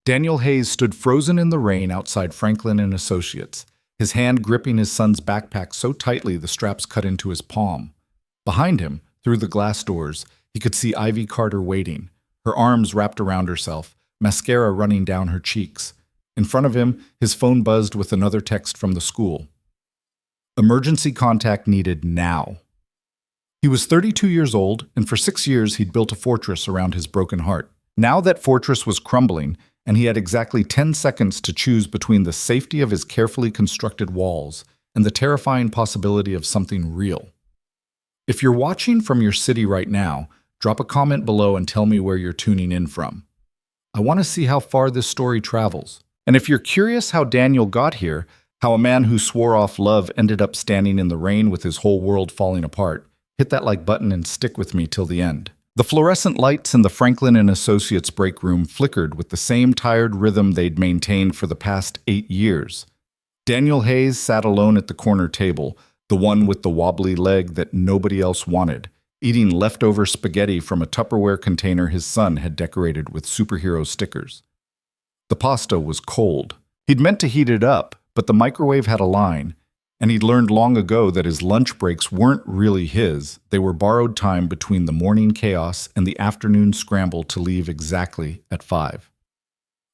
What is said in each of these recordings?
Daniel Hayes stood frozen in the rain outside Franklin and Associates, his hand gripping his son's backpack so tightly the straps cut into his palm. Behind him, through the glass doors, he could see Ivy Carter waiting, her arms wrapped around herself, mascara running down her cheeks. In front of him, his phone buzzed with another text from the school. Emergency contact needed now. He was 32 years old, and for 6 years he'd built a fortress around his broken heart. Now that fortress was crumbling, and he had exactly 10 seconds to choose between the safety of his carefully constructed walls and the terrifying possibility of something real. If you're watching from your city right now, drop a comment below and tell me where you're tuning in from. I want to see how far this story travels. And if you're curious how Daniel got here, how a man who swore off love ended up standing in the rain with his whole world falling apart, hit that like button and stick with me till the end. The fluorescent lights in the Franklin and Associates break room flickered with the same tired rhythm they'd maintained for the past 8 years. Daniel Hayes sat alone at the corner table, the one with the wobbly leg that nobody else wanted, eating leftover spaghetti from a Tupperware container his son had decorated with superhero stickers. The pasta was cold. He'd meant to heat it up, but the microwave had a line, and he'd learned long ago that his lunch breaks weren't really his. They were borrowed time between the morning chaos and the afternoon scramble to leave exactly at 5.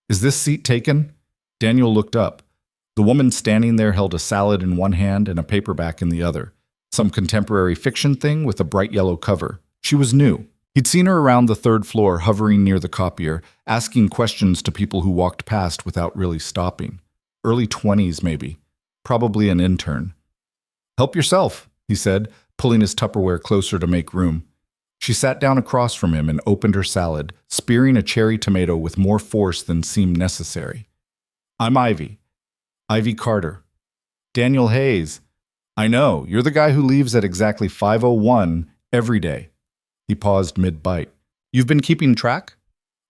"Is this seat taken?" Daniel looked up. The woman standing there held a salad in one hand and a paperback in the other. Some contemporary fiction thing with a bright yellow cover. She was new. He'd seen her around the 3rd floor, hovering near the copier, asking questions to people who walked past without really stopping. Early 20s, maybe. Probably an intern. "Help yourself," he said, pulling his Tupperware closer to make room. She sat down across from him and opened her salad, spearing a cherry tomato with more force than seemed necessary. "I'm Ivy. Ivy Carter. Daniel Hayes. I know, you're the guy who leaves at exactly 5:01 every day." He paused mid-bite. "You've been keeping track?"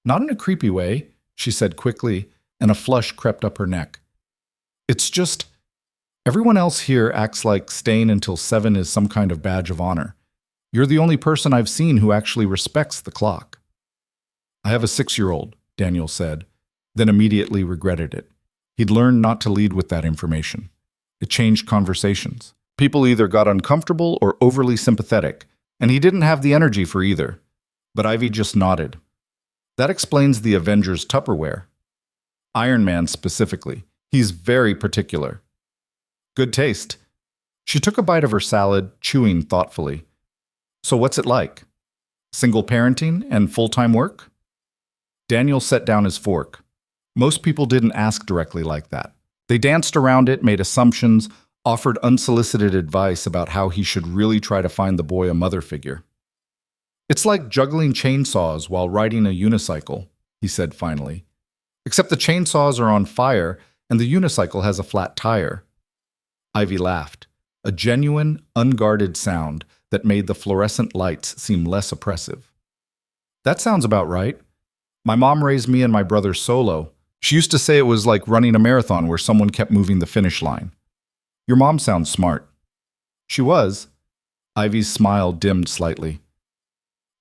"Not in a creepy way," she said quickly, and a flush crept up her neck. "It's just, everyone else here acts like staying until 7 is some kind of badge of honor. You're the only person I've seen who actually respects the clock." "I have a 6-year-old, Daniel said, then immediately regretted it. He'd learned not to lead with that information. It changed conversations. People either got uncomfortable or overly sympathetic, and he didn't have the energy for either. But Ivy just nodded. "That explains the Avengers Tupperware. Iron Man specifically. He's very particular." "Good taste." She took a bite of her salad, chewing thoughtfully. "So what's it like? Single parenting and full-time work?" Daniel set down his fork. Most people didn't ask directly like that. They danced around it, made assumptions, offered unsolicited advice about how he should really try to find the boy a mother figure. "It's like juggling chainsaws while riding a unicycle," he said finally. "Except the chainsaws are on fire and the unicycle has a flat tire." Ivy laughed, a genuine, unguarded sound that made the fluorescent lights seem less oppressive. "That sounds about right. My mom raised me and my brother solo. She used to say it was like running a marathon where someone kept moving the finish line." "Your mom sounds smart." "She was." Ivy's smile dimmed slightly.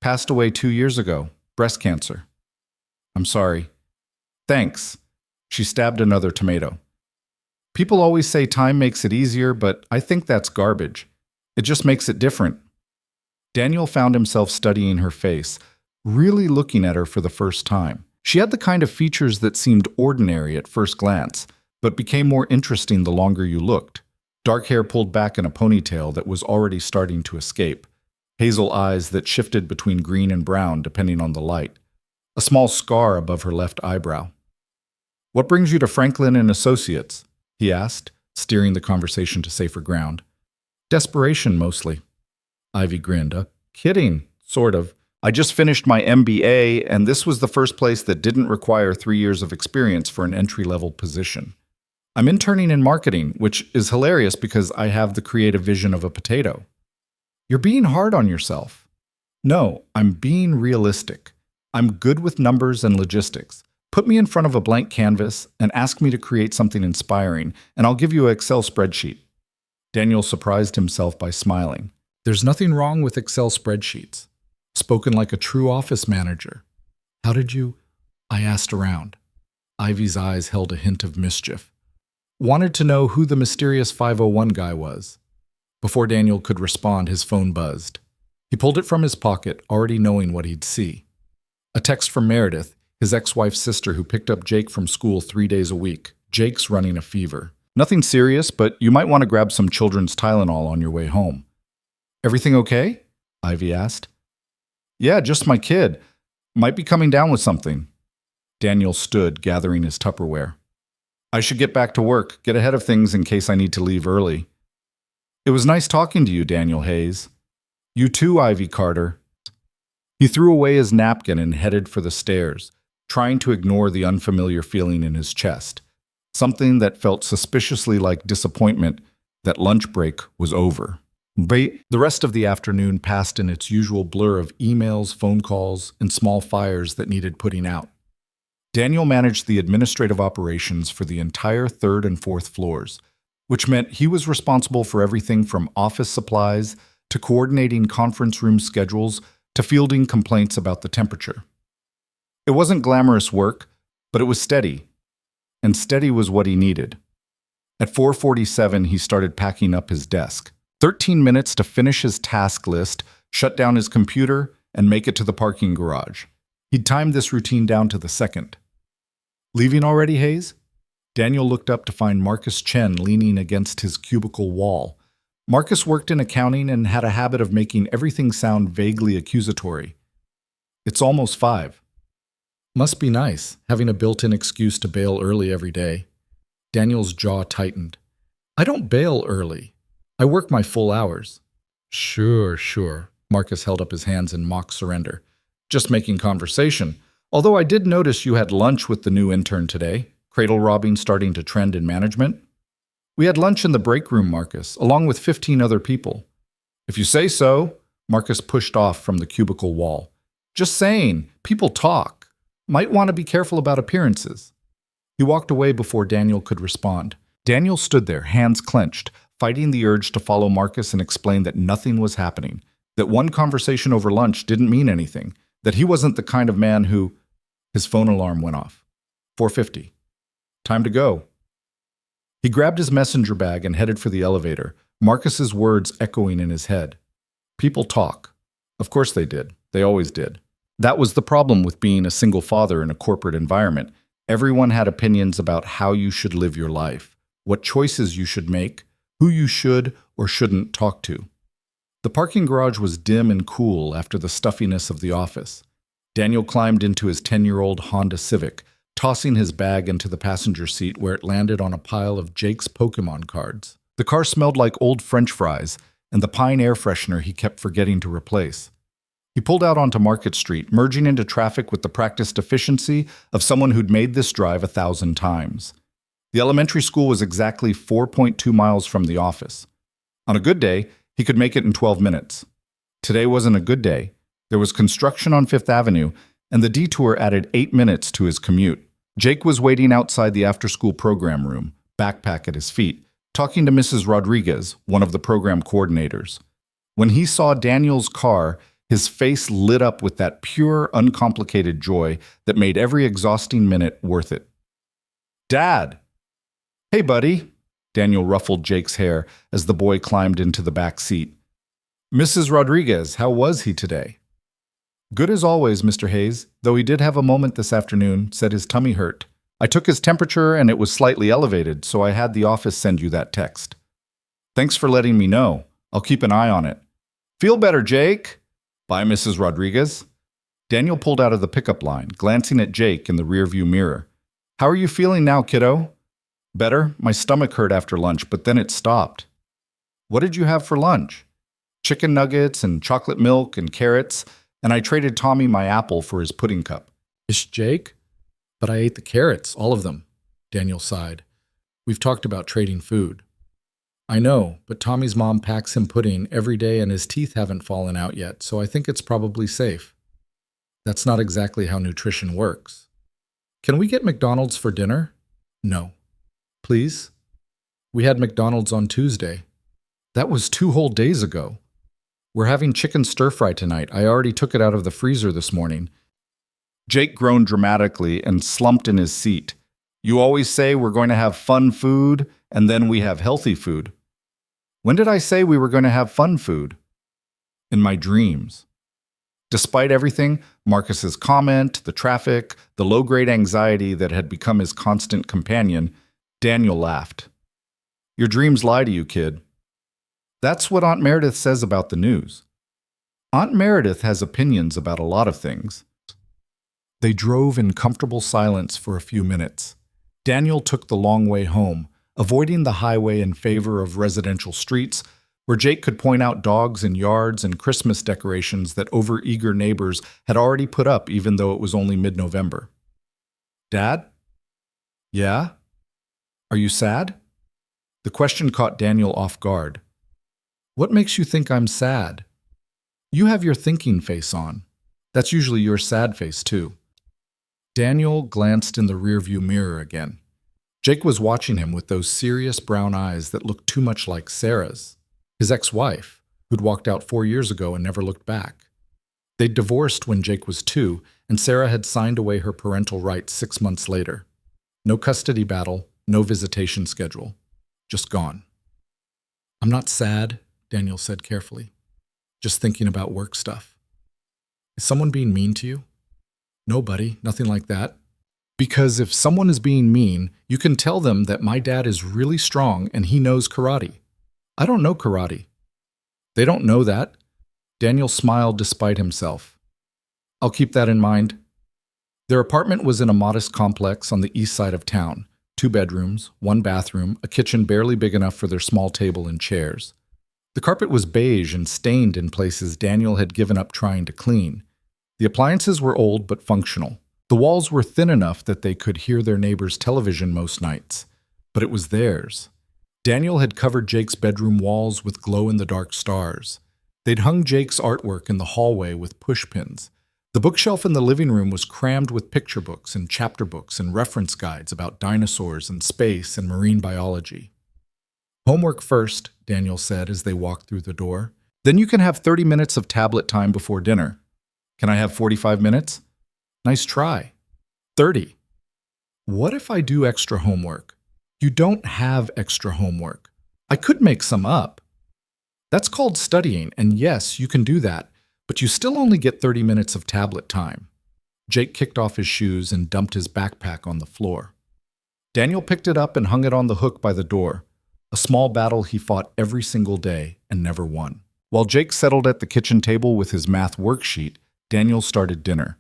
"Passed away 2 years ago. Breast cancer." "I'm sorry." "Thanks." She stabbed another tomato. "People always say time makes it easier, but I think that's garbage. It just makes it different." Daniel found himself studying her face, really looking at her for the first time. She had the kind of features that seemed ordinary at first glance, but became more interesting the longer you looked. Dark hair pulled back in a ponytail that was already starting to escape. Hazel eyes that shifted between green and brown depending on the light. A small scar above her left eyebrow. "What brings you to Franklin and Associates?" he asked, steering the conversation to safer ground. "Desperation, mostly." Ivy grinned. "Kidding, sort of. I just finished my MBA, and this was the first place that didn't require 3 years of experience for an entry-level position. I'm interning in marketing, which is hilarious because I have the creative vision of a potato." "You're being hard on yourself." "No, I'm being realistic. I'm good with numbers and logistics. Put me in front of a blank canvas and ask me to create something inspiring, and I'll give you an Excel spreadsheet." Daniel surprised himself by smiling. "There's nothing wrong with Excel spreadsheets." Spoken like a true office manager. "How did you?" I asked around. Ivy's eyes held a hint of mischief. Wanted to know who the mysterious 501 guy was. Before Daniel could respond, his phone buzzed. He pulled it from his pocket, already knowing what he'd see. A text from Meredith, his ex-wife's sister who picked up Jake from school 3 days a week. Jake's running a fever. Nothing serious, but you might want to grab some children's Tylenol on your way home. Everything okay? Ivy asked. Yeah, just my kid. Might be coming down with something. Daniel stood, gathering his Tupperware. I should get back to work, get ahead of things in case I need to leave early. It was nice talking to you, Daniel Hayes. You too, Ivy Carter. He threw away his napkin and headed for the stairs, trying to ignore the unfamiliar feeling in his chest, something that felt suspiciously like disappointment that lunch break was over. The rest of the afternoon passed in its usual blur of emails, phone calls, and small fires that needed putting out. Daniel managed the administrative operations for the entire 3rd and 4th floors, which meant he was responsible for everything from office supplies to coordinating conference room schedules to fielding complaints about the temperature. It wasn't glamorous work, but it was steady, and steady was what he needed. At 4:47, he started packing up his desk. 13 minutes to finish his task list, shut down his computer, and make it to the parking garage. He'd timed this routine down to the second. Leaving already, Hayes? Daniel looked up to find Marcus Chen leaning against his cubicle wall. Marcus worked in accounting and had a habit of making everything sound vaguely accusatory. It's almost 5. Must be nice, having a built-in excuse to bail early every day. Daniel's jaw tightened. I don't bail early. I work my full hours. Sure. Marcus held up his hands in mock surrender. Just making conversation. Although I did notice you had lunch with the new intern today. Cradle robbing starting to trend in management. We had lunch in the break room, Marcus, along with 15 other people. If you say so, Marcus pushed off from the cubicle wall. Just saying, people talk. Might want to be careful about appearances. He walked away before Daniel could respond. Daniel stood there, hands clenched, fighting the urge to follow Marcus and explain that nothing was happening, that one conversation over lunch didn't mean anything, that he wasn't the kind of man who... His phone alarm went off. 4:50. Time to go. He grabbed his messenger bag and headed for the elevator, Marcus's words echoing in his head. People talk. Of course they did. They always did. That was the problem with being a single father in a corporate environment. Everyone had opinions about how you should live your life, what choices you should make, who you should or shouldn't talk to. The parking garage was dim and cool after the stuffiness of the office. Daniel climbed into his 10-year-old Honda Civic, tossing his bag into the passenger seat where it landed on a pile of Jake's Pokemon cards. The car smelled like old French fries and the Pine air freshener he kept forgetting to replace. He pulled out onto Market Street, merging into traffic with the practiced efficiency of someone who'd made this drive 1,000 times. The elementary school was exactly 4.2 miles from the office. On a good day, he could make it in 12 minutes. Today wasn't a good day. There was construction on 5th Avenue, and the detour added 8 minutes to his commute. Jake was waiting outside the after-school program room, backpack at his feet, talking to Mrs. Rodriguez, one of the program coordinators. When he saw Daniel's car, his face lit up with that pure, uncomplicated joy that made every exhausting minute worth it. Dad! Hey, buddy! Daniel ruffled Jake's hair as the boy climbed into the back seat. Mrs. Rodriguez, how was he today? Good as always, Mr. Hayes, though he did have a moment this afternoon, said his tummy hurt. I took his temperature and it was slightly elevated, so I had the office send you that text. Thanks for letting me know. I'll keep an eye on it. Feel better, Jake. Bye, Mrs. Rodriguez. Daniel pulled out of the pickup line, glancing at Jake in the rearview mirror. How are you feeling now, kiddo? Better. My stomach hurt after lunch, but then it stopped. What did you have for lunch? Chicken nuggets and chocolate milk and carrots, and I traded Tommy my apple for his pudding cup. Ish, Jake? But I ate the carrots, all of them, Daniel sighed. We've talked about trading food. I know, but Tommy's mom packs him pudding every day and his teeth haven't fallen out yet, so I think it's probably safe. That's not exactly how nutrition works. Can we get McDonald's for dinner? No. Please? We had McDonald's on Tuesday. That was 2 whole days ago. We're having chicken stir-fry tonight. I already took it out of the freezer this morning. Jake groaned dramatically and slumped in his seat, You always say we're going to have fun food, and then we have healthy food. When did I say we were going to have fun food? In my dreams. Despite everything, Marcus's comment, the traffic, the low-grade anxiety that had become his constant companion, Daniel laughed. Your dreams lie to you, kid. That's what Aunt Meredith says about the news. Aunt Meredith has opinions about a lot of things. They drove in comfortable silence for a few minutes. Daniel took the long way home, avoiding the highway in favor of residential streets, where Jake could point out dogs in yards and Christmas decorations that overeager neighbors had already put up even though it was only mid-November. Dad? Yeah? Are you sad? The question caught Daniel off guard. What makes you think I'm sad? You have your thinking face on. That's usually your sad face, too. Daniel glanced in the rearview mirror again. Jake was watching him with those serious brown eyes that looked too much like Sarah's, his ex-wife, who'd walked out 4 years ago and never looked back. They'd divorced when Jake was 2, and Sarah had signed away her parental rights 6 months later. No custody battle, no visitation schedule. Just gone. I'm not sad, Daniel said carefully. Just thinking about work stuff. Is someone being mean to you? No, buddy, nothing like that. Because if someone is being mean, you can tell them that my dad is really strong and he knows karate. I don't know karate. They don't know that. Daniel smiled despite himself. I'll keep that in mind. Their apartment was in a modest complex on the east side of town. 2 bedrooms, 1 bathroom, a kitchen barely big enough for their small table and chairs. The carpet was beige and stained in places Daniel had given up trying to clean. The appliances were old but functional. The walls were thin enough that they could hear their neighbor's television most nights. But it was theirs. Daniel had covered Jake's bedroom walls with glow-in-the-dark stars. They'd hung Jake's artwork in the hallway with pushpins. The bookshelf in the living room was crammed with picture books and chapter books and reference guides about dinosaurs and space and marine biology. Homework first, Daniel said as they walked through the door. Then you can have 30 minutes of tablet time before dinner. Can I have 45 minutes? Nice try. 30. What if I do extra homework? You don't have extra homework. I could make some up. That's called studying, and yes, you can do that, but you still only get 30 minutes of tablet time. Jake kicked off his shoes and dumped his backpack on the floor. Daniel picked it up and hung it on the hook by the door, a small battle he fought every single day and never won. While Jake settled at the kitchen table with his math worksheet, Daniel started dinner.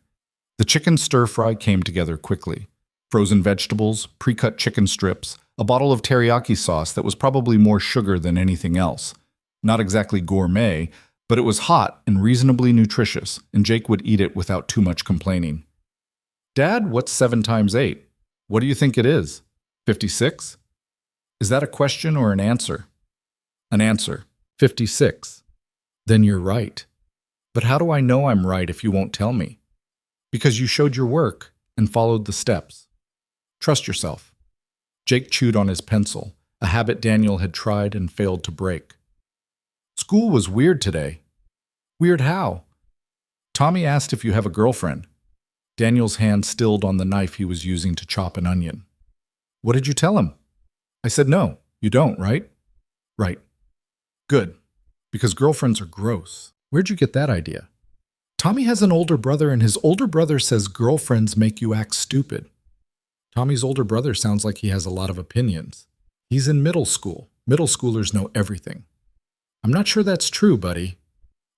The chicken stir-fry came together quickly. Frozen vegetables, pre-cut chicken strips, a bottle of teriyaki sauce that was probably more sugar than anything else. Not exactly gourmet, but it was hot and reasonably nutritious, and Jake would eat it without too much complaining. Dad, what's 7 times 8? What do you think it is? 56? Is that a question or an answer? An answer. 56. Then you're right. But how do I know I'm right if you won't tell me? Because you showed your work and followed the steps. Trust yourself. Jake chewed on his pencil, a habit Daniel had tried and failed to break. School was weird today. Weird how? Tommy asked if you have a girlfriend. Daniel's hand stilled on the knife he was using to chop an onion. What did you tell him? I said no, you don't, right? Right. Good. Because girlfriends are gross. Where'd you get that idea? Tommy has an older brother, and his older brother says girlfriends make you act stupid. Tommy's older brother sounds like he has a lot of opinions. He's in middle school. Middle schoolers know everything. I'm not sure that's true, buddy.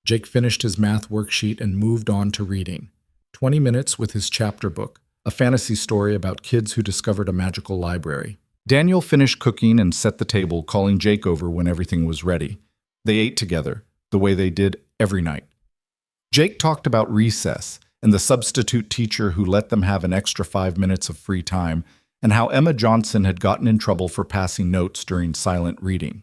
Jake finished his math worksheet and moved on to reading. 20 minutes with his chapter book, a fantasy story about kids who discovered a magical library. Daniel finished cooking and set the table, calling Jake over when everything was ready. They ate together, the way they did every night. Jake talked about recess and the substitute teacher who let them have an extra 5 minutes of free time, and how Emma Johnson had gotten in trouble for passing notes during silent reading.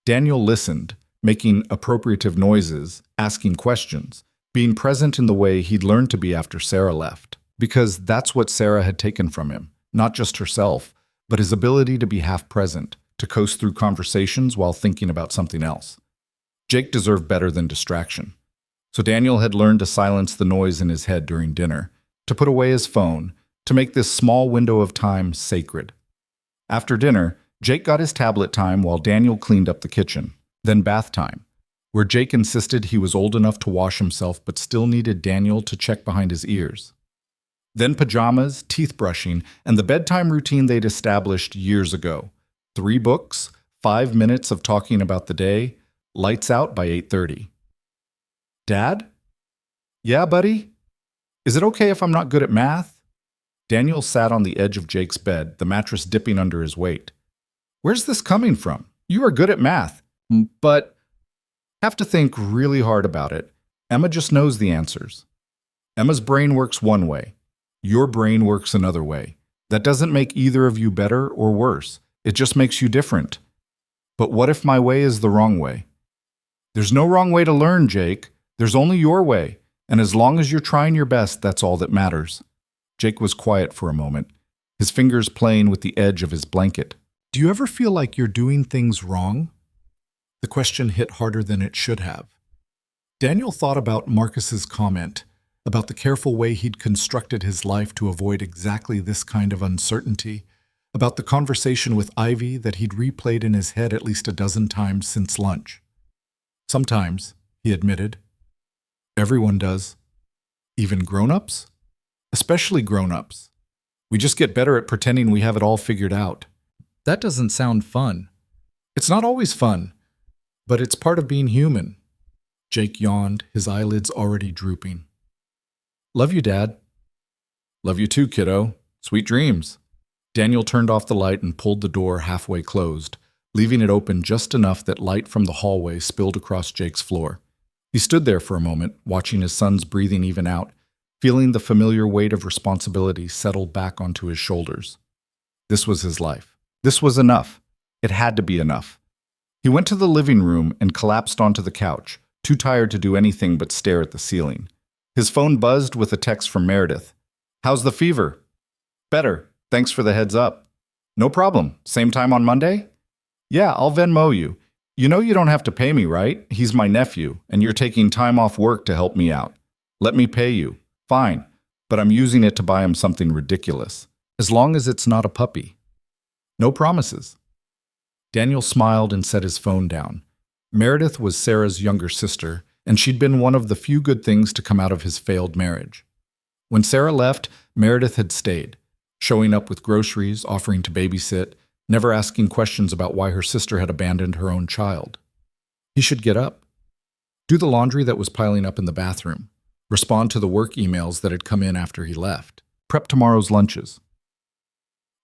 Daniel listened, making appropriative noises, asking questions, being present in the way he'd learned to be after Sarah left, because that's what Sarah had taken from him, not just herself, but his ability to be half present, to coast through conversations while thinking about something else. Jake deserved better than distraction. So Daniel had learned to silence the noise in his head during dinner, to put away his phone, to make this small window of time sacred. After dinner, Jake got his tablet time while Daniel cleaned up the kitchen. Then bath time, where Jake insisted he was old enough to wash himself but still needed Daniel to check behind his ears. Then pajamas, teeth brushing, and the bedtime routine they'd established years ago. 3 books, 5 minutes of talking about the day, lights out by 8:30. Dad? Yeah, buddy? Is it okay if I'm not good at math? Daniel sat on the edge of Jake's bed, the mattress dipping under his weight. Where's this coming from? You are good at math, but have to think really hard about it. Emma just knows the answers. Emma's brain works one way. Your brain works another way. That doesn't make either of you better or worse. It just makes you different. But what if my way is the wrong way? There's no wrong way to learn, Jake. There's only your way. And as long as you're trying your best, that's all that matters. Jake was quiet for a moment, his fingers playing with the edge of his blanket. Do you ever feel like you're doing things wrong? The question hit harder than it should have. Daniel thought about Marcus's comment, about the careful way he'd constructed his life to avoid exactly this kind of uncertainty, about the conversation with Ivy that he'd replayed in his head at least a dozen times since lunch. Sometimes, he admitted. Everyone does. Even grown-ups? Especially grown-ups. We just get better at pretending we have it all figured out. That doesn't sound fun. It's not always fun, but it's part of being human. Jake yawned, his eyelids already drooping. Love you, Dad. Love you too, kiddo. Sweet dreams. Daniel turned off the light and pulled the door halfway closed, leaving it open just enough that light from the hallway spilled across Jake's floor. He stood there for a moment, watching his son's breathing even out, feeling the familiar weight of responsibility settle back onto his shoulders. This was his life. This was enough. It had to be enough. He went to the living room and collapsed onto the couch, too tired to do anything but stare at the ceiling. His phone buzzed with a text from Meredith. How's the fever? Better. Thanks for the heads up. No problem. Same time on Monday? Yeah, I'll Venmo you. You know you don't have to pay me, right? He's my nephew, and you're taking time off work to help me out. Let me pay you. Fine, but I'm using it to buy him something ridiculous. As long as it's not a puppy. No promises. Daniel smiled and set his phone down. Meredith was Sarah's younger sister, and she'd been one of the few good things to come out of his failed marriage. When Sarah left, Meredith had stayed, showing up with groceries, offering to babysit, never asking questions about why her sister had abandoned her own child. He should get up, do the laundry that was piling up in the bathroom, respond to the work emails that had come in after he left, prep tomorrow's lunches.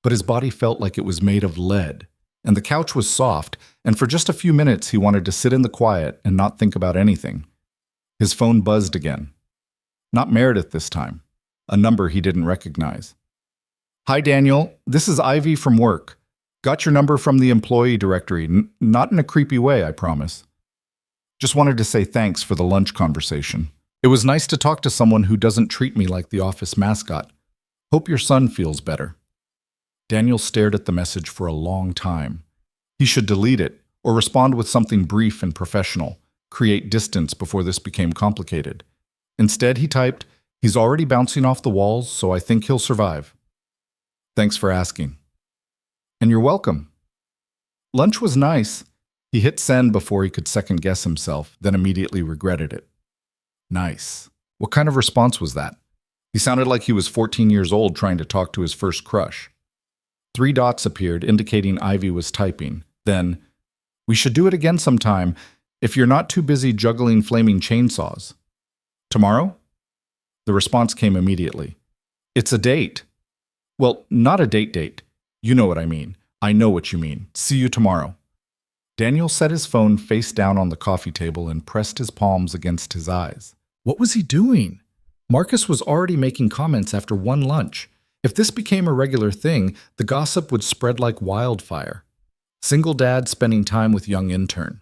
But his body felt like it was made of lead, and the couch was soft, and for just a few minutes he wanted to sit in the quiet and not think about anything. His phone buzzed again. Not Meredith this time, a number he didn't recognize. Hi, Daniel. This is Ivy from work. Got your number from the employee directory. Not in a creepy way, I promise. Just wanted to say thanks for the lunch conversation. It was nice to talk to someone who doesn't treat me like the office mascot. Hope your son feels better. Daniel stared at the message for a long time. He should delete it, or respond with something brief and professional, create distance before this became complicated. Instead, he typed, "He's already bouncing off the walls, so I think he'll survive. Thanks for asking." And you're welcome. Lunch was nice. He hit send before he could second-guess himself, then immediately regretted it. Nice. What kind of response was that? He sounded like he was 14 years old trying to talk to his first crush. 3 dots appeared, indicating Ivy was typing. Then, we should do it again sometime, if you're not too busy juggling flaming chainsaws. Tomorrow? The response came immediately. It's a date. Well, not a date. You know what I mean. I know what you mean. See you tomorrow. Daniel set his phone face down on the coffee table and pressed his palms against his eyes. What was he doing? Marcus was already making comments after one lunch. If this became a regular thing, the gossip would spread like wildfire. Single dad spending time with young intern.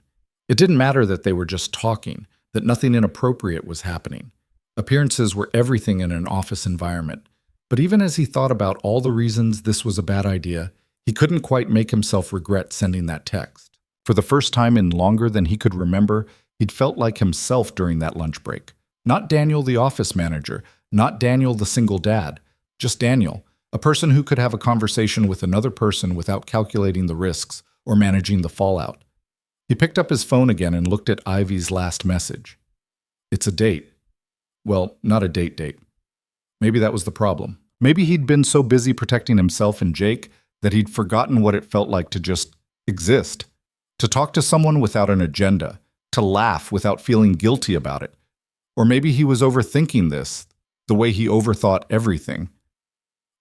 It didn't matter that they were just talking, that nothing inappropriate was happening. Appearances were everything in an office environment. But even as he thought about all the reasons this was a bad idea, he couldn't quite make himself regret sending that text. For the first time in longer than he could remember, he'd felt like himself during that lunch break. Not Daniel the office manager, not Daniel the single dad, just Daniel, A person who could have a conversation with another person without calculating the risks or managing the fallout. He picked up his phone again and looked at Ivy's last message. It's a date. Well, not a date. Maybe that was the problem. Maybe he'd been so busy protecting himself and Jake that he'd forgotten what it felt like to just exist. To talk to someone without an agenda. To laugh without feeling guilty about it. Or maybe he was overthinking this, the way he overthought everything.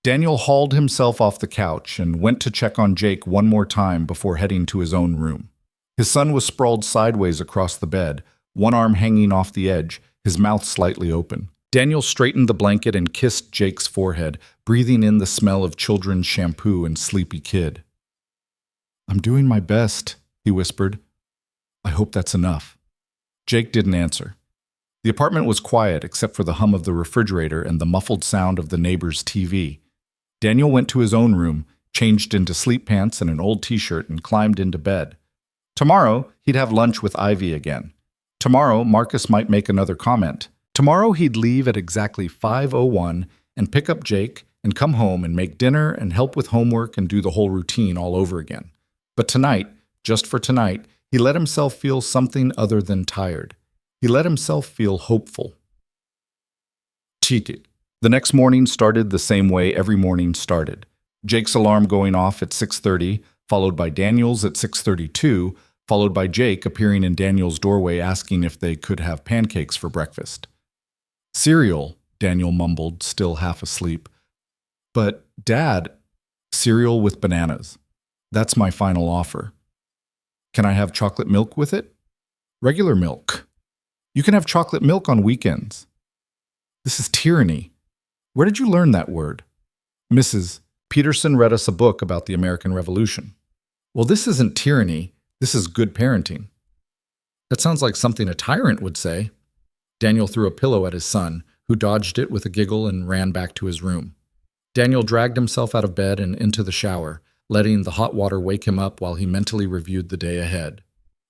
Daniel hauled himself off the couch and went to check on Jake one more time before heading to his own room. His son was sprawled sideways across the bed, one arm hanging off the edge, his mouth slightly open. Daniel straightened the blanket and kissed Jake's forehead, breathing in the smell of children's shampoo and sleepy kid. "I'm doing my best," he whispered. "I hope that's enough." Jake didn't answer. The apartment was quiet except for the hum of the refrigerator and the muffled sound of the neighbor's TV. Daniel went to his own room, changed into sleep pants and an old t-shirt, and climbed into bed. Tomorrow, he'd have lunch with Ivy again. Tomorrow, Marcus might make another comment. Tomorrow, he'd leave at exactly 5:01 and pick up Jake and come home and make dinner and help with homework and do the whole routine all over again. But tonight, just for tonight, he let himself feel something other than tired. He let himself feel hopeful. Cheated. The next morning started the same way every morning started. Jake's alarm going off at 6:30, followed by Daniel's at 6:32, followed by Jake appearing in Daniel's doorway asking if they could have pancakes for breakfast. "Cereal," Daniel mumbled, still half asleep. "But, Dad, cereal with bananas. That's my final offer." "Can I have chocolate milk with it?" "Regular milk." "You can have chocolate milk on weekends." "This is tyranny." "Where did you learn that word?" "Mrs. Peterson read us a book about the American Revolution." "Well, this isn't tyranny. This is good parenting." "That sounds like something a tyrant would say." Daniel threw a pillow at his son, who dodged it with a giggle and ran back to his room. Daniel dragged himself out of bed and into the shower, letting the hot water wake him up while he mentally reviewed the day ahead.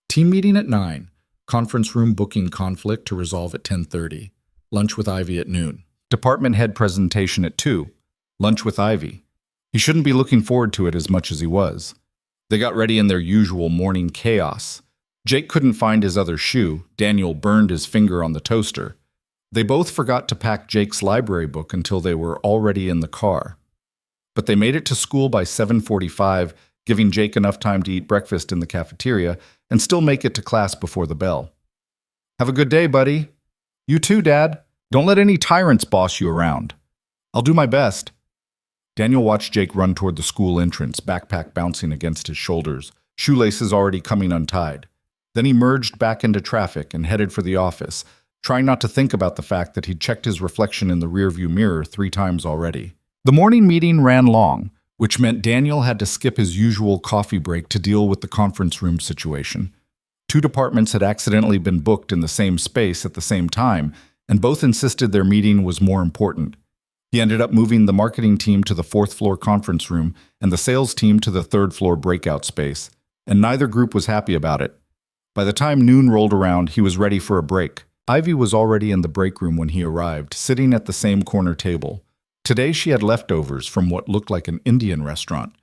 Team meeting at 9. Conference room booking conflict to resolve at 10:30. Lunch with Ivy at noon. Department head presentation at 2. Lunch with Ivy. He shouldn't be looking forward to it as much as he was. They got ready in their usual morning chaos. Jake couldn't find his other shoe. Daniel burned his finger on the toaster. They both forgot to pack Jake's library book until they were already in the car. But they made it to school by 7:45, giving Jake enough time to eat breakfast in the cafeteria and still make it to class before the bell. "Have a good day, buddy." "You too, Dad. Don't let any tyrants boss you around." "I'll do my best." Daniel watched Jake run toward the school entrance, backpack bouncing against his shoulders, shoelaces already coming untied. Then he merged back into traffic and headed for the office, trying not to think about the fact that he'd checked his reflection in the rearview mirror 3 times already. The morning meeting ran long, which meant Daniel had to skip his usual coffee break to deal with the conference room situation. 2 departments had accidentally been booked in the same space at the same time, and both insisted their meeting was more important. He ended up moving the marketing team to the 4th floor conference room and the sales team to the 3rd floor breakout space, and neither group was happy about it. By the time noon rolled around, he was ready for a break. Ivy was already in the break room when he arrived, sitting at the same corner table. Today she had leftovers from what looked like an Indian restaurant,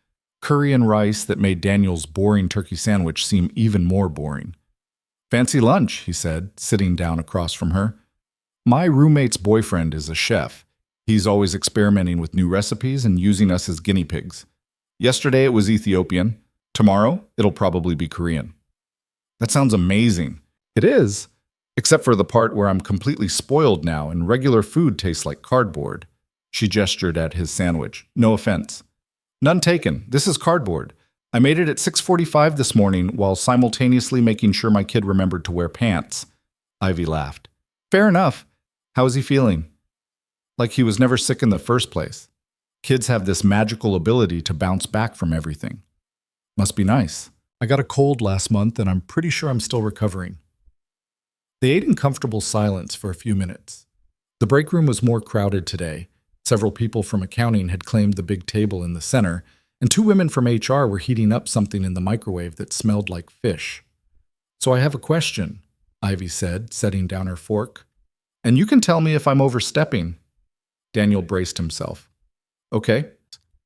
curry and rice that made Daniel's boring turkey sandwich seem even more boring. "Fancy lunch," he said, sitting down across from her. "My roommate's boyfriend is a chef. He's always experimenting with new recipes and using us as guinea pigs. Yesterday it was Ethiopian. Tomorrow it'll probably be Korean." "That sounds amazing." "It is, except for the part where I'm completely spoiled now and regular food tastes like cardboard." She gestured at his sandwich. "No offense." "None taken. This is cardboard. I made it at 6:45 this morning while simultaneously making sure my kid remembered to wear pants." Ivy laughed. "Fair enough. How is he feeling?" "Like he was never sick in the first place. Kids have this magical ability to bounce back from everything." "Must be nice. I got a cold last month and I'm pretty sure I'm still recovering." They ate in comfortable silence for a few minutes. The break room was more crowded today. Several people from accounting had claimed the big table in the center, and 2 women from HR were heating up something in the microwave that smelled like fish. "So I have a question," Ivy said, setting down her fork. "And you can tell me if I'm overstepping." Daniel braced himself. "Okay,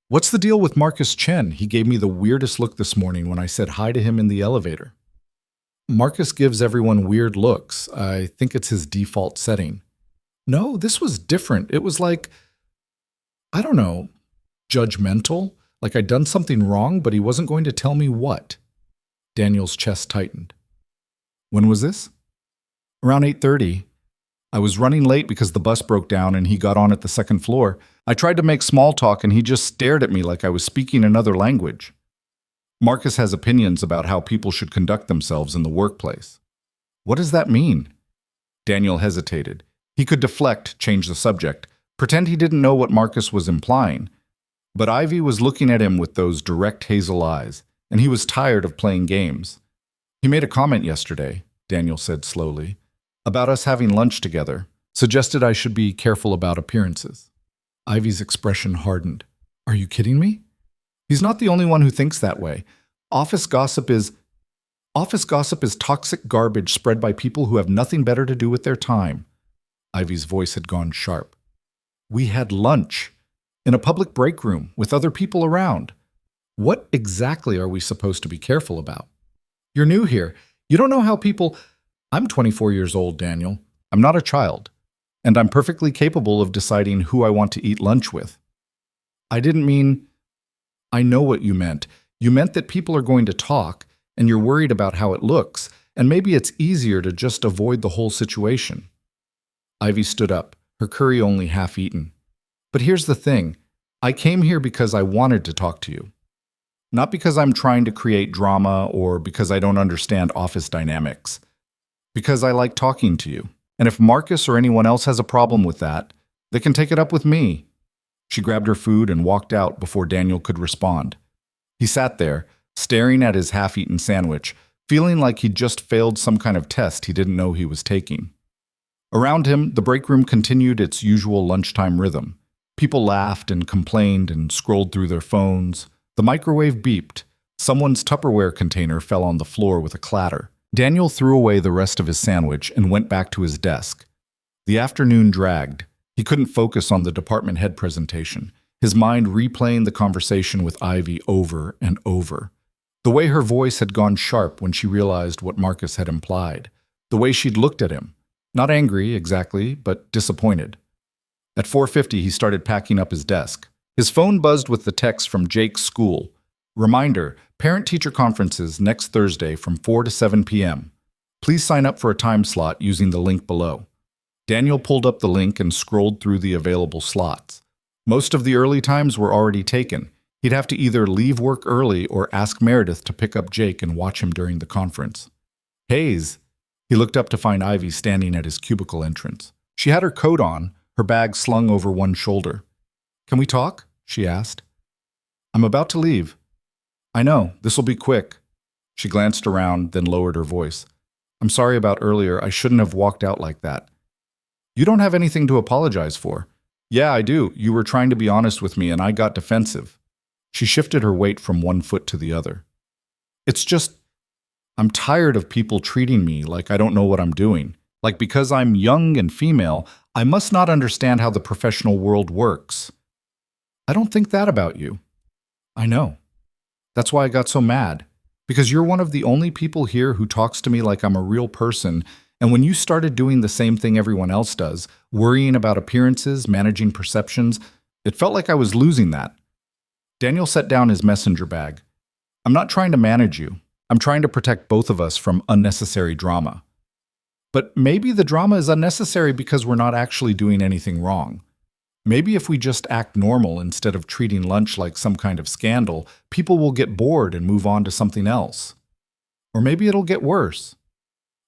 What's the deal with Marcus Chen? He gave me the weirdest look this morning when I said hi to him in the elevator. Marcus gives everyone weird looks. I think it's his default setting. No, this was different. It was like, I don't know, judgmental, like I'd done something wrong, but he wasn't going to tell me what. Daniel's chest tightened. When was this? Around 8:30. I was running late because the bus broke down and he got on at the second floor. I tried to make small talk and he just stared at me like I was speaking another language. Marcus has opinions about how people should conduct themselves in the workplace. What does that mean? Daniel hesitated. He could deflect, change the subject, pretend he didn't know what Marcus was implying. But Ivy was looking at him with those direct hazel eyes, and he was tired of playing games. He made a comment yesterday, Daniel said slowly, about us having lunch together, suggested I should be careful about appearances. Ivy's expression hardened. Are you kidding me? He's not the only one who thinks that way. Office gossip is toxic garbage spread by people who have nothing better to do with their time. Ivy's voice had gone sharp. We had lunch in a public break room with other people around. What exactly are we supposed to be careful about? You're new here. You don't know how people... I'm 24 years old, Daniel. I'm not a child. And I'm perfectly capable of deciding who I want to eat lunch with. I didn't mean... I know what you meant. You meant that people are going to talk, and you're worried about how it looks, and maybe it's easier to just avoid the whole situation. Ivy stood up, her curry only half eaten. But here's the thing. I came here because I wanted to talk to you. Not because I'm trying to create drama or because I don't understand office dynamics. Because I like talking to you. And if Marcus or anyone else has a problem with that, they can take it up with me. She grabbed her food and walked out before Daniel could respond. He sat there, staring at his half-eaten sandwich, feeling like he'd just failed some kind of test he didn't know he was taking. Around him, the break room continued its usual lunchtime rhythm. People laughed and complained and scrolled through their phones. The microwave beeped. Someone's Tupperware container fell on the floor with a clatter. Daniel threw away the rest of his sandwich and went back to his desk. The afternoon dragged. He couldn't focus on the department head presentation, his mind replaying the conversation with Ivy over and over. The way her voice had gone sharp when she realized what Marcus had implied. The way she'd looked at him. Not angry, exactly, but disappointed. At 4:50, he started packing up his desk. His phone buzzed with the text from Jake's school. Reminder, parent-teacher conferences next Thursday from 4 to 7 p.m. Please sign up for a time slot using the link below. Daniel pulled up the link and scrolled through the available slots. Most of the early times were already taken. He'd have to either leave work early or ask Meredith to pick up Jake and watch him during the conference. Hayes. He looked up to find Ivy standing at his cubicle entrance. She had her coat on, her bag slung over one shoulder. Can we talk? She asked. I'm about to leave. I know, this'll be quick. She glanced around, then lowered her voice. I'm sorry about earlier. I shouldn't have walked out like that. You don't have anything to apologize for. Yeah, I do. You were trying to be honest with me and I got defensive. She shifted her weight from one foot to the other. It's just, I'm tired of people treating me like I don't know what I'm doing. Like because I'm young and female, I must not understand how the professional world works. I don't think that about you. I know. That's why I got so mad. Because you're one of the only people here who talks to me like I'm a real person, and when you started doing the same thing everyone else does, worrying about appearances, managing perceptions, it felt like I was losing that. Daniel set down his messenger bag. I'm not trying to manage you. I'm trying to protect both of us from unnecessary drama. But maybe the drama is unnecessary because we're not actually doing anything wrong. Maybe if we just act normal instead of treating lunch like some kind of scandal, people will get bored and move on to something else. Or maybe it'll get worse.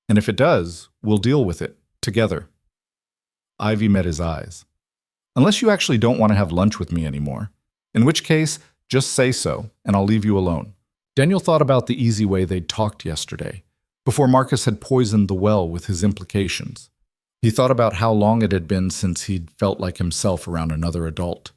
And if it does, we'll deal with it, together. Ivy met his eyes. Unless you actually don't want to have lunch with me anymore. In which case, just say so, and I'll leave you alone. Daniel thought about the easy way they'd talked yesterday, before Marcus had poisoned the well with his implications. He thought about how long it had been since he'd felt like himself around another adult.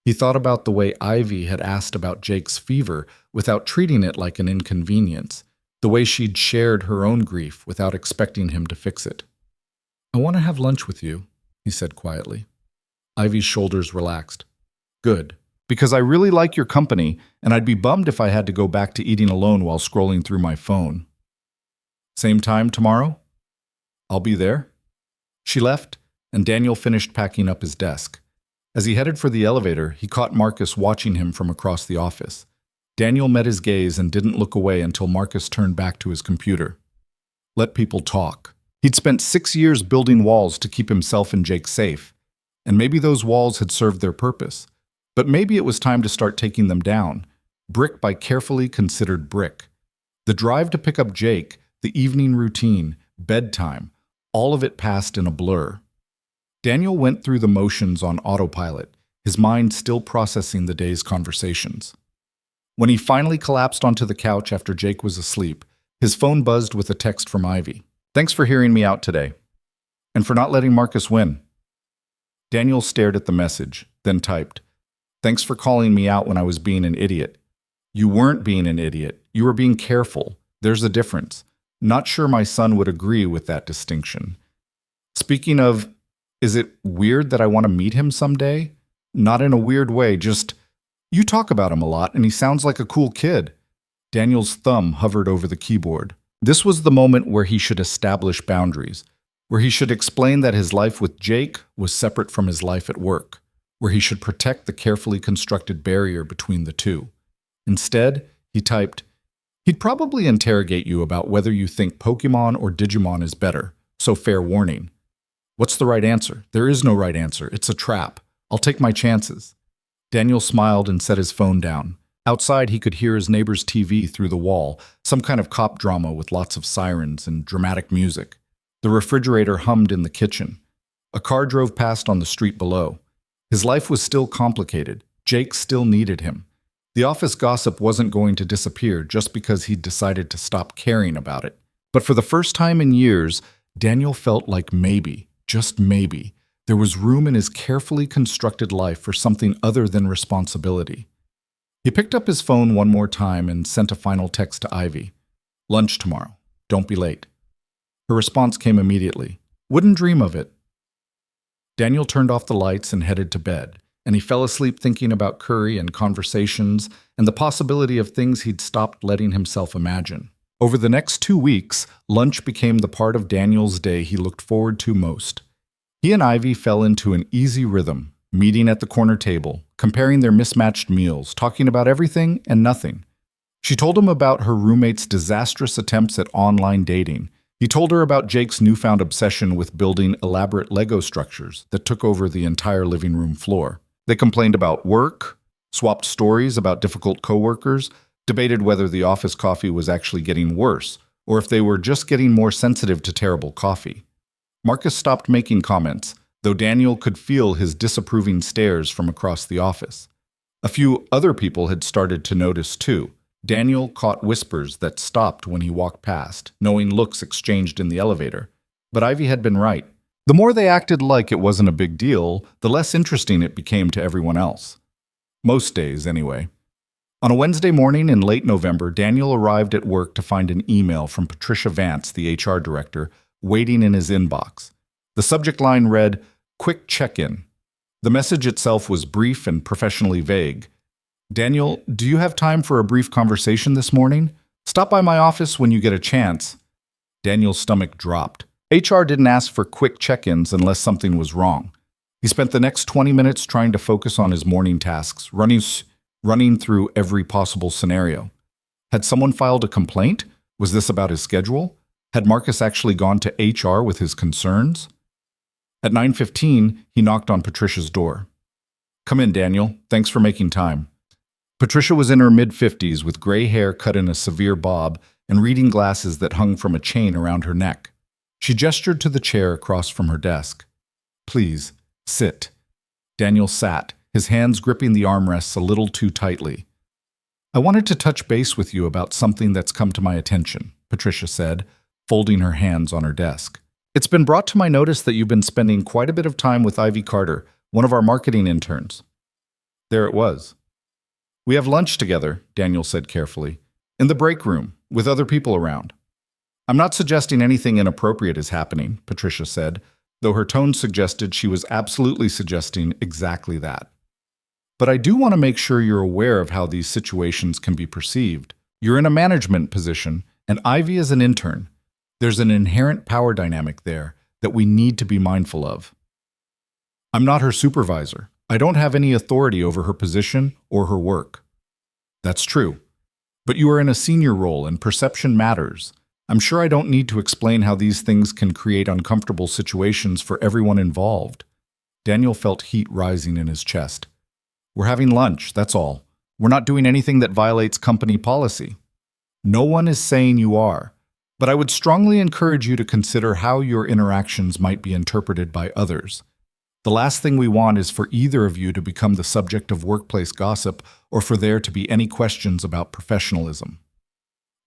He thought about the way Ivy had asked about Jake's fever without treating it like an inconvenience, the way she'd shared her own grief without expecting him to fix it. I want to have lunch with you, he said quietly. Ivy's shoulders relaxed. Good, because I really like your company, and I'd be bummed if I had to go back to eating alone while scrolling through my phone. Same time tomorrow? I'll be there. She left, and Daniel finished packing up his desk. As he headed for the elevator, he caught Marcus watching him from across the office. Daniel met his gaze and didn't look away until Marcus turned back to his computer. Let people talk. He'd spent 6 years building walls to keep himself and Jake safe, and maybe those walls had served their purpose. But maybe it was time to start taking them down, brick by carefully considered brick. The drive to pick up Jake, the evening routine, bedtime, all of it passed in a blur. Daniel went through the motions on autopilot, his mind still processing the day's conversations. When he finally collapsed onto the couch after Jake was asleep, his phone buzzed with a text from Ivy. Thanks for hearing me out today, and for not letting Marcus win. Daniel stared at the message, then typed, Thanks for calling me out when I was being an idiot. You weren't being an idiot. You were being careful. There's a difference. Not sure my son would agree with that distinction. Speaking of, is it weird that I want to meet him someday? Not in a weird way, just, you talk about him a lot and he sounds like a cool kid. Daniel's thumb hovered over the keyboard. This was the moment where he should establish boundaries, where he should explain that his life with Jake was separate from his life at work, where he should protect the carefully constructed barrier between the two. Instead, he typed, He'd probably interrogate you about whether you think Pokemon or Digimon is better, so fair warning. What's the right answer? There is no right answer. It's a trap. I'll take my chances. Daniel smiled and set his phone down. Outside, he could hear his neighbor's TV through the wall, some kind of cop drama with lots of sirens and dramatic music. The refrigerator hummed in the kitchen. A car drove past on the street below. His life was still complicated. Jake still needed him. The office gossip wasn't going to disappear just because he'd decided to stop caring about it. But for the first time in years, Daniel felt like maybe, just maybe, there was room in his carefully constructed life for something other than responsibility. He picked up his phone one more time and sent a final text to Ivy. Lunch tomorrow. Don't be late. Her response came immediately. Wouldn't dream of it. Daniel turned off the lights and headed to bed, and he fell asleep thinking about Curry and conversations and the possibility of things he'd stopped letting himself imagine. Over the next 2 weeks, lunch became the part of Daniel's day he looked forward to most. He and Ivy fell into an easy rhythm, meeting at the corner table, comparing their mismatched meals, talking about everything and nothing. She told him about her roommate's disastrous attempts at online dating. He told her about Jake's newfound obsession with building elaborate Lego structures that took over the entire living room floor. They complained about work, swapped stories about difficult coworkers, debated whether the office coffee was actually getting worse, or if they were just getting more sensitive to terrible coffee. Marcus stopped making comments, though Daniel could feel his disapproving stares from across the office. A few other people had started to notice too. Daniel caught whispers that stopped when he walked past, knowing looks exchanged in the elevator. But Ivy had been right. The more they acted like it wasn't a big deal, the less interesting it became to everyone else. Most days, anyway. On a Wednesday morning in late November, Daniel arrived at work to find an email from Patricia Vance, the HR director, waiting in his inbox. The subject line read, Quick check-in. The message itself was brief and professionally vague. Daniel, do you have time for a brief conversation this morning? Stop by my office when you get a chance. Daniel's stomach dropped. HR didn't ask for quick check-ins unless something was wrong. He spent the next 20 minutes trying to focus on his morning tasks, running through every possible scenario. Had someone filed a complaint? Was this about his schedule? Had Marcus actually gone to HR with his concerns? At 9:15, he knocked on Patricia's door. Come in, Daniel. Thanks for making time. Patricia was in her mid-50s with gray hair cut in a severe bob and reading glasses that hung from a chain around her neck. She gestured to the chair across from her desk. Please, sit. Daniel sat, his hands gripping the armrests a little too tightly. I wanted to touch base with you about something that's come to my attention, Patricia said, folding her hands on her desk. It's been brought to my notice that you've been spending quite a bit of time with Ivy Carter, one of our marketing interns. There it was. We have lunch together, Daniel said carefully, in the break room, with other people around. I'm not suggesting anything inappropriate is happening, Patricia said, though her tone suggested she was absolutely suggesting exactly that. But I do want to make sure you're aware of how these situations can be perceived. You're in a management position, and Ivy is an intern. There's an inherent power dynamic there that we need to be mindful of. I'm not her supervisor. I don't have any authority over her position or her work. That's true. But you are in a senior role and perception matters. I'm sure I don't need to explain how these things can create uncomfortable situations for everyone involved. Daniel felt heat rising in his chest. We're having lunch, that's all. We're not doing anything that violates company policy. No one is saying you are, but I would strongly encourage you to consider how your interactions might be interpreted by others. The last thing we want is for either of you to become the subject of workplace gossip or for there to be any questions about professionalism.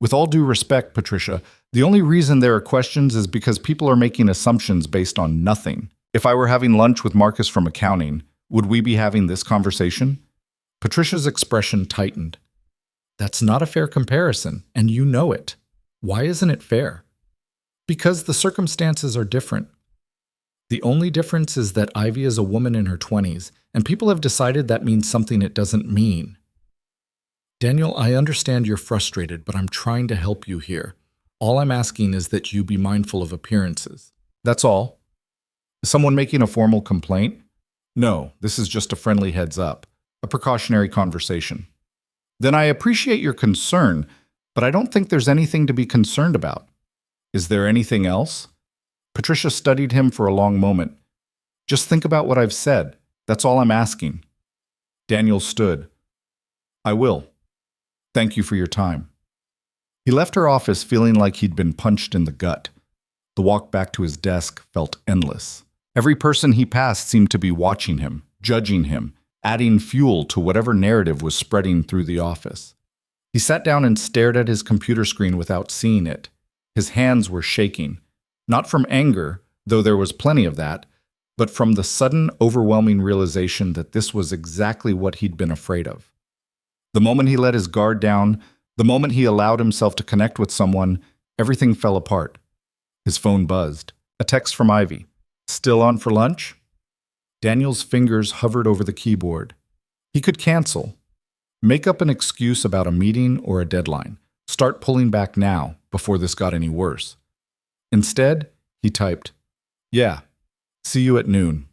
With all due respect, Patricia, the only reason there are questions is because people are making assumptions based on nothing. If I were having lunch with Marcus from accounting, would we be having this conversation? Patricia's expression tightened. That's not a fair comparison, and you know it. Why isn't it fair? Because the circumstances are different. The only difference is that Ivy is a woman in her 20s, and people have decided that means something it doesn't mean. Daniel, I understand you're frustrated, but I'm trying to help you here. All I'm asking is that you be mindful of appearances. That's all. Is someone making a formal complaint? No, this is just a friendly heads up, a precautionary conversation. Then I appreciate your concern, but I don't think there's anything to be concerned about. Is there anything else? Patricia studied him for a long moment. Just think about what I've said. That's all I'm asking. Daniel stood. I will. Thank you for your time. He left her office feeling like he'd been punched in the gut. The walk back to his desk felt endless. Every person he passed seemed to be watching him, judging him, adding fuel to whatever narrative was spreading through the office. He sat down and stared at his computer screen without seeing it. His hands were shaking, not from anger, though there was plenty of that, but from the sudden, overwhelming realization that this was exactly what he'd been afraid of. The moment he let his guard down, the moment he allowed himself to connect with someone, everything fell apart. His phone buzzed. A text from Ivy. Still on for lunch? Daniel's fingers hovered over the keyboard. He could cancel. Make up an excuse about a meeting or a deadline. Start pulling back now, before this got any worse. Instead, he typed, Yeah, see you at noon.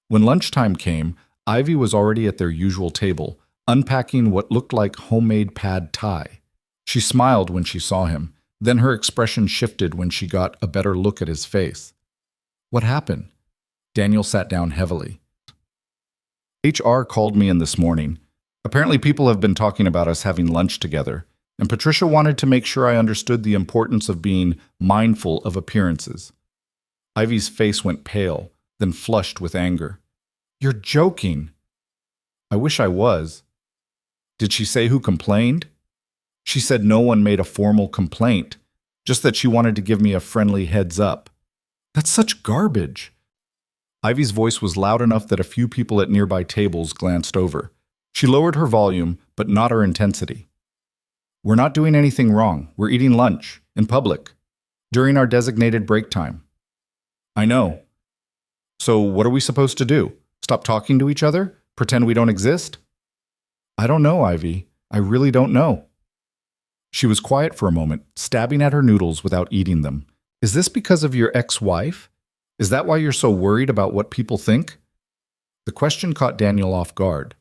When lunchtime came, Ivy was already at their usual table, unpacking what looked like homemade pad thai. She smiled when she saw him, then her expression shifted when she got a better look at his face. What happened? Daniel sat down heavily. HR called me in this morning. Apparently people have been talking about us having lunch together, and Patricia wanted to make sure I understood the importance of being mindful of appearances. Ivy's face went pale, then flushed with anger. You're joking. I wish I was. Did she say who complained? She said no one made a formal complaint, just that she wanted to give me a friendly heads up. That's such garbage. Ivy's voice was loud enough that a few people at nearby tables glanced over. She lowered her volume, but not her intensity. We're not doing anything wrong. We're eating lunch, in public, during our designated break time. I know. So what are we supposed to do? Stop talking to each other? Pretend we don't exist? I don't know, Ivy. I really don't know. She was quiet for a moment, stabbing at her noodles without eating them. Is this because of your ex-wife? Is that why you're so worried about what people think? The question caught Daniel off guard.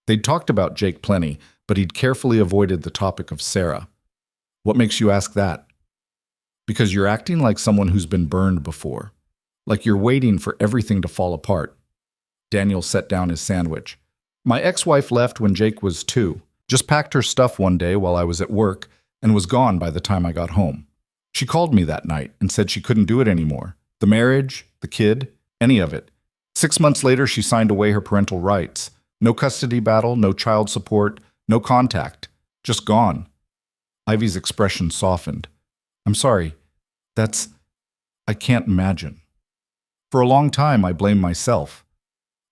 They'd talked about Jake plenty, but he'd carefully avoided the topic of Sarah. What makes you ask that? Because you're acting like someone who's been burned before. Like you're waiting for everything to fall apart. Daniel set down his sandwich. My ex-wife left when Jake was 2. Just packed her stuff one day while I was at work and was gone by the time I got home. She called me that night and said she couldn't do it anymore. The marriage, the kid, any of it. 6 months later, she signed away her parental rights. No custody battle, no child support, no contact. Just gone. Ivy's expression softened. I'm sorry. I can't imagine. For a long time, I blamed myself.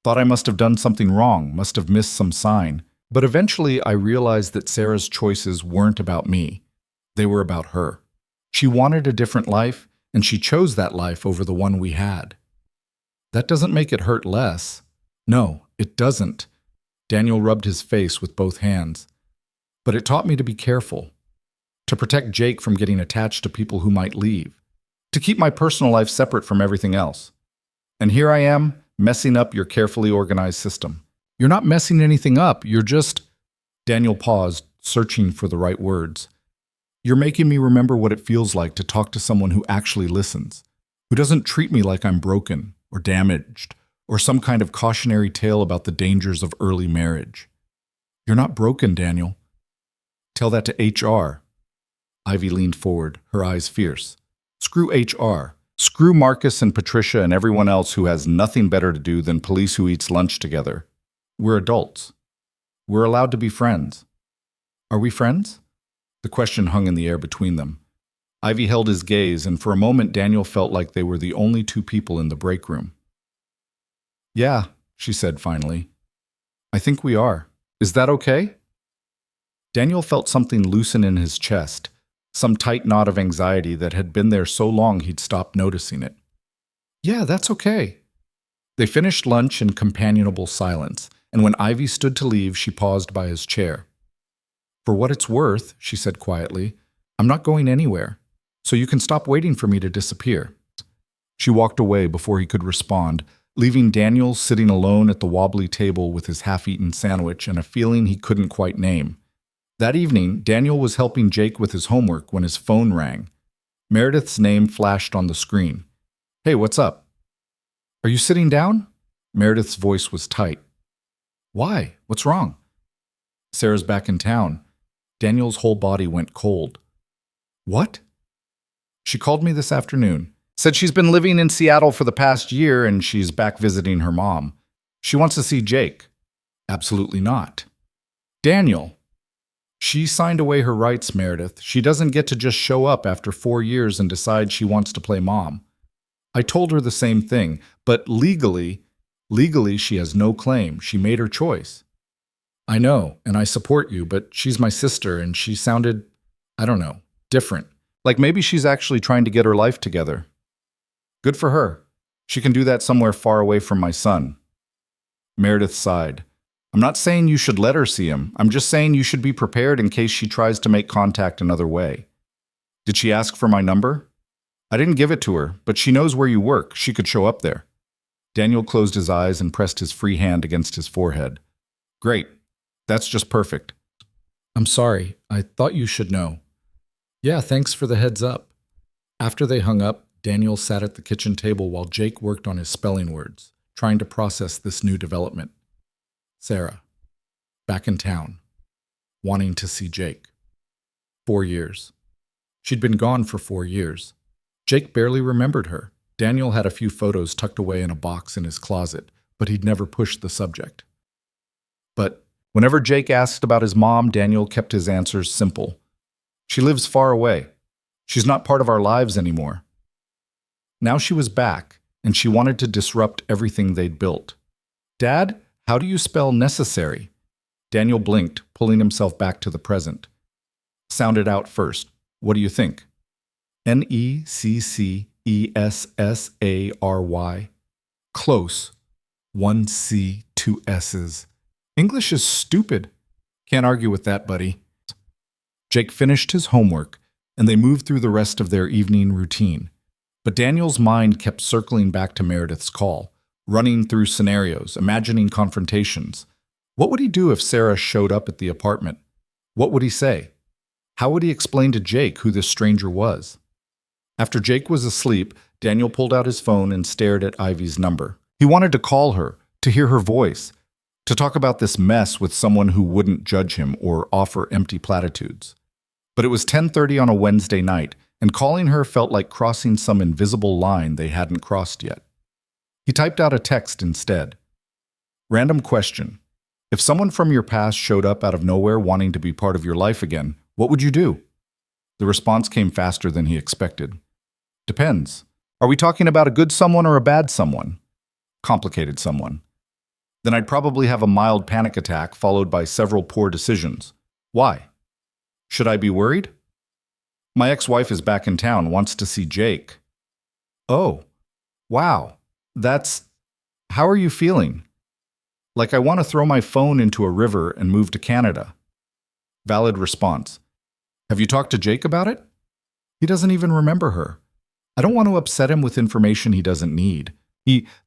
Thought I must have done something wrong, must have missed some sign. But eventually, I realized that Sarah's choices weren't about me. They were about her. She wanted a different life, and she chose that life over the one we had. That doesn't make it hurt less. No, it doesn't. Daniel rubbed his face with both hands. But it taught me to be careful, to protect Jake from getting attached to people who might leave, to keep my personal life separate from everything else. And here I am, messing up your carefully organized system. You're not messing anything up, you're just... Daniel paused, searching for the right words. You're making me remember what it feels like to talk to someone who actually listens, who doesn't treat me like I'm broken or damaged, or some kind of cautionary tale about the dangers of early marriage. You're not broken, Daniel. Tell that to HR. Ivy leaned forward, her eyes fierce. Screw HR. Screw Marcus and Patricia and everyone else who has nothing better to do than police who eats lunch together. We're adults. We're allowed to be friends. Are we friends? The question hung in the air between them. Ivy held his gaze, and for a moment Daniel felt like they were the only two people in the break room. Yeah, she said finally. I think we are. Is that okay? Daniel felt something loosen in his chest, some tight knot of anxiety that had been there so long he'd stopped noticing it. Yeah, that's okay. They finished lunch in companionable silence, and when Ivy stood to leave, she paused by his chair. For what it's worth, she said quietly, I'm not going anywhere, so you can stop waiting for me to disappear. She walked away before he could respond, leaving Daniel sitting alone at the wobbly table with his half-eaten sandwich and a feeling he couldn't quite name. That evening, Daniel was helping Jake with his homework when his phone rang. Meredith's name flashed on the screen. Hey, what's up? Are you sitting down? Meredith's voice was tight. Why? What's wrong? Sarah's back in town. Daniel's whole body went cold. What? She called me this afternoon. Said she's been living in Seattle for the past year and she's back visiting her mom. She wants to see Jake. Absolutely not. Daniel. She signed away her rights, Meredith. She doesn't get to just show up after 4 years and decide she wants to play mom. I told her the same thing, but legally she has no claim. She made her choice. I know, and I support you, but she's my sister and she sounded, I don't know, different. Like maybe she's actually trying to get her life together. Good for her. She can do that somewhere far away from my son. Meredith sighed. I'm not saying you should let her see him. I'm just saying you should be prepared in case she tries to make contact another way. Did she ask for my number? I didn't give it to her, but she knows where you work. She could show up there. Daniel closed his eyes and pressed his free hand against his forehead. Great. That's just perfect. I'm sorry. I thought you should know. Yeah, thanks for the heads up. After they hung up, Daniel sat at the kitchen table while Jake worked on his spelling words, trying to process this new development. Sarah, back in town, wanting to see Jake. 4 years. She'd been gone for 4 years. Jake barely remembered her. Daniel had a few photos tucked away in a box in his closet, but he'd never pushed the subject. But whenever Jake asked about his mom, Daniel kept his answers simple. She lives far away. She's not part of our lives anymore. Now she was back, and she wanted to disrupt everything they'd built. Dad, how do you spell necessary? Daniel blinked, pulling himself back to the present. Sound it out first. What do you think? Necessary. Close. 1 C, 2 S's. English is stupid. Can't argue with that, buddy. Jake finished his homework, and they moved through the rest of their evening routine. But Daniel's mind kept circling back to Meredith's call, running through scenarios, imagining confrontations. What would he do if Sarah showed up at the apartment? What would he say? How would he explain to Jake who this stranger was? After Jake was asleep, Daniel pulled out his phone and stared at Ivy's number. He wanted to call her, to hear her voice, to talk about this mess with someone who wouldn't judge him or offer empty platitudes. But it was 10:30 on a Wednesday night, and calling her felt like crossing some invisible line they hadn't crossed yet. He typed out a text instead. Random question. If someone from your past showed up out of nowhere wanting to be part of your life again, what would you do? The response came faster than he expected. Depends. Are we talking about a good someone or a bad someone? Complicated someone. Then I'd probably have a mild panic attack followed by several poor decisions. Why? Should I be worried? My ex-wife is back in town, wants to see Jake. Oh, wow. How are you feeling? Like I want to throw my phone into a river and move to Canada. Valid response. Have you talked to Jake about it? He doesn't even remember her. I don't want to upset him with information he doesn't need.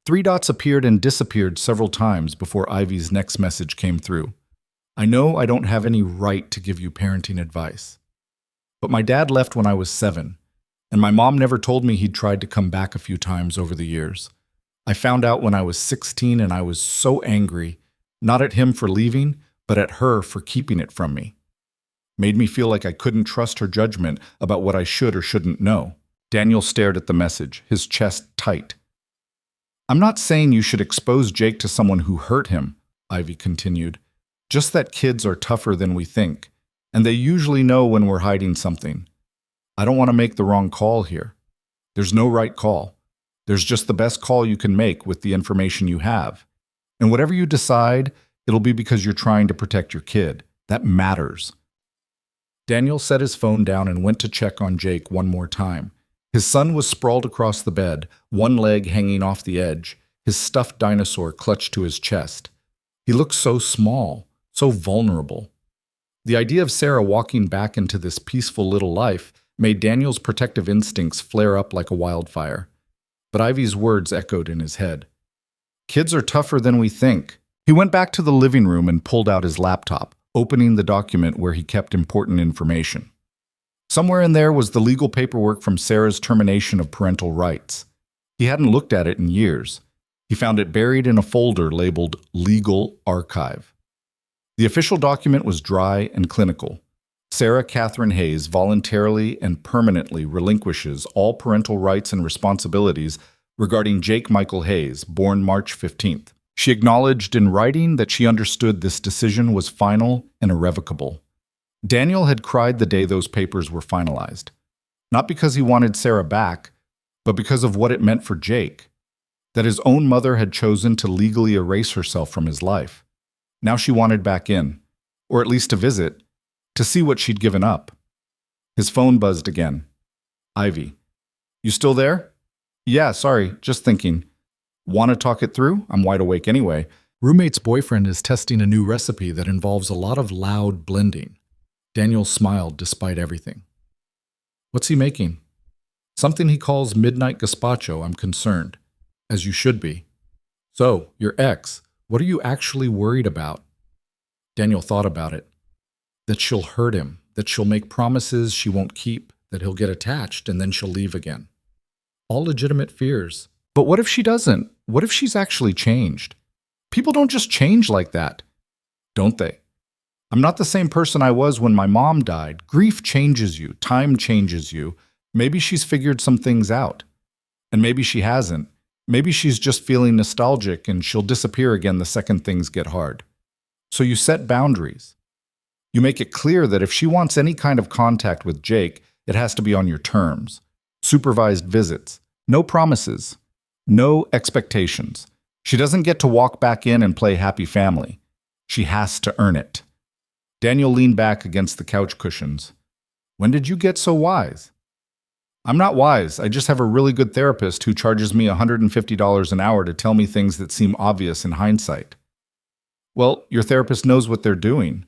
Three dots appeared and disappeared several times before Ivy's next message came through. I know I don't have any right to give you parenting advice. But my dad left when I was 7, and my mom never told me he'd tried to come back a few times over the years. I found out when I was 16 and I was so angry, not at him for leaving, but at her for keeping it from me. Made me feel like I couldn't trust her judgment about what I should or shouldn't know. Daniel stared at the message, his chest tight. I'm not saying you should expose Jake to someone who hurt him, Ivy continued. Just that kids are tougher than we think, and they usually know when we're hiding something. I don't want to make the wrong call here. There's no right call. There's just the best call you can make with the information you have. And whatever you decide, it'll be because you're trying to protect your kid. That matters. Daniel set his phone down and went to check on Jake one more time. His son was sprawled across the bed, one leg hanging off the edge, his stuffed dinosaur clutched to his chest. He looked so small, so vulnerable. The idea of Sarah walking back into this peaceful little life made Daniel's protective instincts flare up like a wildfire. But Ivy's words echoed in his head. Kids are tougher than we think. He went back to the living room and pulled out his laptop, opening the document where he kept important information. Somewhere in there was the legal paperwork from Sarah's termination of parental rights. He hadn't looked at it in years. He found it buried in a folder labeled Legal Archive. The official document was dry and clinical. Sarah Catherine Hayes voluntarily and permanently relinquishes all parental rights and responsibilities regarding Jake Michael Hayes, born March 15th. She acknowledged in writing that she understood this decision was final and irrevocable. Daniel had cried the day those papers were finalized. Not because he wanted Sarah back, but because of what it meant for Jake. That his own mother had chosen to legally erase herself from his life. Now she wanted back in, or at least to visit, to see what she'd given up. His phone buzzed again. Ivy. You still there? Yeah, sorry, just thinking. Want to talk it through? I'm wide awake anyway. Roommate's boyfriend is testing a new recipe that involves a lot of loud blending. Daniel smiled despite everything. What's he making? Something he calls midnight gazpacho, I'm concerned. As you should be. So, your ex, what are you actually worried about? Daniel thought about it. That she'll hurt him, that she'll make promises she won't keep, that he'll get attached and then she'll leave again. All legitimate fears. But what if she doesn't? What if she's actually changed? People don't just change like that, don't they? I'm not the same person I was when my mom died. Grief changes you. Time changes you. Maybe she's figured some things out. And maybe she hasn't. Maybe she's just feeling nostalgic and she'll disappear again the second things get hard. So you set boundaries. You make it clear that if she wants any kind of contact with Jake, it has to be on your terms. Supervised visits. No promises. No expectations. She doesn't get to walk back in and play happy family. She has to earn it. Daniel leaned back against the couch cushions. When did you get so wise? I'm not wise. I just have a really good therapist who charges me $150 an hour to tell me things that seem obvious in hindsight. Well, your therapist knows what they're doing.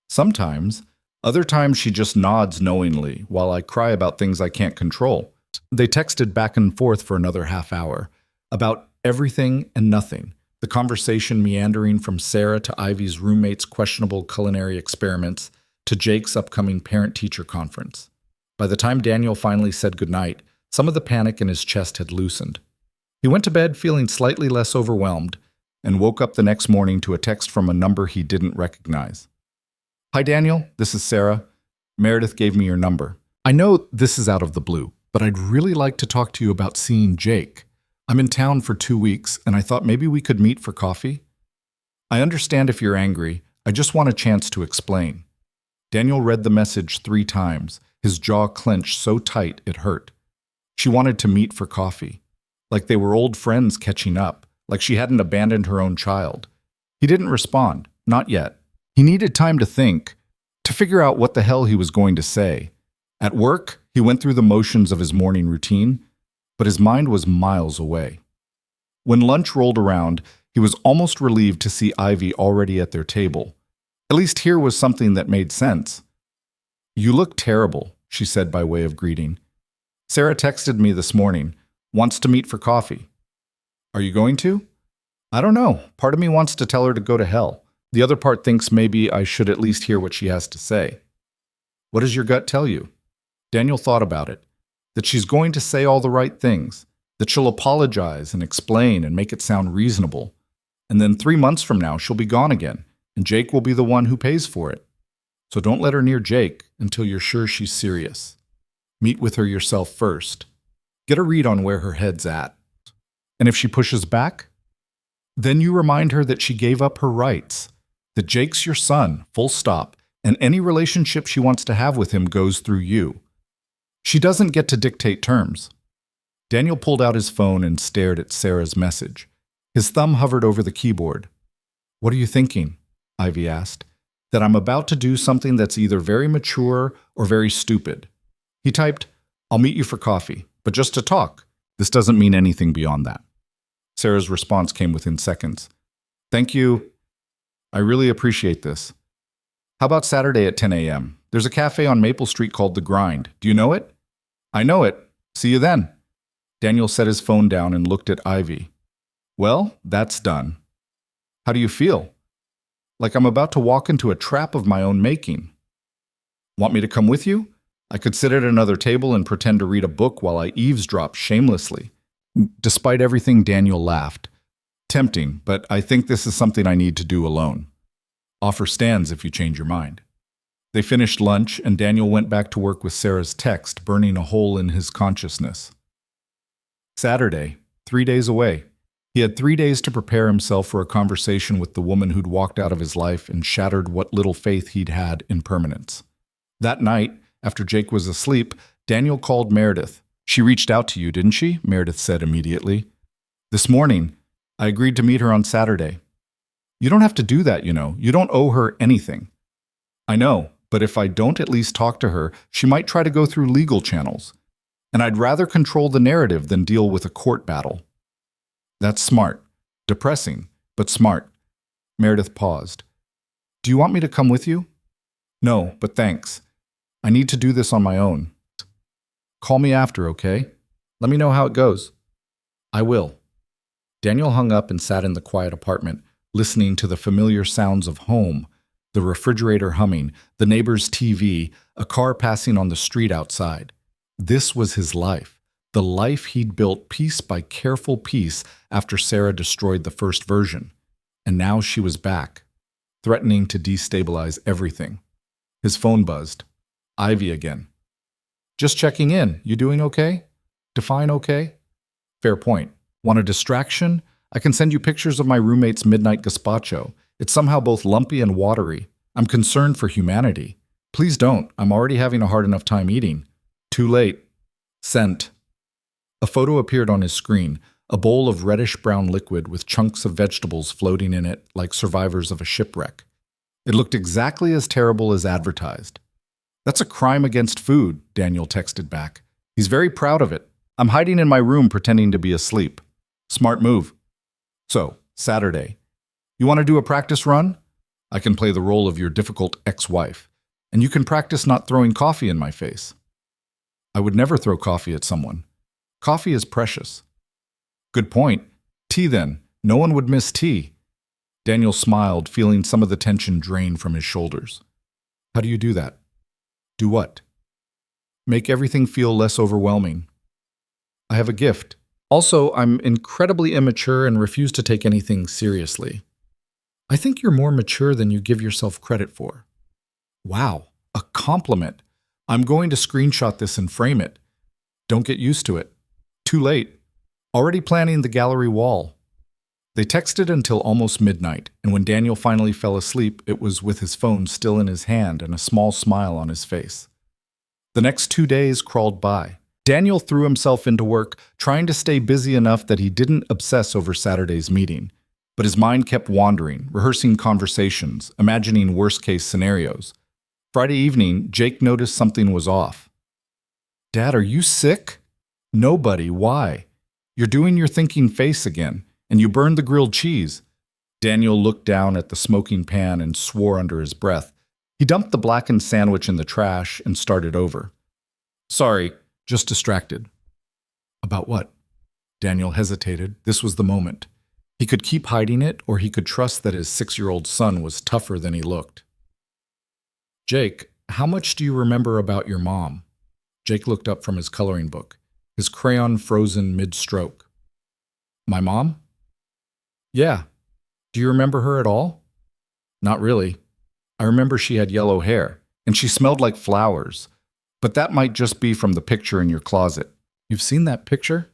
Sometimes. Other times she just nods knowingly while I cry about things I can't control. They texted back and forth for another half hour about everything and nothing. The conversation meandering from Sarah to Ivy's roommate's questionable culinary experiments to Jake's upcoming parent-teacher conference. By the time Daniel finally said goodnight, some of the panic in his chest had loosened. He went to bed feeling slightly less overwhelmed and woke up the next morning to a text from a number he didn't recognize. Hi, Daniel. This is Sarah. Meredith gave me your number. I know this is out of the blue, but I'd really like to talk to you about seeing Jake. I'm in town for 2 weeks, and I thought maybe we could meet for coffee. I understand if you're angry. I just want a chance to explain. Daniel read the message 3 times, his jaw clenched so tight it hurt. She wanted to meet for coffee, like they were old friends catching up, like she hadn't abandoned her own child. He didn't respond, not yet. He needed time to think, to figure out what the hell he was going to say. At work, he went through the motions of his morning routine, but his mind was miles away. When lunch rolled around, He was almost relieved to see Ivy already at their table. At least here was something that made sense. "You look terrible," she said by way of greeting. "Sarah texted me this morning. Wants to meet for coffee." "Are you going to?" "I don't know. Part of me wants to tell her to go to hell. The other part thinks maybe I should at least hear what she has to say." "What does your gut tell you?" Daniel thought about it. That she's going to say all the right things. That she'll apologize and explain and make it sound reasonable. And then 3 months from now, she'll be gone again, and Jake will be the one who pays for it. So don't let her near Jake until you're sure she's serious. Meet with her yourself first. Get a read on where her head's at. And if she pushes back, then you remind her that she gave up her rights, that Jake's your son, full stop, and any relationship she wants to have with him goes through you. She doesn't get to dictate terms. Daniel pulled out his phone and stared at Sarah's message. His thumb hovered over the keyboard. "What are you thinking?" Ivy asked. "That I'm about to do something that's either very mature or very stupid." He typed, "I'll meet you for coffee, but just to talk. This doesn't mean anything beyond that." Sarah's response came within seconds. "Thank you. I really appreciate this. How about Saturday at 10 a.m.? There's a cafe on Maple Street called The Grind. Do you know it?" "I know it. See you then." Daniel set his phone down and looked at Ivy. "Well, that's done. How do you feel?" "Like I'm about to walk into a trap of my own making." "Want me to come with you? I could sit at another table and pretend to read a book while I eavesdrop shamelessly." Despite everything, Daniel laughed. "Tempting, but I think this is something I need to do alone. Offer stands if you change your mind." They finished lunch, and Daniel went back to work with Sarah's text, burning a hole in his consciousness. Saturday, 3 days away. He had 3 days to prepare himself for a conversation with the woman who'd walked out of his life and shattered what little faith he'd had in permanence. That night, after Jake was asleep, Daniel called Meredith. "She reached out to you, didn't she?" Meredith said immediately. "This morning. I agreed to meet her on Saturday." "You don't have to do that, you know. You don't owe her anything." "I know, but if I don't at least talk to her, she might try to go through legal channels. And I'd rather control the narrative than deal with a court battle." "That's smart. Depressing, but smart." Meredith paused. "Do you want me to come with you?" "No, but thanks. I need to do this on my own." "Call me after, okay? Let me know how it goes." "I will." Daniel hung up and sat in the quiet apartment, listening to the familiar sounds of home, the refrigerator humming, the neighbor's TV, a car passing on the street outside. This was his life, the life he'd built piece by careful piece after Sarah destroyed the first version. And now she was back, threatening to destabilize everything. His phone buzzed. Ivy again. "Just checking in. You doing okay? Define okay?" "Fair point. Want a distraction? I can send you pictures of my roommate's midnight gazpacho. It's somehow both lumpy and watery. I'm concerned for humanity. Please don't. I'm already having a hard enough time eating." "Too late." Sent. A photo appeared on his screen, a bowl of reddish-brown liquid with chunks of vegetables floating in it like survivors of a shipwreck. It looked exactly as terrible as advertised. "That's a crime against food," Daniel texted back. "He's very proud of it. I'm hiding in my room pretending to be asleep." "Smart move." "So, Saturday. You want to do a practice run? I can play the role of your difficult ex-wife, and you can practice not throwing coffee in my face." "I would never throw coffee at someone. Coffee is precious." "Good point. Tea then. No one would miss tea." Daniel smiled, feeling some of the tension drain from his shoulders. "How do you do that?" "Do what?" "Make everything feel less overwhelming." "I have a gift. Also, I'm incredibly immature and refuse to take anything seriously." "I think you're more mature than you give yourself credit for." "Wow, a compliment. I'm going to screenshot this and frame it." "Don't get used to it." "Too late. Already planning the gallery wall." They texted until almost midnight, and when Daniel finally fell asleep, it was with his phone still in his hand and a small smile on his face. The next 2 days crawled by. Daniel threw himself into work, trying to stay busy enough that he didn't obsess over Saturday's meeting. But his mind kept wandering, rehearsing conversations, imagining worst-case scenarios. Friday evening, Jake noticed something was off. "Dad, are you sick?" "No, buddy, why?" "You're doing your thinking face again, And you burned the grilled cheese. Daniel looked down at the smoking pan and swore under his breath. He dumped the blackened sandwich in the trash and started over. Sorry, just distracted. About what? Daniel hesitated. This was the moment. He could keep hiding it, or he could trust that his 6-year-old son was tougher than he looked. Jake, how much do you remember about your mom? Jake looked up from his coloring book, his crayon frozen mid-stroke. My mom? Yeah. Do you remember her at all? Not really. I remember she had yellow hair, and she smelled like flowers. But that might just be from the picture in your closet. You've seen that picture?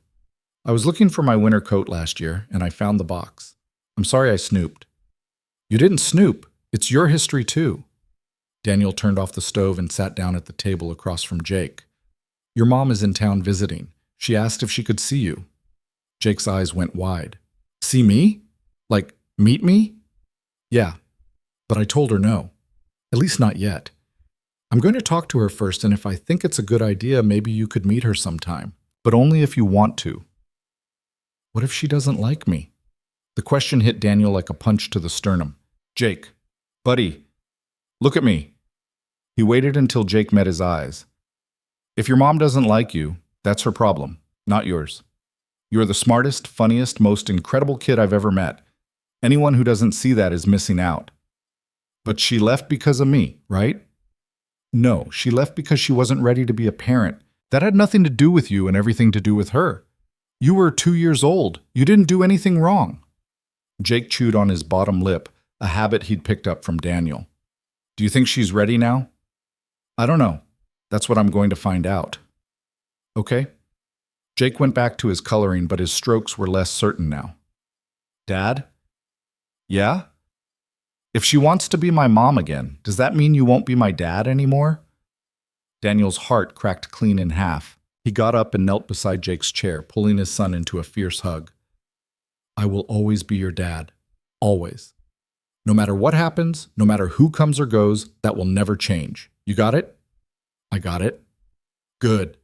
I was looking for my winter coat last year, and I found the box. I'm sorry I snooped. You didn't snoop. It's your history too. Daniel turned off the stove and sat down at the table across from Jake. Your mom is in town visiting. She asked if she could see you. Jake's eyes went wide. See me? Like, meet me? Yeah, but I told her no. At least not yet. I'm going to talk to her first, and if I think it's a good idea, maybe you could meet her sometime. But only if you want to. What if she doesn't like me? The question hit Daniel like a punch to the sternum. Jake, buddy, look at me. He waited until Jake met his eyes. If your mom doesn't like you, that's her problem, not yours. You're the smartest, funniest, most incredible kid I've ever met. Anyone who doesn't see that is missing out. But she left because of me, right? No, she left because she wasn't ready to be a parent. That had nothing to do with you and everything to do with her. You were 2 years old. You didn't do anything wrong. Jake chewed on his bottom lip, a habit he'd picked up from Daniel. Do you think she's ready now? I don't know. That's what I'm going to find out. Okay. Jake went back to his coloring, but his strokes were less certain now. Dad? Yeah? If she wants to be my mom again, does that mean you won't be my dad anymore? Daniel's heart cracked clean in half. He got up and knelt beside Jake's chair, pulling his son into a fierce hug. I will always be your dad. Always. No matter what happens, no matter who comes or goes, that will never change. You got it? I got it. Good.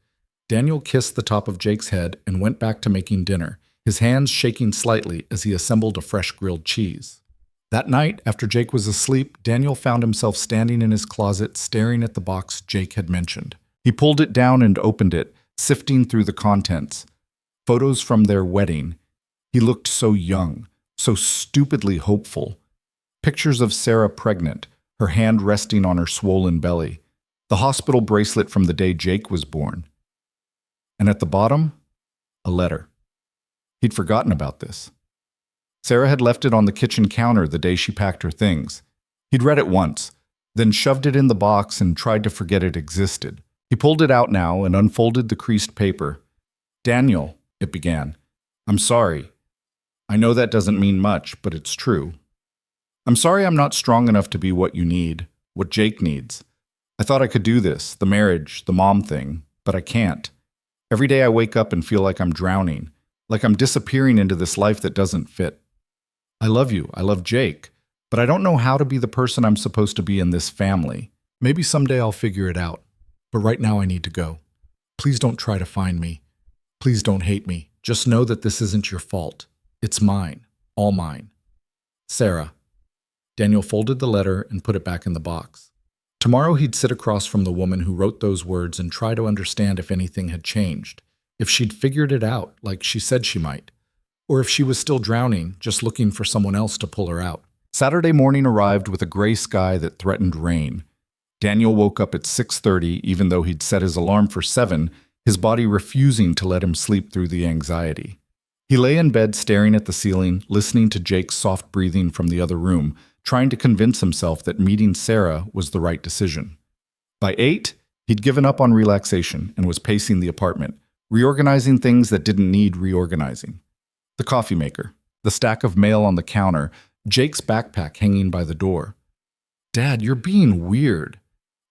Daniel kissed the top of Jake's head and went back to making dinner, his hands shaking slightly as he assembled a fresh grilled cheese. That night, after Jake was asleep, Daniel found himself standing in his closet staring at the box Jake had mentioned. He pulled it down and opened it, sifting through the contents. Photos from their wedding. He looked so young, so stupidly hopeful. Pictures of Sarah pregnant, her hand resting on her swollen belly. The hospital bracelet from the day Jake was born. And at the bottom, a letter. He'd forgotten about this. Sarah had left it on the kitchen counter the day she packed her things. He'd read it once, then shoved it in the box and tried to forget it existed. He pulled it out now and unfolded the creased paper. Daniel, it began, I'm sorry. I know that doesn't mean much, but it's true. I'm sorry I'm not strong enough to be what you need, what Jake needs. I thought I could do this, the marriage, the mom thing, but I can't. Every day I wake up and feel like I'm drowning, like I'm disappearing into this life that doesn't fit. I love you, I love Jake, but I don't know how to be the person I'm supposed to be in this family. Maybe someday I'll figure it out. But right now I need to go. Please don't try to find me. Please don't hate me. Just know that this isn't your fault. It's mine. All mine. Sarah. Daniel folded the letter and put it back in the box. Tomorrow he'd sit across from the woman who wrote those words and try to understand if anything had changed, if she'd figured it out like she said she might, or if she was still drowning, just looking for someone else to pull her out. Saturday morning arrived with a gray sky that threatened rain. Daniel woke up at 6:30, even though he'd set his alarm for 7, his body refusing to let him sleep through the anxiety. He lay in bed staring at the ceiling, listening to Jake's soft breathing from the other room, trying to convince himself that meeting Sarah was the right decision. By 8, he'd given up on relaxation and was pacing the apartment, reorganizing things that didn't need reorganizing. The coffee maker, the stack of mail on the counter, Jake's backpack hanging by the door. Dad, you're being weird.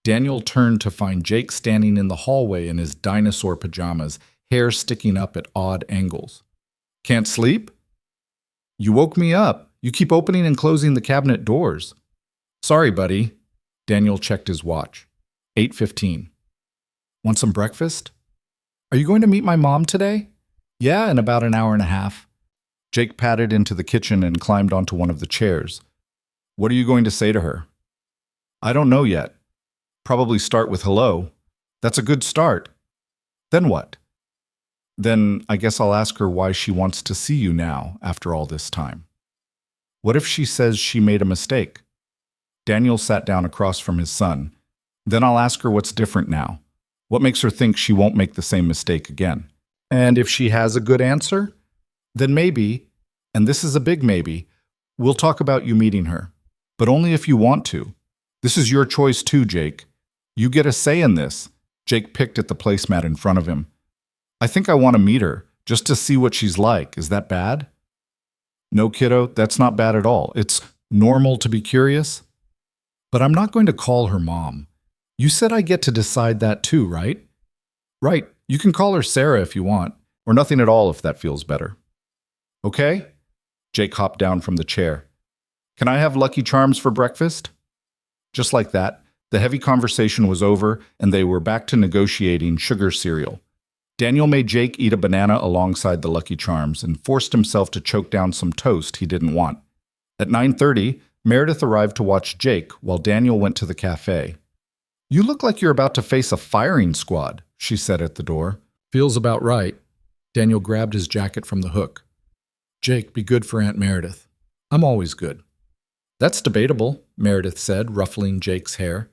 Daniel turned to find Jake standing in the hallway in his dinosaur pajamas, hair sticking up at odd angles. Can't sleep? You woke me up. You keep opening and closing the cabinet doors. Sorry, buddy. Daniel checked his watch. 8:15. Want some breakfast? Are you going to meet my mom today? Yeah, in about an hour and a half. Jake padded into the kitchen and climbed onto one of the chairs. What are you going to say to her? I don't know yet. Probably start with hello. That's a good start. Then what? Then I guess I'll ask her why she wants to see you now after all this time. What if she says she made a mistake? Daniel sat down across from his son. Then I'll ask her what's different now. What makes her think she won't make the same mistake again? And if she has a good answer, then maybe, and this is a big maybe, we'll talk about you meeting her. But only if you want to. This is your choice too, Jake. You get a say in this. Jake picked at the placemat in front of him. I think I want to meet her, just to see what she's like. Is that bad? No, kiddo, that's not bad at all. It's normal to be curious. But I'm not going to call her mom. You said I get to decide that too, right? Right. You can call her Sarah if you want, or nothing at all if that feels better. Okay? Jake hopped down from the chair. Can I have Lucky Charms for breakfast? Just like that, the heavy conversation was over and they were back to negotiating sugar cereal. Daniel made Jake eat a banana alongside the Lucky Charms and forced himself to choke down some toast he didn't want. At 9:30, Meredith arrived to watch Jake while Daniel went to the cafe. You look like you're about to face a firing squad, she said at the door. Feels about right. Daniel grabbed his jacket from the hook. Jake, be good for Aunt Meredith. I'm always good. That's debatable, Meredith said, ruffling Jake's hair.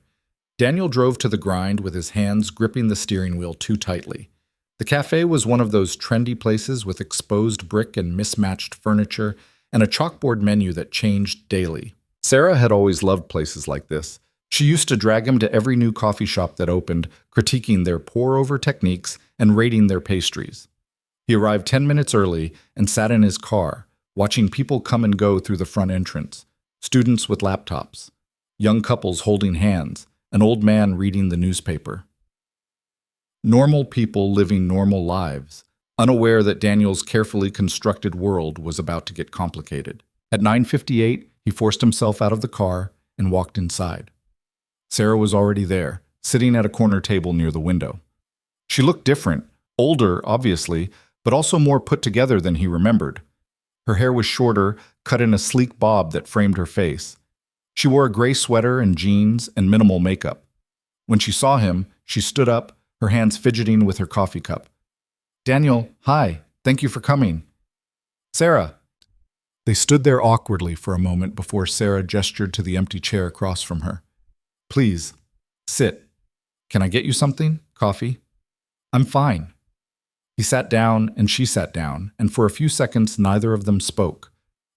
Daniel drove to the grind with his hands gripping the steering wheel too tightly. The cafe was one of those trendy places with exposed brick and mismatched furniture and a chalkboard menu that changed daily. Sarah had always loved places like this. She used to drag him to every new coffee shop that opened, critiquing their pour-over techniques and rating their pastries. He arrived 10 minutes early and sat in his car, watching people come and go through the front entrance. Students with laptops, young couples holding hands, an old man reading the newspaper. Normal people living normal lives, unaware that Daniel's carefully constructed world was about to get complicated. At 9:58, he forced himself out of the car and walked inside. Sarah was already there, sitting at a corner table near the window. She looked different, older, obviously, but also more put together than he remembered. Her hair was shorter, cut in a sleek bob that framed her face. She wore a gray sweater and jeans and minimal makeup. When she saw him, she stood up, her hands fidgeting with her coffee cup. Daniel, hi, thank you for coming. Sarah. They stood there awkwardly for a moment before Sarah gestured to the empty chair across from her. Please, sit. Can I get you something? Coffee? I'm fine. He sat down and she sat down, and for a few seconds neither of them spoke.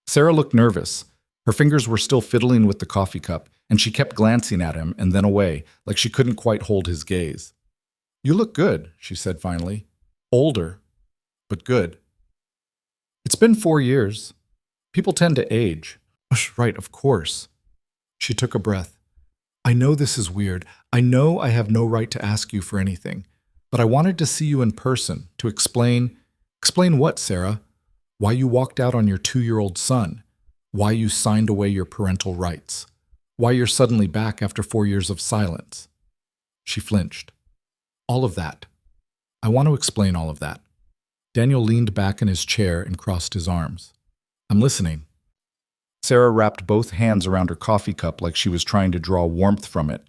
Sarah looked nervous. Her fingers were still fiddling with the coffee cup, and she kept glancing at him and then away, like she couldn't quite hold his gaze. You look good, she said finally. Older, but good. It's been 4 years. People tend to age. Right, of course. She took a breath. I know this is weird. I know I have no right to ask you for anything. But I wanted to see you in person, to explain… Explain what, Sarah? Why you walked out on your 2-year-old son? Why you signed away your parental rights? Why you're suddenly back after 4 years of silence? She flinched. All of that. I want to explain all of that. Daniel leaned back in his chair and crossed his arms. I'm listening. Sarah wrapped both hands around her coffee cup like she was trying to draw warmth from it.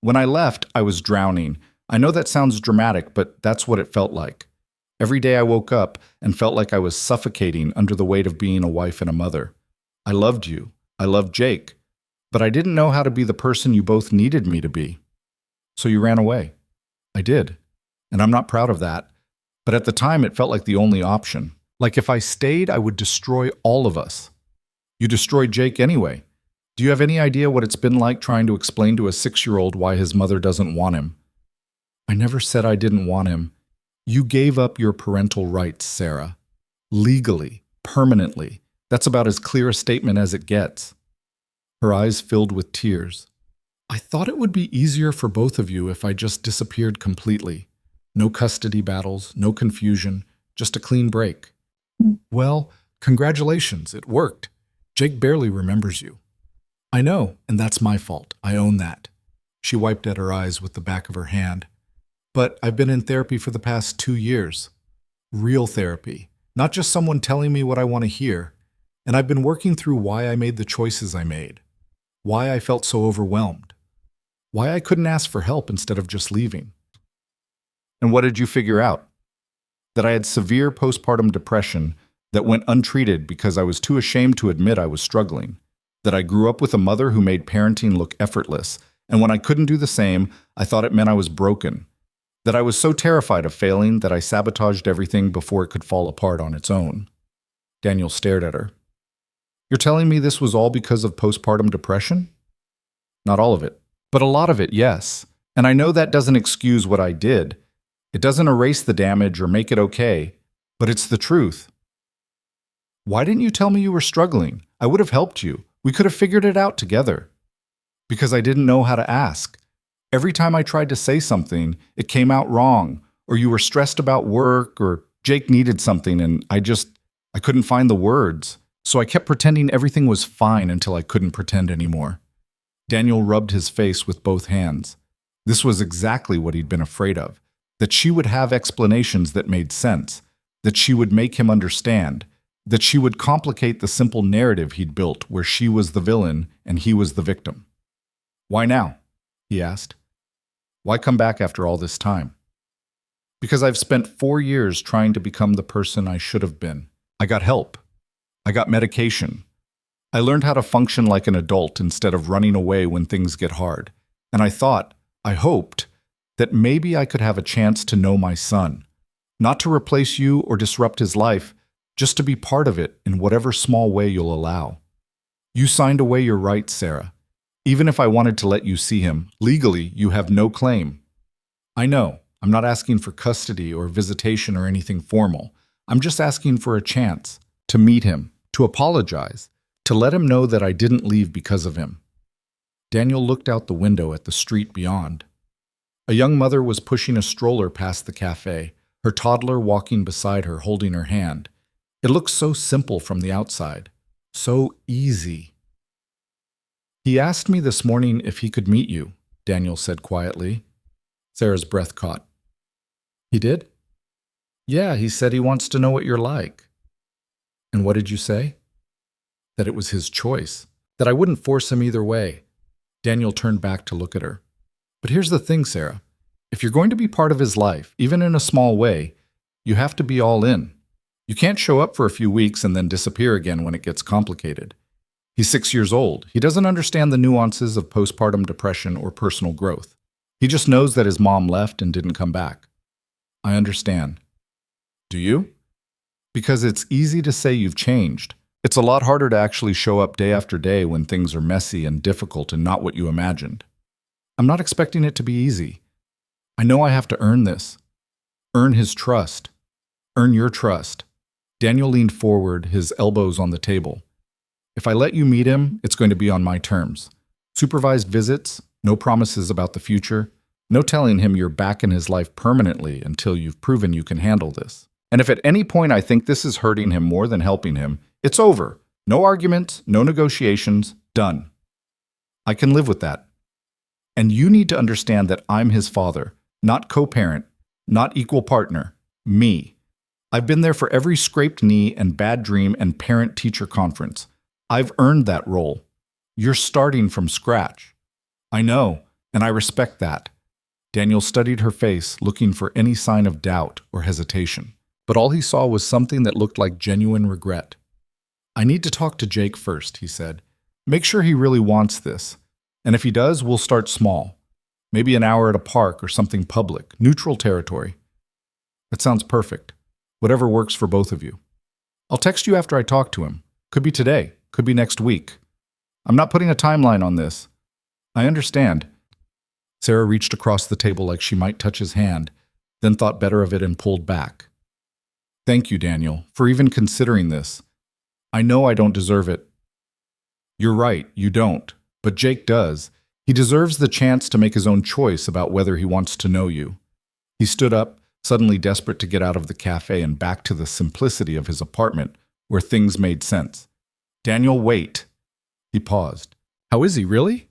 When I left, I was drowning. I know that sounds dramatic, but that's what it felt like. Every day I woke up and felt like I was suffocating under the weight of being a wife and a mother. I loved you. I loved Jake. But I didn't know how to be the person you both needed me to be. So you ran away. I did. And I'm not proud of that. But at the time, it felt like the only option. Like if I stayed, I would destroy all of us. You destroyed Jake anyway. Do you have any idea what it's been like trying to explain to a 6-year-old why his mother doesn't want him? I never said I didn't want him. You gave up your parental rights, Sarah. Legally, permanently. That's about as clear a statement as it gets. Her eyes filled with tears. I thought it would be easier for both of you if I just disappeared completely. No custody battles, no confusion, just a clean break. Well, congratulations, it worked. Jake barely remembers you. I know, and that's my fault. I own that. She wiped at her eyes with the back of her hand. But I've been in therapy for the past 2 years. Real therapy. not just someone telling me what I want to hear. And I've been working through why I made the choices I made, why I felt so overwhelmed, why I couldn't ask for help instead of just leaving. And what did you figure out? That I had severe postpartum depression that went untreated because I was too ashamed to admit I was struggling. That I grew up with a mother who made parenting look effortless, and when I couldn't do the same, I thought it meant I was broken. That I was so terrified of failing that I sabotaged everything before it could fall apart on its own. Daniel stared at her. You're telling me this was all because of postpartum depression? Not all of it, but a lot of it, yes. And I know that doesn't excuse what I did. It doesn't erase the damage or make it okay, but it's the truth. Why didn't you tell me you were struggling? I would have helped you. We could have figured it out together. Because I didn't know how to ask. Every time I tried to say something, it came out wrong, or you were stressed about work, or Jake needed something and I couldn't find the words. So I kept pretending everything was fine until I couldn't pretend anymore. Daniel rubbed his face with both hands. This was exactly what he'd been afraid of, that she would have explanations that made sense, that she would make him understand, that she would complicate the simple narrative he'd built where she was the villain and he was the victim. Why now? He asked. Why come back after all this time? Because I've spent 4 years trying to become the person I should have been. I got help. I got medication. I learned how to function like an adult instead of running away when things get hard. And I hoped, that maybe I could have a chance to know my son. Not to replace you or disrupt his life, just to be part of it in whatever small way you'll allow. You signed away your rights, Sarah. Even if I wanted to let you see him, legally you have no claim. I know, I'm not asking for custody or visitation or anything formal. I'm just asking for a chance to meet him, to apologize, to let him know that I didn't leave because of him. Daniel looked out the window at the street beyond. A young mother was pushing a stroller past the cafe, her toddler walking beside her holding her hand. It looked so simple from the outside, so easy. He asked me this morning if he could meet you, Daniel said quietly. Sarah's breath caught. He did? Yeah, he said he wants to know what you're like. And what did you say? That it was his choice, that I wouldn't force him either way. Daniel turned back to look at her. But here's the thing, Sarah. If you're going to be part of his life, even in a small way, you have to be all in. You can't show up for a few weeks and then disappear again when it gets complicated. He's 6 years old. He doesn't understand the nuances of postpartum depression or personal growth. He just knows that his mom left and didn't come back. I understand. Do you? Because it's easy to say you've changed. It's a lot harder to actually show up day after day when things are messy and difficult and not what you imagined. I'm not expecting it to be easy. I know I have to earn this. Earn his trust. Earn your trust. Daniel leaned forward, his elbows on the table. If I let you meet him, it's going to be on my terms. Supervised visits, no promises about the future, no telling him you're back in his life permanently until you've proven you can handle this. And if at any point I think this is hurting him more than helping him, it's over. No arguments, no negotiations, done. I can live with that. And you need to understand that I'm his father, not co-parent, not equal partner, me. I've been there for every scraped knee and bad dream and parent-teacher conference. I've earned that role. You're starting from scratch. I know, and I respect that. Daniel studied her face, looking for any sign of doubt or hesitation. But all he saw was something that looked like genuine regret. I need to talk to Jake first, he said. Make sure he really wants this. And if he does, we'll start small. Maybe an hour at a park or something public, neutral territory. That sounds perfect. Whatever works for both of you. I'll text you after I talk to him. Could be today, could be next week. I'm not putting a timeline on this. I understand. Sarah reached across the table like she might touch his hand, then thought better of it and pulled back. Thank you, Daniel, for even considering this. I know I don't deserve it. You're right, you don't. But Jake does. He deserves the chance to make his own choice about whether he wants to know you. He stood up, suddenly desperate to get out of the cafe and back to the simplicity of his apartment, where things made sense. Daniel, wait. He paused. How is he, really?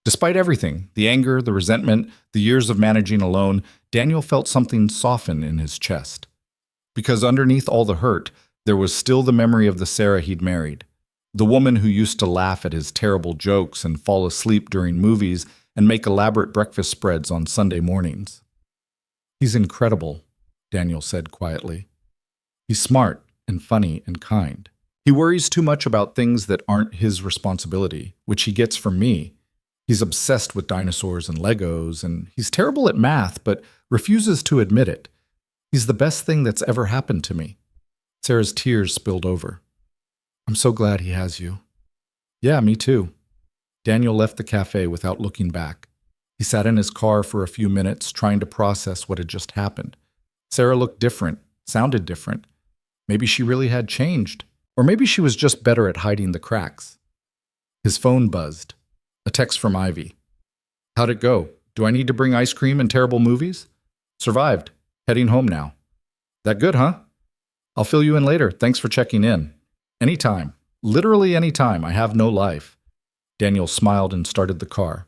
Despite everything, the anger, the resentment, the years of managing alone, Daniel felt something soften in his chest. Because underneath all the hurt, there was still the memory of the Sarah he'd married. The woman who used to laugh at his terrible jokes and fall asleep during movies and make elaborate breakfast spreads on Sunday mornings. "He's incredible," Daniel said quietly. "He's smart and funny and kind. He worries too much about things that aren't his responsibility, which he gets from me. He's obsessed with dinosaurs and Legos, and he's terrible at math, but refuses to admit it. He's the best thing that's ever happened to me." Sarah's tears spilled over. "I'm so glad he has you." "Yeah, me too." Daniel left the cafe without looking back. He sat in his car for a few minutes, trying to process what had just happened. Sarah looked different, sounded different. Maybe she really had changed, or maybe she was just better at hiding the cracks. His phone buzzed. A text from Ivy. "How'd it go? Do I need to bring ice cream and terrible movies?" "Survived. Heading home now." "That good, huh?" "I'll fill you in later. Thanks for checking in." "Anytime. Literally anytime. I have no life." Daniel smiled and started the car.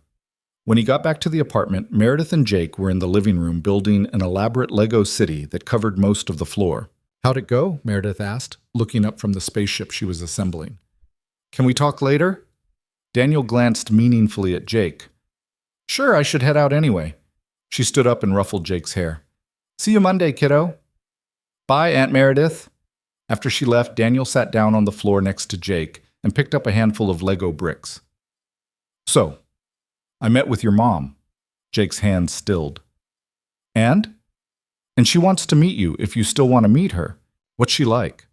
When he got back to the apartment, Meredith and Jake were in the living room building an elaborate Lego city that covered most of the floor. "How'd it go?" Meredith asked, looking up from the spaceship she was assembling. "Can we talk later?" Daniel glanced meaningfully at Jake. "Sure, I should head out anyway." She stood up and ruffled Jake's hair. "See you Monday, kiddo." "Bye, Aunt Meredith." After she left, Daniel sat down on the floor next to Jake and picked up a handful of Lego bricks. "So, I met with your mom." Jake's hand stilled. "And?" "And she wants to meet you if you still want to meet her. What's she like?"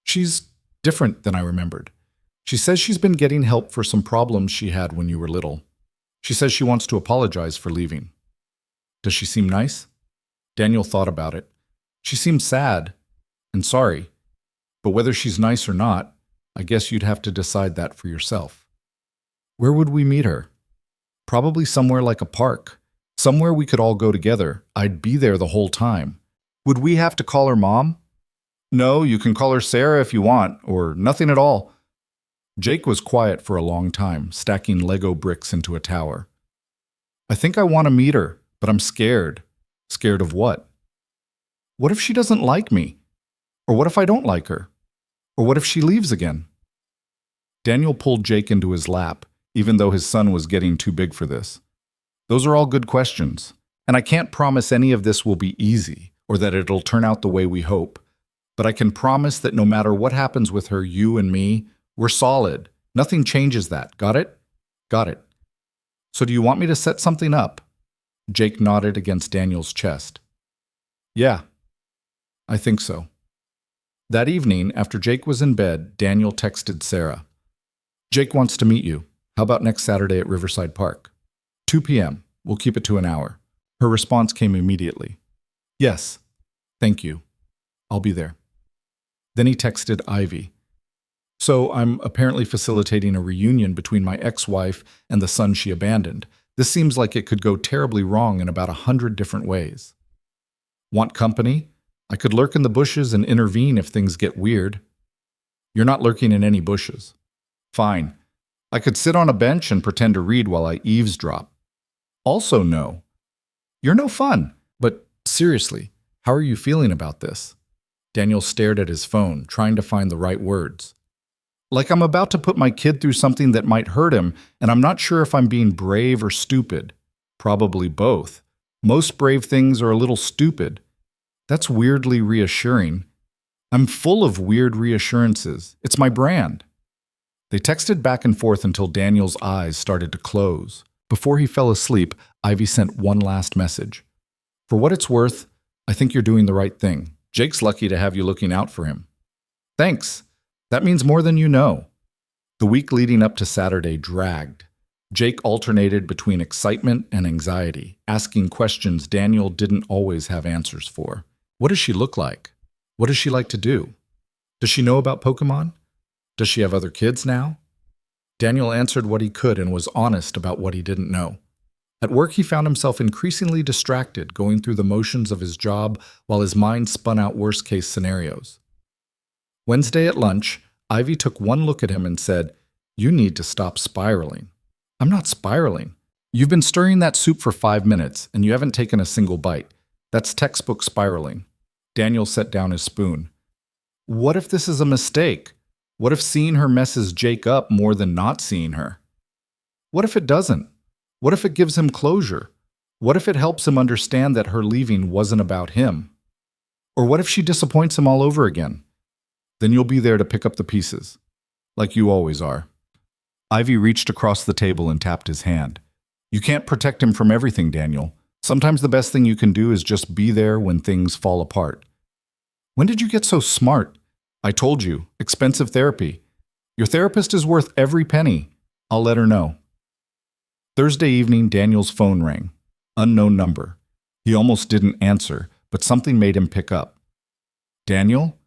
"She's different than I remembered. She says she's been getting help for some problems she had when you were little. She says she wants to apologize for leaving." "Does she seem nice?" Daniel thought about it. "She seems sad and sorry, but whether she's nice or not, I guess you'd have to decide that for yourself." "Where would we meet her?" "Probably somewhere like a park. Somewhere we could all go together. I'd be there the whole time." "Would we have to call her Mom?" "No, you can call her Sarah if you want, or nothing at all." Jake was quiet for a long time, stacking Lego bricks into a tower. "I think I want to meet her, but I'm scared." "Scared of what?" "What if she doesn't like me? Or what if I don't like her? Or what if she leaves again?" Daniel pulled Jake into his lap, even though his son was getting too big for this. "Those are all good questions, and I can't promise any of this will be easy, or that it'll turn out the way we hope. But I can promise that no matter what happens with her, you and me, we're solid. Nothing changes that. Got it?" "Got it." "So do you want me to set something up?" Jake nodded against Daniel's chest. "Yeah, I think so." That evening, after Jake was in bed, Daniel texted Sarah. "Jake wants to meet you. How about next Saturday at Riverside Park? 2 p.m. We'll keep it to an hour." Her response came immediately. "Yes, thank you. I'll be there." Then he texted Ivy. "So I'm apparently facilitating a reunion between my ex-wife and the son she abandoned. This seems like it could go terribly wrong in about 100 different ways. Want company? I could lurk in the bushes and intervene if things get weird." "You're not lurking in any bushes." "Fine. I could sit on a bench and pretend to read while I eavesdrop." "Also no. You're no fun. But seriously, how are you feeling about this?" Daniel stared at his phone, trying to find the right words. "Like I'm about to put my kid through something that might hurt him, and I'm not sure if I'm being brave or stupid. Probably both. Most brave things are a little stupid. That's weirdly reassuring. I'm full of weird reassurances. It's my brand." They texted back and forth until Daniel's eyes started to close. Before he fell asleep, Ivy sent one last message. "For what it's worth, I think you're doing the right thing. Jake's lucky to have you looking out for him." "Thanks. That means more than you know." The week leading up to Saturday dragged. Jake alternated between excitement and anxiety, asking questions Daniel didn't always have answers for. What does she look like? What does she like to do? Does she know about Pokemon? Does she have other kids now? Daniel answered what he could and was honest about what he didn't know. At work, he found himself increasingly distracted, going through the motions of his job while his mind spun out worst-case scenarios. Wednesday at lunch, Ivy took one look at him and said, "You need to stop spiraling." "I'm not spiraling. You've been stirring that soup for 5 minutes, and you haven't taken a single bite. That's textbook spiraling." Daniel set down his spoon. What if this is a mistake? What if seeing her messes Jake up more than not seeing her? What if it doesn't? What if it gives him closure? What if it helps him understand that her leaving wasn't about him? Or what if she disappoints him all over again? Then you'll be there to pick up the pieces, like you always are. Ivy reached across the table and tapped his hand. You can't protect him from everything, Daniel. Sometimes the best thing you can do is just be there when things fall apart. When did you get so smart? I told you, expensive therapy. Your therapist is worth every penny. I'll let her know. Thursday evening, Daniel's phone rang. Unknown number. He almost didn't answer, but something made him pick up. Daniel?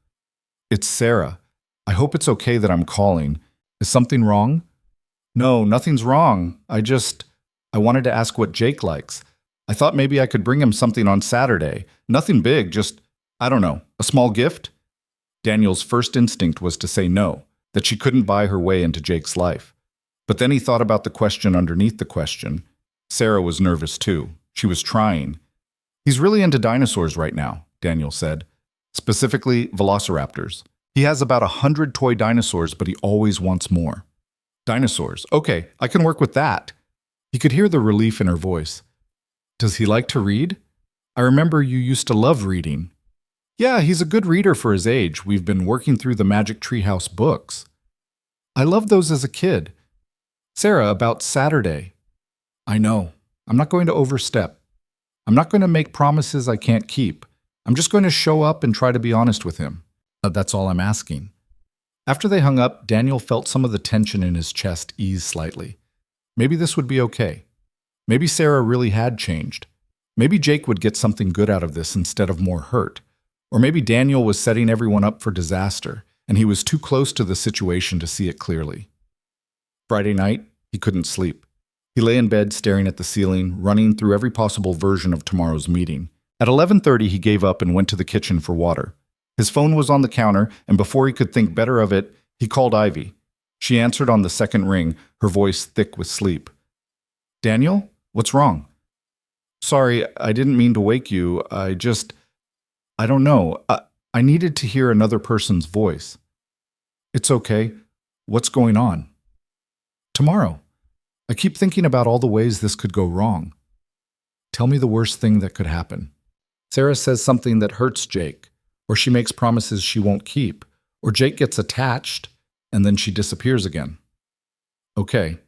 It's Sarah. I hope it's okay that I'm calling. Is something wrong? No, nothing's wrong. I wanted to ask what Jake likes. I thought maybe I could bring him something on Saturday. Nothing big, just, I don't know, a small gift? Daniel's first instinct was to say no, that she couldn't buy her way into Jake's life. But then he thought about the question underneath the question. Sarah was nervous too. She was trying. He's really into dinosaurs right now, Daniel said. Specifically, velociraptors. He has about 100 toy dinosaurs, but he always wants more. Dinosaurs. Okay, I can work with that. He could hear the relief in her voice. Does he like to read? I remember you used to love reading. Yeah, he's a good reader for his age. We've been working through the Magic Treehouse books. I loved those as a kid. Sarah, about Saturday. I know. I'm not going to overstep. I'm not going to make promises I can't keep. I'm just going to show up and try to be honest with him. That's all I'm asking. After they hung up, Daniel felt some of the tension in his chest ease slightly. Maybe this would be okay. Maybe Sarah really had changed. Maybe Jake would get something good out of this instead of more hurt. Or maybe Daniel was setting everyone up for disaster, and he was too close to the situation to see it clearly. Friday night, he couldn't sleep. He lay in bed staring at the ceiling, running through every possible version of tomorrow's meeting. At 11:30, he gave up and went to the kitchen for water. His phone was on the counter, and before he could think better of it, he called Ivy. She answered on the second ring, her voice thick with sleep. Daniel? What's wrong? Sorry, I didn't mean to wake you. I don't know. I needed to hear another person's voice. It's okay. What's going on? Tomorrow. I keep thinking about all the ways this could go wrong. Tell me the worst thing that could happen. Sarah says something that hurts Jake, or she makes promises she won't keep, or Jake gets attached, and then she disappears again. Okay.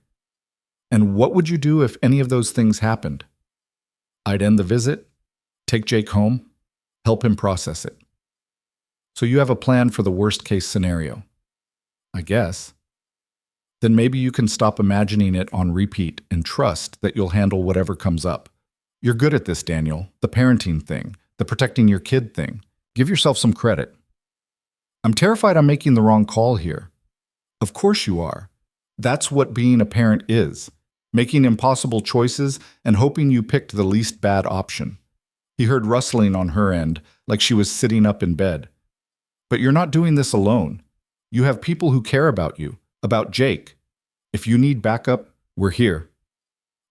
And what would you do if any of those things happened? I'd end the visit, take Jake home, help him process it. So you have a plan for the worst-case scenario. I guess. Then maybe you can stop imagining it on repeat and trust that you'll handle whatever comes up. You're good at this, Daniel. The parenting thing, the protecting your kid thing. Give yourself some credit. I'm terrified I'm making the wrong call here. Of course you are. That's what being a parent is. Making impossible choices and hoping you picked the least bad option. He heard rustling on her end, like she was sitting up in bed. But you're not doing this alone. You have people who care about you, about Jake. If you need backup, we're here.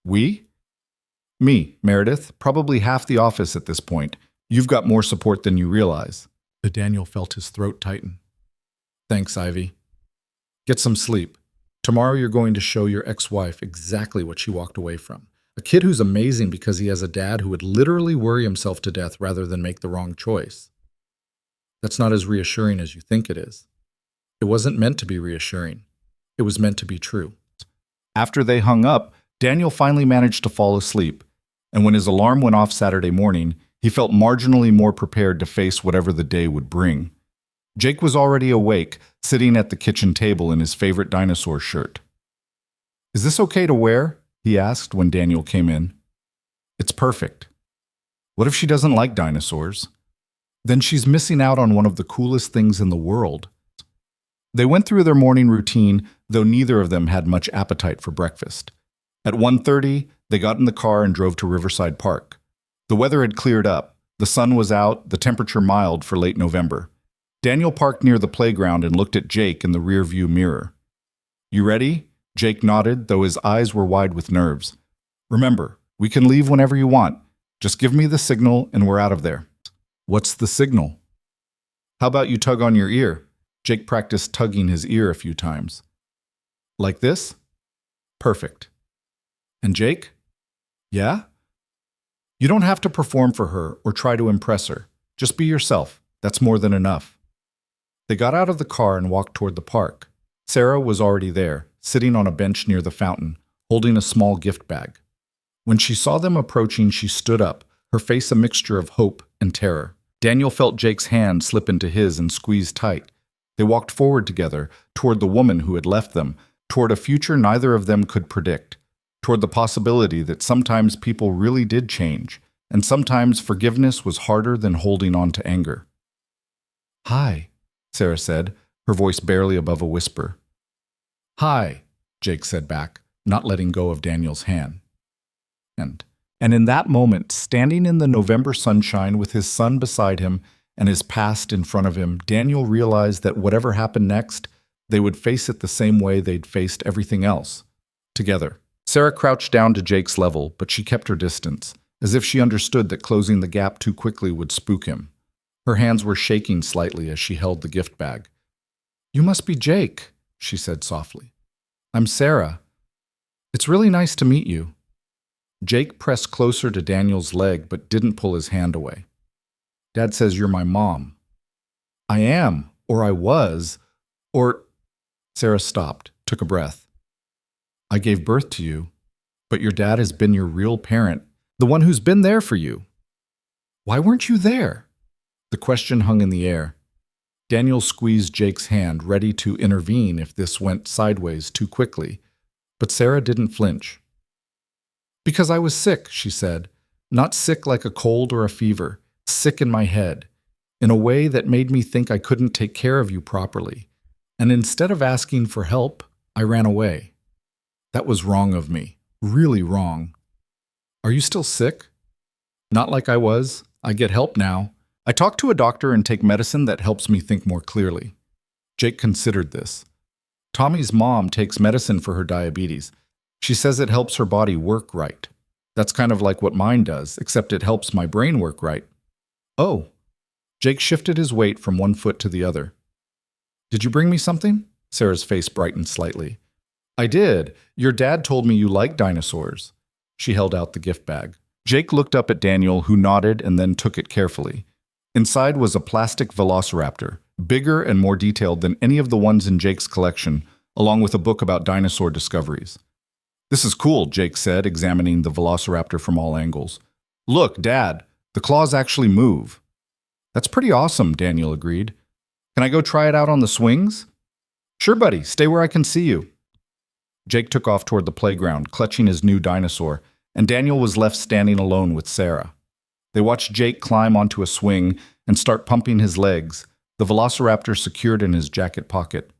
We? Me, Meredith, probably half the office at this point. You've got more support than you realize. Daniel felt his throat tighten. Thanks, Ivy. Get some sleep. Tomorrow you're going to show your ex-wife exactly what she walked away from. A kid who's amazing because he has a dad who would literally worry himself to death rather than make the wrong choice. That's not as reassuring as you think it is. It wasn't meant to be reassuring. It was meant to be true. After they hung up, Daniel finally managed to fall asleep, and when his alarm went off Saturday morning, he felt marginally more prepared to face whatever the day would bring. Jake was already awake, sitting at the kitchen table in his favorite dinosaur shirt. Is this okay to wear? He asked when Daniel came in. It's perfect. What if she doesn't like dinosaurs? Then she's missing out on one of the coolest things in the world. They went through their morning routine, though neither of them had much appetite for breakfast. At 1:30, they got in the car and drove to Riverside Park. The weather had cleared up. The sun was out, the temperature mild for late November. Daniel parked near the playground and looked at Jake in the rearview mirror. You ready? Jake nodded, though his eyes were wide with nerves. Remember, we can leave whenever you want. Just give me the signal and we're out of there. What's the signal? How about you tug on your ear? Jake practiced tugging his ear a few times. Like this? Perfect. And Jake? Yeah? You don't have to perform for her or try to impress her. Just be yourself. That's more than enough. They got out of the car and walked toward the park. Sarah was already there, sitting on a bench near the fountain, holding a small gift bag. When she saw them approaching, she stood up, her face a mixture of hope and terror. Daniel felt Jake's hand slip into his and squeeze tight. They walked forward together, toward the woman who had left them, toward a future neither of them could predict, toward the possibility that sometimes people really did change, and sometimes forgiveness was harder than holding on to anger. Hi, Sarah said, her voice barely above a whisper. Hi, Jake said back, not letting go of Daniel's hand. And in that moment, standing in the November sunshine with his son beside him and his past in front of him, Daniel realized that whatever happened next, they would face it the same way they'd faced everything else, together. Sarah crouched down to Jake's level, but she kept her distance, as if she understood that closing the gap too quickly would spook him. Her hands were shaking slightly as she held the gift bag. You must be Jake, she said softly. I'm Sarah. It's really nice to meet you. Jake pressed closer to Daniel's leg but didn't pull his hand away. Dad says you're my mom. I am, or I was, or... Sarah stopped, took a breath. I gave birth to you, but your dad has been your real parent, the one who's been there for you. Why weren't you there? The question hung in the air. Daniel squeezed Jake's hand, ready to intervene if this went sideways too quickly, but Sarah didn't flinch. Because I was sick, she said, not sick like a cold or a fever, sick in my head, in a way that made me think I couldn't take care of you properly. And instead of asking for help, I ran away. That was wrong of me, really wrong. Are you still sick? Not like I was. I get help now. I talk to a doctor and take medicine that helps me think more clearly. Jake considered this. Tommy's mom takes medicine for her diabetes. She says it helps her body work right. That's kind of like what mine does, except it helps my brain work right. Oh. Jake shifted his weight from one foot to the other. Did you bring me something? Sarah's face brightened slightly. I did. Your dad told me you like dinosaurs. She held out the gift bag. Jake looked up at Daniel, who nodded and then took it carefully. Inside was a plastic velociraptor, bigger and more detailed than any of the ones in Jake's collection, along with a book about dinosaur discoveries. This is cool, Jake said, examining the velociraptor from all angles. Look, Dad, the claws actually move. That's pretty awesome, Daniel agreed. Can I go try it out on the swings? Sure, buddy. Stay where I can see you. Jake took off toward the playground, clutching his new dinosaur, and Daniel was left standing alone with Sarah. They watched Jake climb onto a swing and start pumping his legs, the velociraptor secured in his jacket pocket.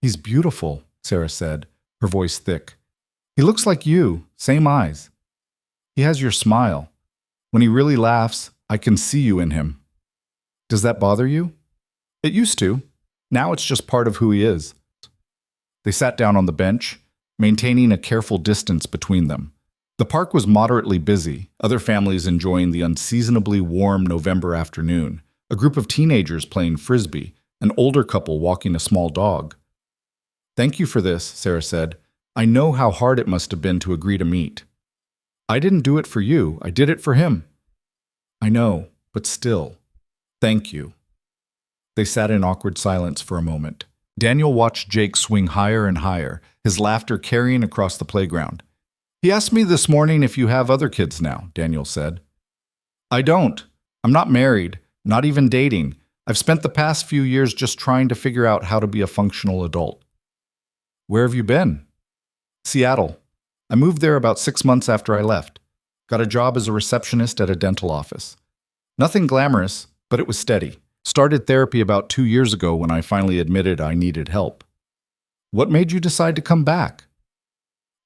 He's beautiful, Sarah said, her voice thick. He looks like you, same eyes. He has your smile. When he really laughs, I can see you in him. Does that bother you? It used to. Now it's just part of who he is. They sat down on the bench, maintaining a careful distance between them. The park was moderately busy, other families enjoying the unseasonably warm November afternoon, a group of teenagers playing frisbee, an older couple walking a small dog. Thank you for this, Sarah said. I know how hard it must have been to agree to meet. I didn't do it for you, I did it for him. I know, but still, thank you. They sat in awkward silence for a moment. Daniel watched Jake swing higher and higher, his laughter carrying across the playground. He asked me this morning if you have other kids now, Daniel said. I don't. I'm not married, not even dating. I've spent the past few years just trying to figure out how to be a functional adult. Where have you been? Seattle. I moved there about 6 months after I left. Got a job as a receptionist at a dental office. Nothing glamorous, but it was steady. Started therapy about 2 years ago when I finally admitted I needed help. What made you decide to come back?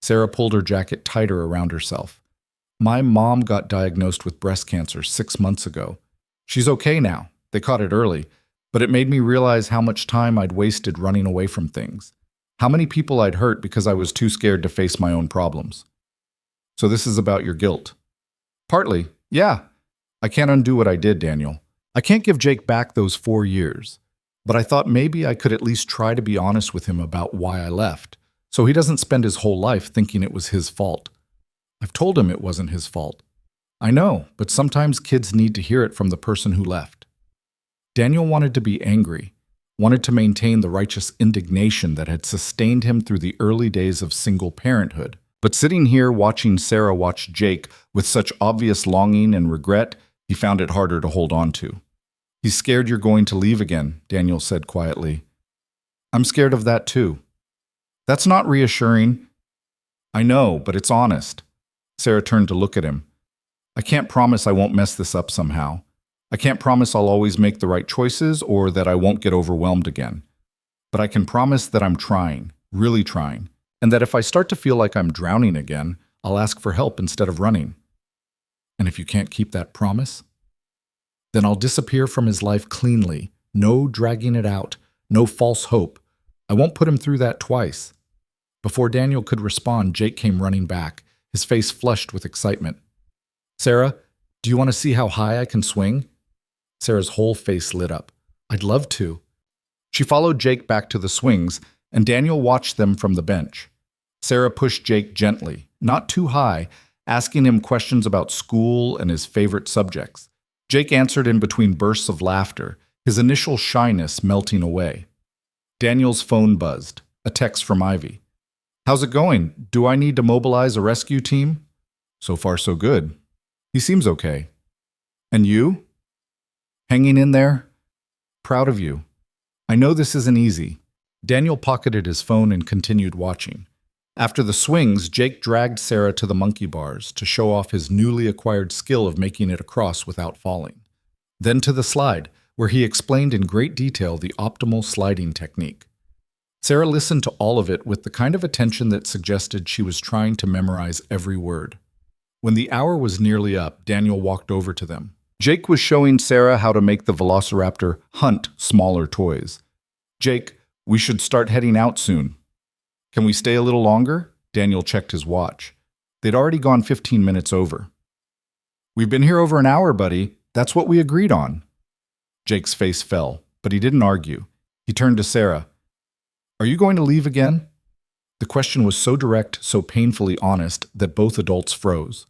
Sarah pulled her jacket tighter around herself. My mom got diagnosed with breast cancer 6 months ago. She's okay now. They caught it early, but it made me realize how much time I'd wasted running away from things. How many people I'd hurt because I was too scared to face my own problems. So this is about your guilt. Partly, yeah. I can't undo what I did, Daniel. I can't give Jake back those 4 years, but I thought maybe I could at least try to be honest with him about why I left, so he doesn't spend his whole life thinking it was his fault. I've told him it wasn't his fault. I know, but sometimes kids need to hear it from the person who left. Daniel wanted to be angry, wanted to maintain the righteous indignation that had sustained him through the early days of single parenthood. But sitting here watching Sarah watch Jake with such obvious longing and regret, he found it harder to hold on to. He's scared you're going to leave again, Daniel said quietly. I'm scared of that too. That's not reassuring. I know, but it's honest. Sarah turned to look at him. I can't promise I won't mess this up somehow. I can't promise I'll always make the right choices or that I won't get overwhelmed again. But I can promise that I'm trying, really trying, and that if I start to feel like I'm drowning again, I'll ask for help instead of running. And if you can't keep that promise, then I'll disappear from his life cleanly, no dragging it out, no false hope. I won't put him through that twice. Before Daniel could respond, Jake came running back, his face flushed with excitement. Sarah, do you want to see how high I can swing? Sarah's whole face lit up. I'd love to. She followed Jake back to the swings, and Daniel watched them from the bench. Sarah pushed Jake gently, not too high, asking him questions about school and his favorite subjects. Jake answered in between bursts of laughter, his initial shyness melting away. Daniel's phone buzzed, a text from Ivy. How's it going? Do I need to mobilize a rescue team? So far, so good. He seems okay. And you? Hanging in there? Proud of you. I know this isn't easy. Daniel pocketed his phone and continued watching. After the swings, Jake dragged Sarah to the monkey bars to show off his newly acquired skill of making it across without falling. Then to the slide, where he explained in great detail the optimal sliding technique. Sarah listened to all of it with the kind of attention that suggested she was trying to memorize every word. When the hour was nearly up, Daniel walked over to them. Jake was showing Sarah how to make the velociraptor hunt smaller toys. Jake, we should start heading out soon. Can we stay a little longer? Daniel checked his watch. They'd already gone 15 minutes over. We've been here over an hour, buddy. That's what we agreed on. Jake's face fell, but he didn't argue. He turned to Sarah. Are you going to leave again? The question was so direct, so painfully honest, that both adults froze.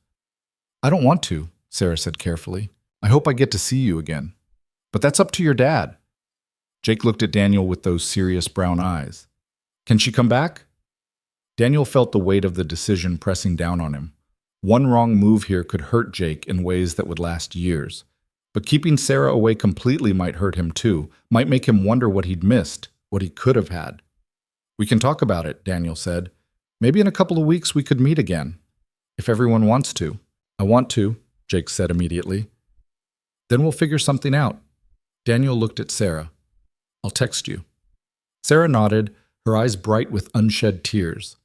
I don't want to, Sarah said carefully. I hope I get to see you again. But that's up to your dad. Jake looked at Daniel with those serious brown eyes. Can she come back? Daniel felt the weight of the decision pressing down on him. One wrong move here could hurt Jake in ways that would last years. But keeping Sarah away completely might hurt him too, might make him wonder what he'd missed, what he could have had. We can talk about it, Daniel said. Maybe in a couple of weeks we could meet again. If everyone wants to. I want to, Jake said immediately. Then we'll figure something out. Daniel looked at Sarah. I'll text you. Sarah nodded, her eyes bright with unshed tears.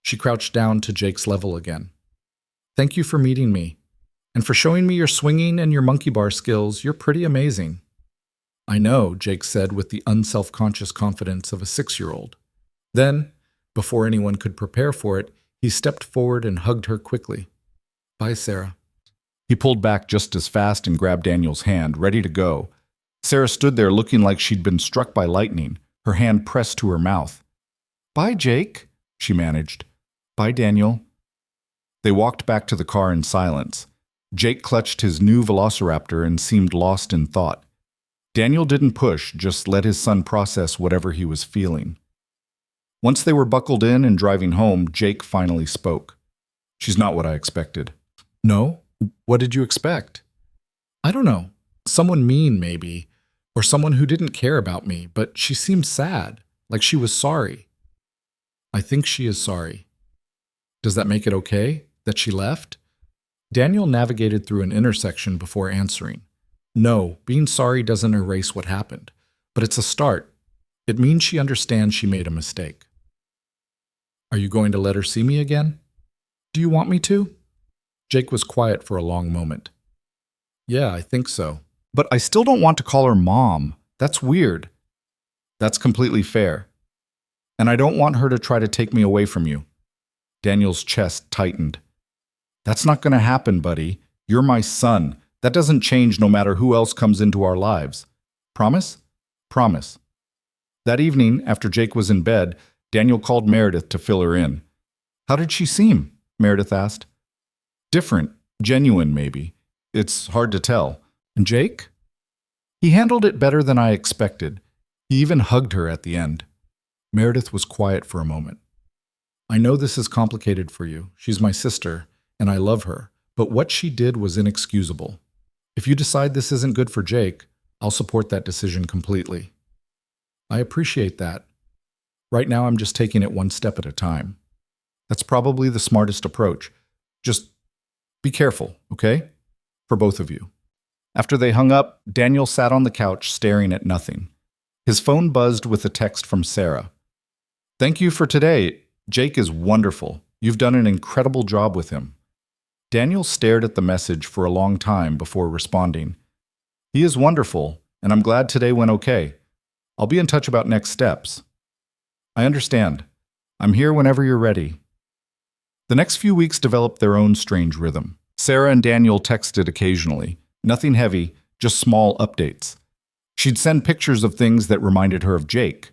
She crouched down to Jake's level again. Thank you for meeting me. And for showing me your swinging and your monkey bar skills. You're pretty amazing. I know, Jake said with the unself-conscious confidence of a 6-year-old. Then, before anyone could prepare for it, he stepped forward and hugged her quickly. Bye, Sarah. He pulled back just as fast and grabbed Daniel's hand, ready to go. Sarah stood there looking like she'd been struck by lightning, her hand pressed to her mouth. Bye, Jake, she managed. Bye, Daniel. They walked back to the car in silence. Jake clutched his new velociraptor and seemed lost in thought. Daniel didn't push, just let his son process whatever he was feeling. Once they were buckled in and driving home, Jake finally spoke. She's not what I expected. No? What did you expect? I don't know. Someone mean, maybe. Or someone who didn't care about me, but she seemed sad, like she was sorry. I think she is sorry. Does that make it okay that she left? Daniel navigated through an intersection before answering. No, being sorry doesn't erase what happened, but it's a start. It means she understands she made a mistake. Are you going to let her see me again? Do you want me to? Jake was quiet for a long moment. Yeah, I think so. But I still don't want to call her Mom. That's weird. That's completely fair. And I don't want her to try to take me away from you. Daniel's chest tightened. That's not going to happen, buddy. You're my son. That doesn't change no matter who else comes into our lives. Promise? Promise. That evening, after Jake was in bed, Daniel called Meredith to fill her in. How did she seem? Meredith asked. Different. Genuine, maybe. It's hard to tell. And Jake? He handled it better than I expected. He even hugged her at the end. Meredith was quiet for a moment. I know this is complicated for you. She's my sister, and I love her. But what she did was inexcusable. If you decide this isn't good for Jake, I'll support that decision completely. I appreciate that. Right now, I'm just taking it one step at a time. That's probably the smartest approach. Just be careful, okay? For both of you. After they hung up, Daniel sat on the couch staring at nothing. His phone buzzed with a text from Sarah. Thank you for today. Jake is wonderful. You've done an incredible job with him. Daniel stared at the message for a long time before responding. He is wonderful, and I'm glad today went okay. I'll be in touch about next steps. I understand. I'm here whenever you're ready. The next few weeks developed their own strange rhythm. Sarah and Daniel texted occasionally. Nothing heavy, just small updates. She'd send pictures of things that reminded her of Jake.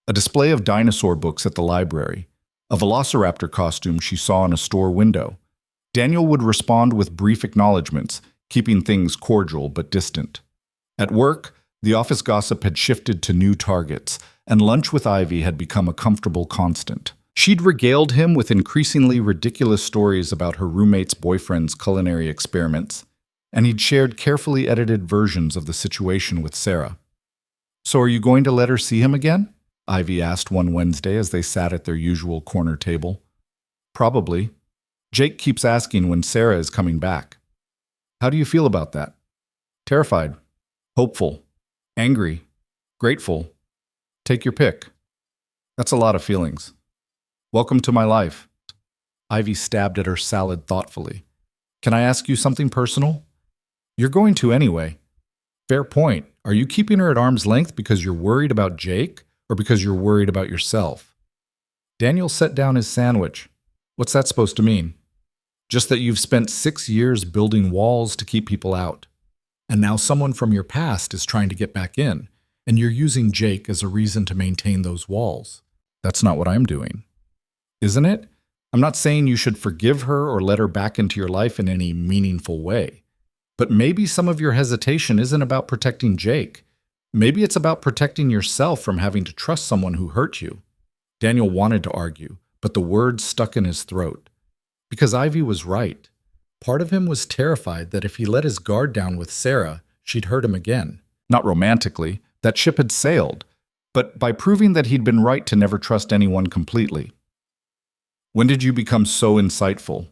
A display of dinosaur books at the library. A velociraptor costume she saw in a store window. Daniel would respond with brief acknowledgments, keeping things cordial but distant. At work, the office gossip had shifted to new targets, and lunch with Ivy had become a comfortable constant. She'd regaled him with increasingly ridiculous stories about her roommate's boyfriend's culinary experiments, and he'd shared carefully edited versions of the situation with Sarah. So are you going to let her see him again? Ivy asked one Wednesday as they sat at their usual corner table. Probably. Jake keeps asking when Sarah is coming back. How do you feel about that? Terrified. Hopeful. Angry. Grateful. Take your pick. That's a lot of feelings. Welcome to my life. Ivy stabbed at her salad thoughtfully. Can I ask you something personal? You're going to anyway. Fair point. Are you keeping her at arm's length because you're worried about Jake or because you're worried about yourself? Daniel set down his sandwich. What's that supposed to mean? Just that you've spent 6 years building walls to keep people out. And now someone from your past is trying to get back in, and you're using Jake as a reason to maintain those walls. That's not what I'm doing. Isn't it? I'm not saying you should forgive her or let her back into your life in any meaningful way. But maybe some of your hesitation isn't about protecting Jake. Maybe it's about protecting yourself from having to trust someone who hurt you. Daniel wanted to argue, but the words stuck in his throat. Because Ivy was right. Part of him was terrified that if he let his guard down with Sarah, she'd hurt him again. Not romantically, that ship had sailed, but by proving that he'd been right to never trust anyone completely. When did you become so insightful?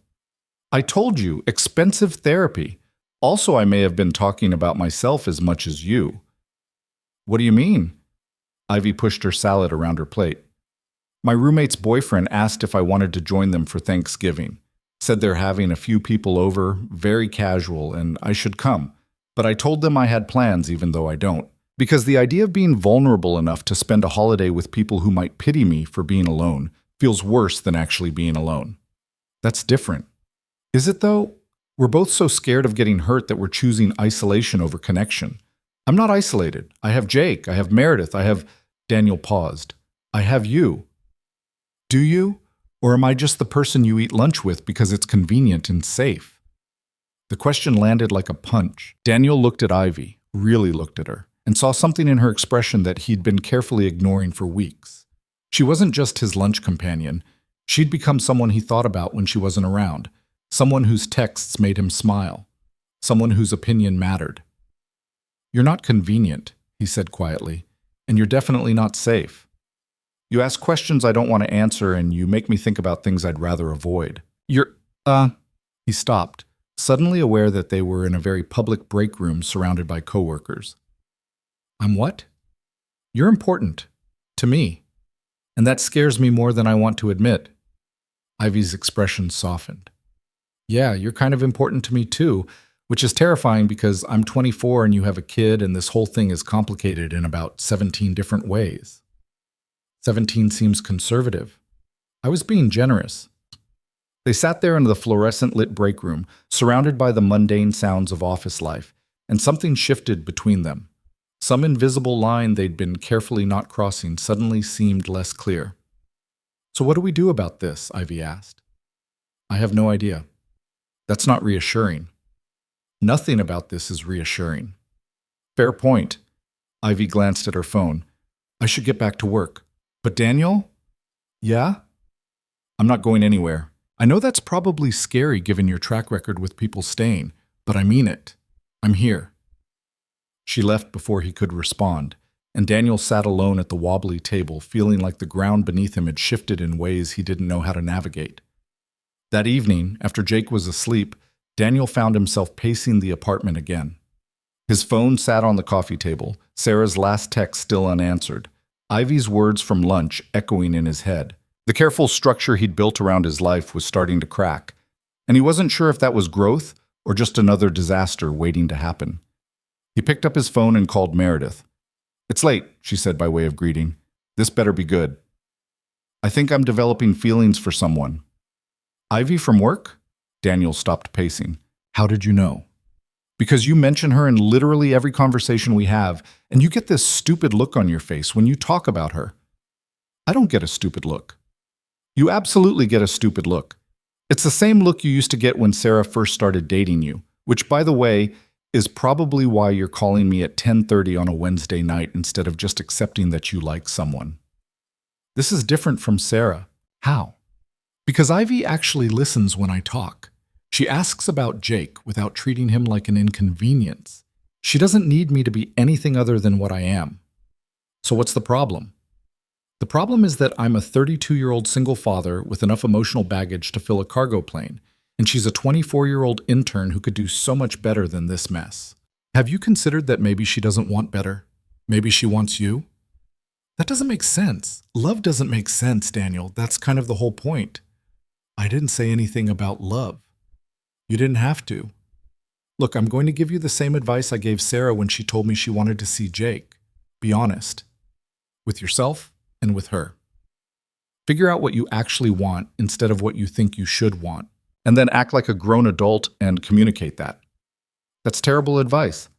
I told you, expensive therapy. Also, I may have been talking about myself as much as you. What do you mean? Ivy pushed her salad around her plate. My roommate's boyfriend asked if I wanted to join them for Thanksgiving. Said they're having a few people over, very casual, and I should come. But I told them I had plans even though I don't. Because the idea of being vulnerable enough to spend a holiday with people who might pity me for being alone feels worse than actually being alone. That's different. Is it though? We're both so scared of getting hurt that we're choosing isolation over connection. I'm not isolated. I have Jake. I have Meredith. I have... Daniel paused. I have you. Do you? Or am I just the person you eat lunch with because it's convenient and safe? The question landed like a punch. Daniel looked at Ivy, really looked at her, and saw something in her expression that he'd been carefully ignoring for weeks. She wasn't just his lunch companion. She'd become someone he thought about when she wasn't around, someone whose texts made him smile, someone whose opinion mattered. You're not convenient, he said quietly, and you're definitely not safe. You ask questions I don't want to answer, and you make me think about things I'd rather avoid. He stopped, suddenly aware that they were in a very public break room surrounded by coworkers. I'm what? You're important. To me. And that scares me more than I want to admit. Ivy's expression softened. Yeah, you're kind of important to me too, which is terrifying because I'm 24 and you have a kid and this whole thing is complicated in about 17 different ways. 17 seems conservative. I was being generous. They sat there in the fluorescent-lit break room, surrounded by the mundane sounds of office life, and something shifted between them. Some invisible line they'd been carefully not crossing suddenly seemed less clear. "So what do we do about this?" Ivy asked. "I have no idea." "That's not reassuring." "Nothing about this is reassuring." "Fair point." Ivy glanced at her phone. "I should get back to work." "But Daniel?" "Yeah?" "I'm not going anywhere. I know that's probably scary given your track record with people staying, but I mean it. I'm here." She left before he could respond, and Daniel sat alone at the wobbly table, feeling like the ground beneath him had shifted in ways he didn't know how to navigate. That evening, after Jake was asleep, Daniel found himself pacing the apartment again. His phone sat on the coffee table, Sarah's last text still unanswered, Ivy's words from lunch echoing in his head. The careful structure he'd built around his life was starting to crack, and he wasn't sure if that was growth or just another disaster waiting to happen. He picked up his phone and called Meredith. "It's late," she said by way of greeting. "This better be good. I think I'm developing feelings for someone." "Ivy from work?" Daniel stopped pacing. "How did you know?" "Because you mention her in literally every conversation we have, and you get this stupid look on your face when you talk about her." "I don't get a stupid look." "You absolutely get a stupid look. It's the same look you used to get when Sarah first started dating you, which, by the way, is probably why you're calling me at 10:30 on a Wednesday night instead of just accepting that you like someone." "This is different from Sarah." "How?" "Because Ivy actually listens when I talk. She asks about Jake without treating him like an inconvenience. She doesn't need me to be anything other than what I am." "So what's the problem?" "The problem is that I'm a 32-year-old single father with enough emotional baggage to fill a cargo plane, and she's a 24-year-old intern who could do so much better than this mess. Have you considered that maybe she doesn't want better? Maybe she wants you?" "That doesn't make sense. Love doesn't make sense, Daniel. That's kind of the whole point." "I didn't say anything about love." "You didn't have to. Look, I'm going to give you the same advice I gave Sarah when she told me she wanted to see Jake. Be honest. With yourself and with her. Figure out what you actually want instead of what you think you should want, and then act like a grown adult and communicate that." "That's terrible advice."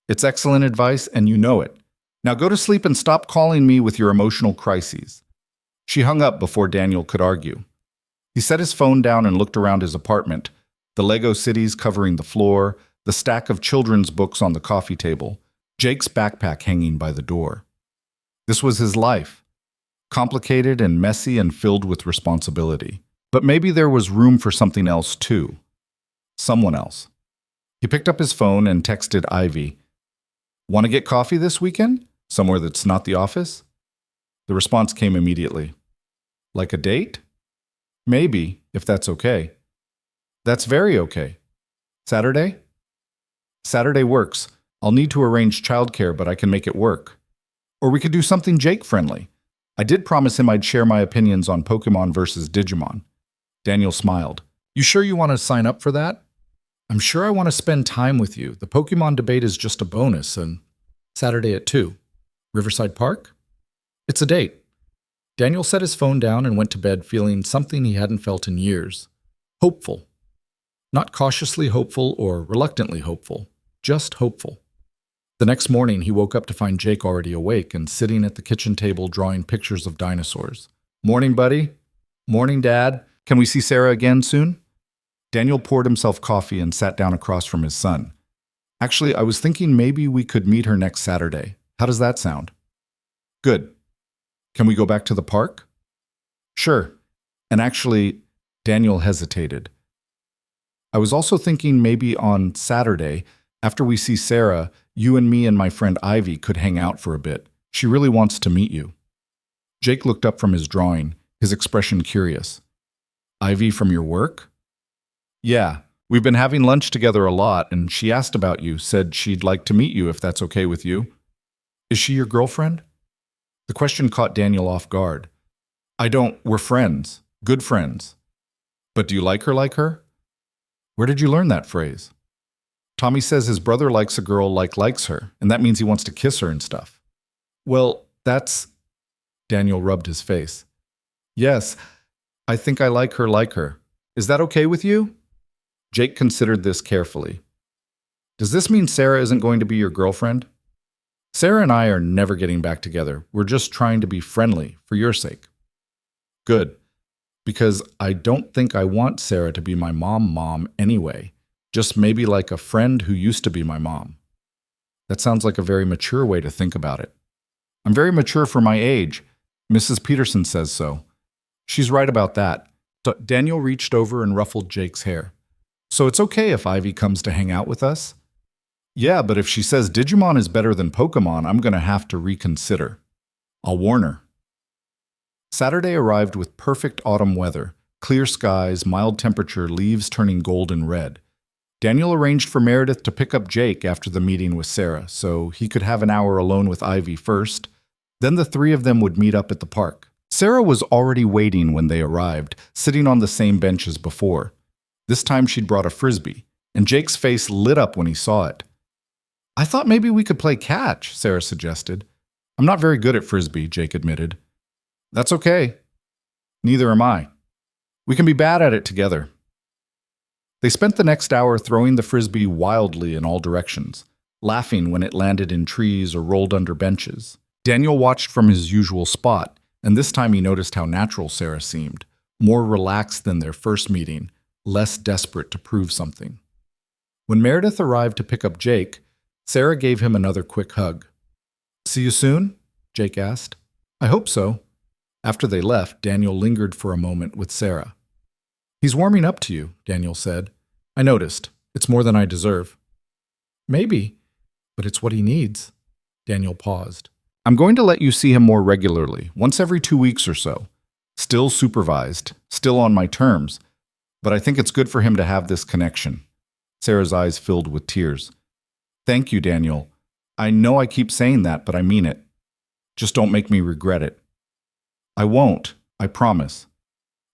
"It's excellent advice, and you know it. Now go to sleep and stop calling me with your emotional crises." She hung up before Daniel could argue. He set his phone down and looked around his apartment, the Lego cities covering the floor, the stack of children's books on the coffee table, Jake's backpack hanging by the door. This was his life. Complicated and messy and filled with responsibility. But maybe there was room for something else too. Someone else. He picked up his phone and texted Ivy. "Want to get coffee this weekend? Somewhere that's not the office?" The response came immediately. "Like a date?" "Maybe, if that's okay." "That's very okay." "Saturday?" "Saturday works. I'll need to arrange childcare, but I can make it work. Or we could do something Jake-friendly. I did promise him I'd share my opinions on Pokemon versus Digimon." Daniel smiled. "You sure you want to sign up for that?" "I'm sure I want to spend time with you. The Pokemon debate is just a bonus, and Saturday at 2. Riverside Park?" "It's a date." Daniel set his phone down and went to bed feeling something he hadn't felt in years. Hopeful. Not cautiously hopeful or reluctantly hopeful, just hopeful. The next morning, he woke up to find Jake already awake and sitting at the kitchen table drawing pictures of dinosaurs. "Morning, buddy." "Morning, Dad. Can we see Sarah again soon?" Daniel poured himself coffee and sat down across from his son. "Actually, I was thinking maybe we could meet her next Saturday. How does that sound?" "Good. Can we go back to the park?" "Sure." And actually, Daniel hesitated. "I was also thinking maybe on Saturday, after we see Sarah, you and me and my friend Ivy could hang out for a bit. She really wants to meet you." Jake looked up from his drawing, his expression curious. "Ivy from your work?" "Yeah, we've been having lunch together a lot, and she asked about you, said she'd like to meet you if that's okay with you." "Is she your girlfriend?" The question caught Daniel off guard. We're friends, good friends." "But do you like her? Where did you learn that phrase?" "Tommy says his brother likes a girl likes her, and that means he wants to kiss her and stuff." "Well, that's..." Daniel rubbed his face. "Yes, I think I like her. Is that okay with you? Jake considered this carefully. Does this mean Sarah isn't going to be your girlfriend? Sarah and I are never getting back together. We're just trying to be friendly for your sake. Good, because I don't think I want Sarah to be my mom anyway. Just maybe like a friend who used to be my mom. That sounds like a very mature way to think about it. I'm very mature for my age. Mrs. Peterson says so. She's right about that. So Daniel reached over and ruffled Jake's hair. So it's okay if Ivy comes to hang out with us? Yeah, but if she says Digimon is better than Pokemon, I'm going to have to reconsider. I'll warn her. Saturday arrived with perfect autumn weather, clear skies, mild temperature, leaves turning gold and red. Daniel arranged for Meredith to pick up Jake after the meeting with Sarah, so he could have an hour alone with Ivy first. Then the three of them would meet up at the park. Sarah was already waiting when they arrived, sitting on the same bench as before. This time she'd brought a frisbee, and Jake's face lit up when he saw it. I thought maybe we could play catch, Sarah suggested. I'm not very good at frisbee, Jake admitted. That's okay. Neither am I. We can be bad at it together. They spent the next hour throwing the frisbee wildly in all directions, laughing when it landed in trees or rolled under benches. Daniel watched from his usual spot, and this time he noticed how natural Sarah seemed, more relaxed than their first meeting, less desperate to prove something. When Meredith arrived to pick up Jake, Sarah gave him another quick hug. See you soon? Jake asked. I hope so. After they left, Daniel lingered for a moment with Sarah. He's warming up to you, Daniel said. I noticed. It's more than I deserve. Maybe, but it's what he needs. Daniel paused. I'm going to let you see him more regularly, once every 2 weeks or so. Still supervised, still on my terms, but I think it's good for him to have this connection. Sarah's eyes filled with tears. Thank you, Daniel. I know I keep saying that, but I mean it. Just don't make me regret it. I won't, I promise.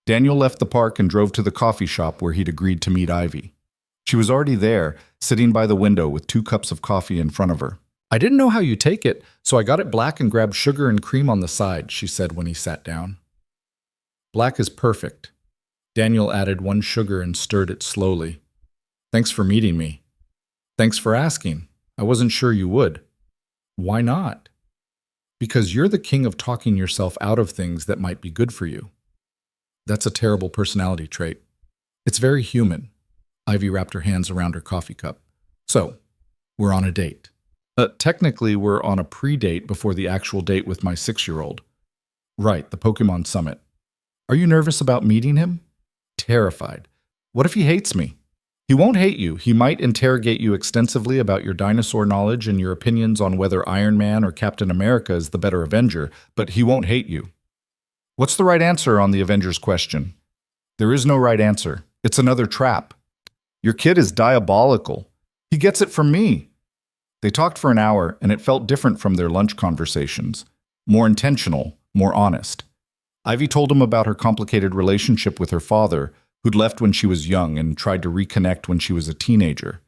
Daniel left the park and drove to the coffee shop where he'd agreed to meet Ivy. She was already there, sitting by the window with 2 cups of coffee in front of her. I didn't know how you take it, so I got it black and grabbed sugar and cream on the side, she said when he sat down. Black is perfect. Daniel added 1 sugar and stirred it slowly. Thanks for meeting me. Thanks for asking. I wasn't sure you would. Why not? Because you're the king of talking yourself out of things that might be good for you. That's a terrible personality trait. It's very human. Ivy wrapped her hands around her coffee cup. So, we're on a date. Technically, we're on a pre-date before the actual date with my 6-year-old. Right, the Pokemon Summit. Are you nervous about meeting him? Terrified. What if he hates me? He won't hate you. He might interrogate you extensively about your dinosaur knowledge and your opinions on whether Iron Man or Captain America is the better Avenger, but he won't hate you. What's the right answer on the Avengers question? There is no right answer. It's another trap. Your kid is diabolical. He gets it from me. They talked for an hour, and it felt different from their lunch conversations. More intentional, more honest. Ivy told him about her complicated relationship with her father, who'd left when she was young and tried to reconnect when she was a teenager.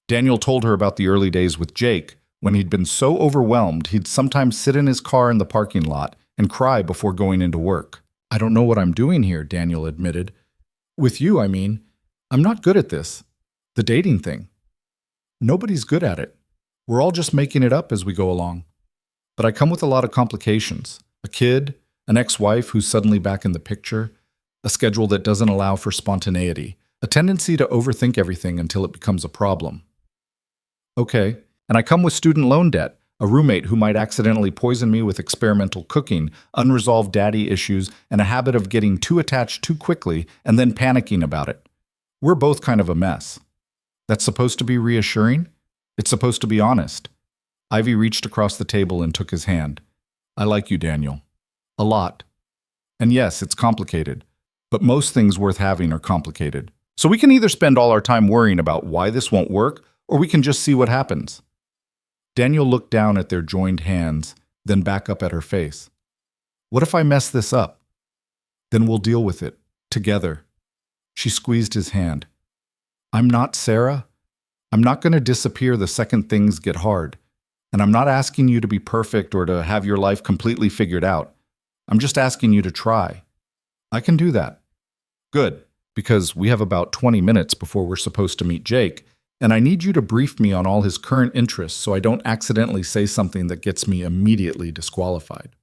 Daniel told her about the early days with Jake, when he'd been so overwhelmed he'd sometimes sit in his car in the parking lot and cry before going into work. I don't know what I'm doing here, Daniel admitted. With you, I mean. I'm not good at this. The dating thing. Nobody's good at it. We're all just making it up as we go along. But I come with a lot of complications. A kid, an ex-wife who's suddenly back in the picture, a schedule that doesn't allow for spontaneity, a tendency to overthink everything until it becomes a problem. Okay, and I come with student loan debt, a roommate who might accidentally poison me with experimental cooking, unresolved daddy issues, and a habit of getting too attached too quickly and then panicking about it. We're both kind of a mess. That's supposed to be reassuring? It's supposed to be honest. Ivy reached across the table and took his hand. I like you, Daniel. A lot. And yes, it's complicated. But most things worth having are complicated. So we can either spend all our time worrying about why this won't work, or we can just see what happens. Daniel looked down at their joined hands, then back up at her face. What if I mess this up? Then we'll deal with it, together. She squeezed his hand. I'm not Sarah. I'm not going to disappear the second things get hard. And I'm not asking you to be perfect or to have your life completely figured out. I'm just asking you to try. I can do that. Good. because we have about 20 minutes before we're supposed to meet Jake, and I need you to brief me on all his current interests so I don't accidentally say something that gets me immediately disqualified."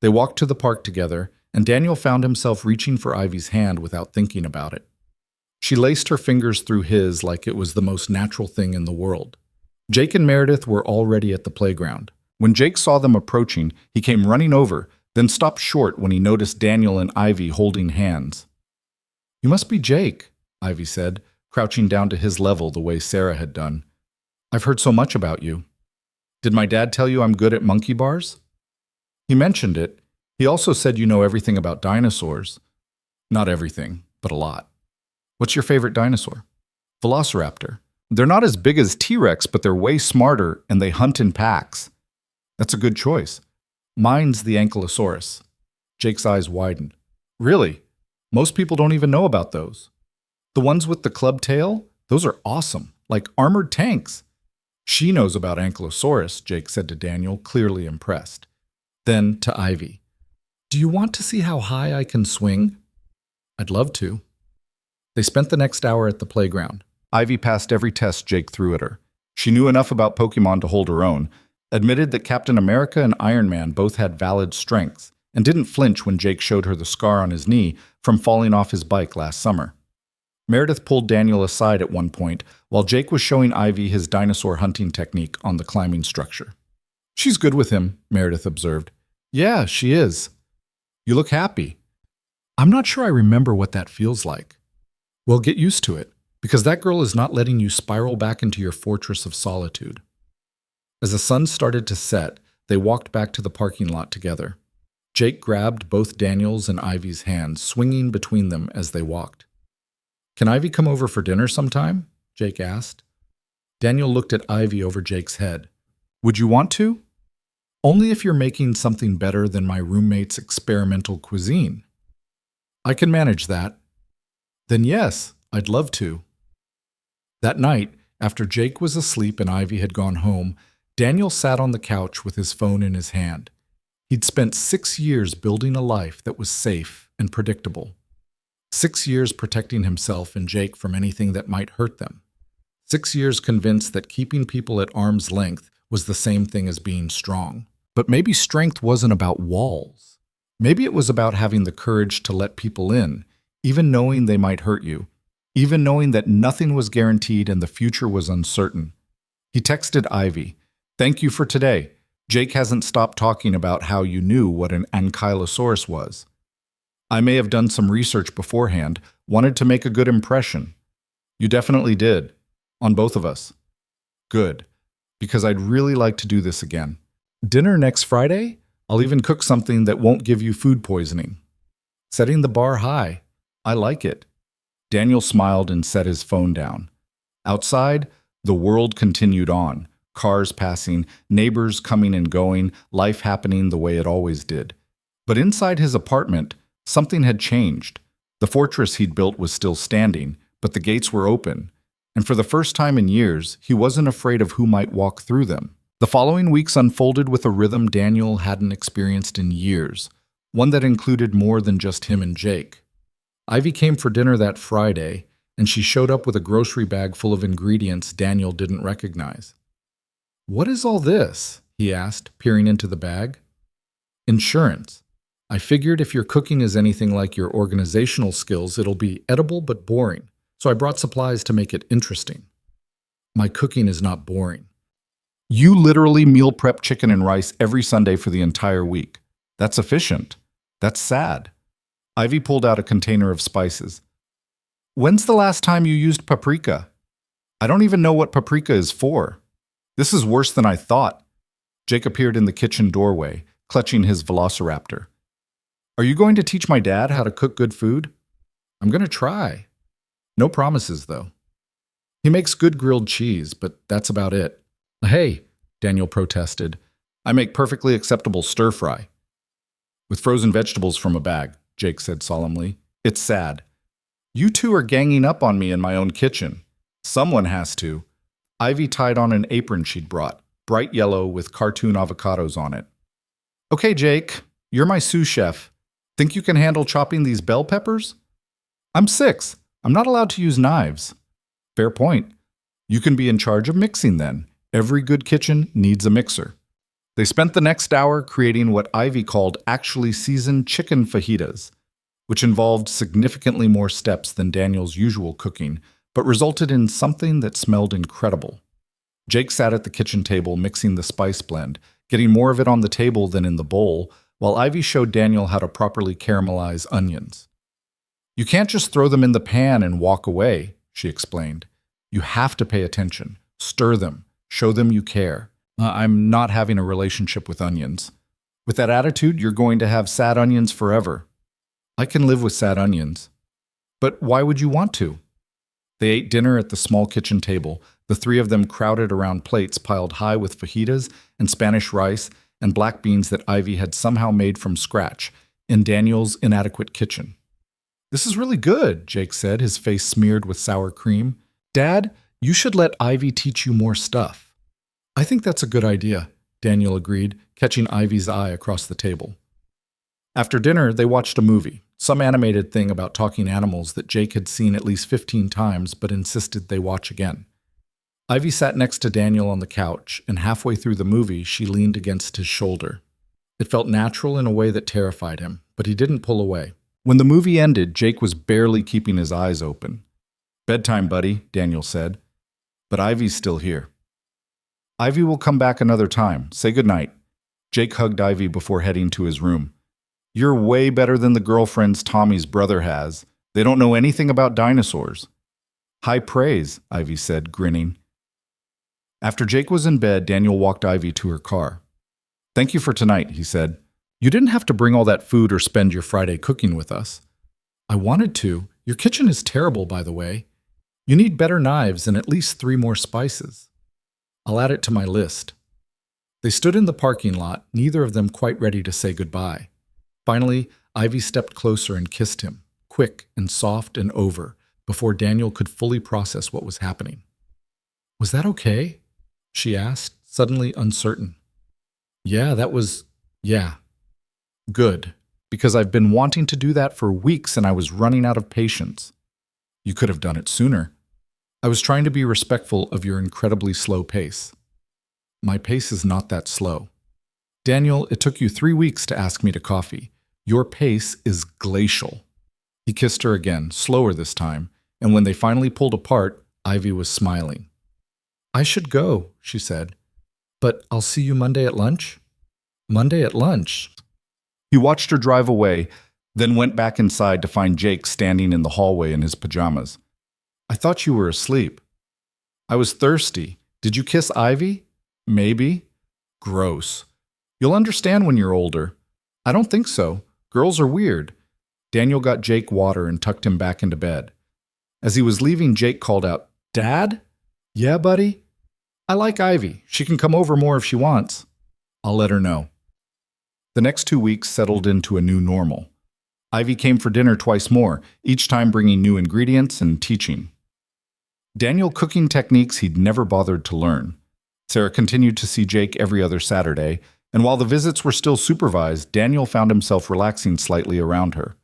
They walked to the park together, and Daniel found himself reaching for Ivy's hand without thinking about it. She laced her fingers through his like it was the most natural thing in the world. Jake and Meredith were already at the playground. When Jake saw them approaching, he came running over, then stopped short when he noticed Daniel and Ivy holding hands. "You must be Jake," Ivy said, crouching down to his level the way Sarah had done. "I've heard so much about you. Did my dad tell you I'm good at monkey bars?" "He mentioned it. He also said you know everything about dinosaurs." "Not everything, but a lot." "What's your favorite dinosaur?" "Velociraptor. They're not as big as T-Rex, but they're way smarter and they hunt in packs." "That's a good choice." "Mine's the Ankylosaurus." Jake's eyes widened. "Really? Most people don't even know about those." "The ones with the club tail? Those are awesome, like armored tanks." "She knows about Ankylosaurus," Jake said to Daniel, clearly impressed. Then to Ivy. "Do you want to see how high I can swing?" "I'd love to." They spent the next hour at the playground. Ivy passed every test Jake threw at her. She knew enough about Pokemon to hold her own, admitted that Captain America and Iron Man both had valid strengths, and didn't flinch when Jake showed her the scar on his knee from falling off his bike last summer. Meredith pulled Daniel aside at one point while Jake was showing Ivy his dinosaur hunting technique on the climbing structure. "She's good with him," Meredith observed. "Yeah, she is." "You look happy." "I'm not sure I remember what that feels like." "Well, get used to it, because that girl is not letting you spiral back into your fortress of solitude." As the sun started to set, they walked back to the parking lot together. Jake grabbed both Daniel's and Ivy's hands, swinging between them as they walked. "Can Ivy come over for dinner sometime?" Jake asked. Daniel looked at Ivy over Jake's head. "Would you want to?" "Only if you're making something better than my roommate's experimental cuisine." "I can manage that." "Then yes, I'd love to." That night, after Jake was asleep and Ivy had gone home, Daniel sat on the couch with his phone in his hand. He'd spent 6 years building a life that was safe and predictable. 6 years protecting himself and Jake from anything that might hurt them. 6 years convinced that keeping people at arm's length was the same thing as being strong. But maybe strength wasn't about walls. Maybe it was about having the courage to let people in, even knowing they might hurt you, even knowing that nothing was guaranteed and the future was uncertain. He texted Ivy, "Thank you for today. Jake hasn't stopped talking about how you knew what an ankylosaurus was. I may have done some research beforehand, wanted to make a good impression. You definitely did. On both of us. Good. Because I'd really like to do this again. Dinner next Friday? I'll even cook something that won't give you food poisoning." Setting the bar high. I like it. Daniel smiled and set his phone down. Outside, the world continued on. Cars passing, neighbors coming and going, life happening the way it always did. But inside his apartment, something had changed. The fortress he'd built was still standing, but the gates were open. And for the first time in years, he wasn't afraid of who might walk through them. The following weeks unfolded with a rhythm Daniel hadn't experienced in years, one that included more than just him and Jake. Ivy came for dinner that Friday, and she showed up with a grocery bag full of ingredients Daniel didn't recognize. "What is all this?" he asked, peering into the bag. "Insurance. I figured if your cooking is anything like your organizational skills, it'll be edible but boring, so I brought supplies to make it interesting." "My cooking is not boring." "You literally meal prep chicken and rice every Sunday for the entire week. That's efficient. That's sad." Ivy pulled out a container of spices. "When's the last time you used paprika?" "I don't even know what paprika is for." "This is worse than I thought." Jake appeared in the kitchen doorway, clutching his velociraptor. "Are you going to teach my dad how to cook good food?" "I'm going to try." "No promises, though." "He makes good grilled cheese, but that's about it." "Hey," Daniel protested, "I make perfectly acceptable stir-fry." "With frozen vegetables from a bag," Jake said solemnly. "It's sad. You two are ganging up on me in my own kitchen. Someone has to." Ivy tied on an apron she'd brought, bright yellow with cartoon avocados on it. "Okay, Jake, you're my sous chef. Think you can handle chopping these bell peppers?" I'm 6. I'm not allowed to use knives. Fair point. You can be in charge of mixing then. Every good kitchen needs a mixer. They spent the next hour creating what Ivy called actually seasoned chicken fajitas, which involved significantly more steps than Daniel's usual cooking, but resulted in something that smelled incredible. Jake sat at the kitchen table mixing the spice blend, getting more of it on the table than in the bowl, while Ivy showed Daniel how to properly caramelize onions. You can't just throw them in the pan and walk away, she explained. You have to pay attention, stir them, show them you care. I'm not having a relationship with onions. With that attitude, you're going to have sad onions forever. I can live with sad onions. But why would you want to? They ate dinner at the small kitchen table, the three of them crowded around plates piled high with fajitas and Spanish rice and black beans that Ivy had somehow made from scratch in Daniel's inadequate kitchen. This is really good, Jake said, his face smeared with sour cream. Dad, you should let Ivy teach you more stuff. I think that's a good idea, Daniel agreed, catching Ivy's eye across the table. After dinner, they watched a movie, some animated thing about talking animals that Jake had seen at least 15 times but insisted they watch again. Ivy sat next to Daniel on the couch, and halfway through the movie, she leaned against his shoulder. It felt natural in a way that terrified him, but he didn't pull away. When the movie ended, Jake was barely keeping his eyes open. Bedtime, buddy, Daniel said. But Ivy's still here. Ivy will come back another time. Say goodnight. Jake hugged Ivy before heading to his room. You're way better than the girlfriends Tommy's brother has. They don't know anything about dinosaurs. High praise, Ivy said, grinning. After Jake was in bed, Daniel walked Ivy to her car. Thank you for tonight, he said. You didn't have to bring all that food or spend your Friday cooking with us. I wanted to. Your kitchen is terrible, by the way. You need better knives and at least 3 more spices. I'll add it to my list. They stood in the parking lot, neither of them quite ready to say goodbye. Finally, Ivy stepped closer and kissed him, quick and soft and over, before Daniel could fully process what was happening. Was that okay? She asked, suddenly uncertain. Yeah. Good, because I've been wanting to do that for weeks and I was running out of patience. You could have done it sooner. I was trying to be respectful of your incredibly slow pace. My pace is not that slow. Daniel, it took you 3 weeks to ask me to coffee. Your pace is glacial. He kissed her again, slower this time, and when they finally pulled apart, Ivy was smiling. I should go, she said. But I'll see you Monday at lunch? Monday at lunch? He watched her drive away, then went back inside to find Jake standing in the hallway in his pajamas. I thought you were asleep. I was thirsty. Did you kiss Ivy? Maybe. Gross. You'll understand when you're older. I don't think so. Girls are weird. Daniel got Jake water and tucked him back into bed. As he was leaving, Jake called out, Dad? Yeah, buddy? I like Ivy. She can come over more if she wants. I'll let her know. The next 2 weeks settled into a new normal. Ivy came for dinner twice more, each time bringing new ingredients and teaching Daniel cooking techniques he'd never bothered to learn. Sarah continued to see Jake every other Saturday, and while the visits were still supervised, Daniel found himself relaxing slightly around her.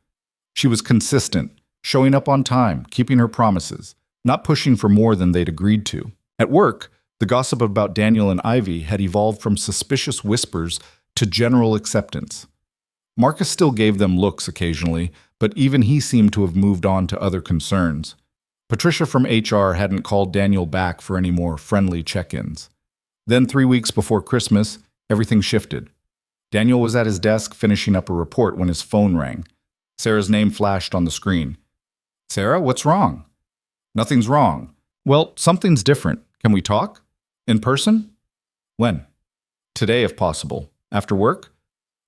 She was consistent, showing up on time, keeping her promises, not pushing for more than they'd agreed to. At work, the gossip about Daniel and Ivy had evolved from suspicious whispers to general acceptance. Marcus still gave them looks occasionally, but even he seemed to have moved on to other concerns. Patricia from HR hadn't called Daniel back for any more friendly check-ins. Then 3 weeks before Christmas, everything shifted. Daniel was at his desk finishing up a report when his phone rang. Sarah's name flashed on the screen. Sarah, what's wrong? Nothing's wrong. Well, something's different. Can we talk? In person? When? Today, if possible. After work?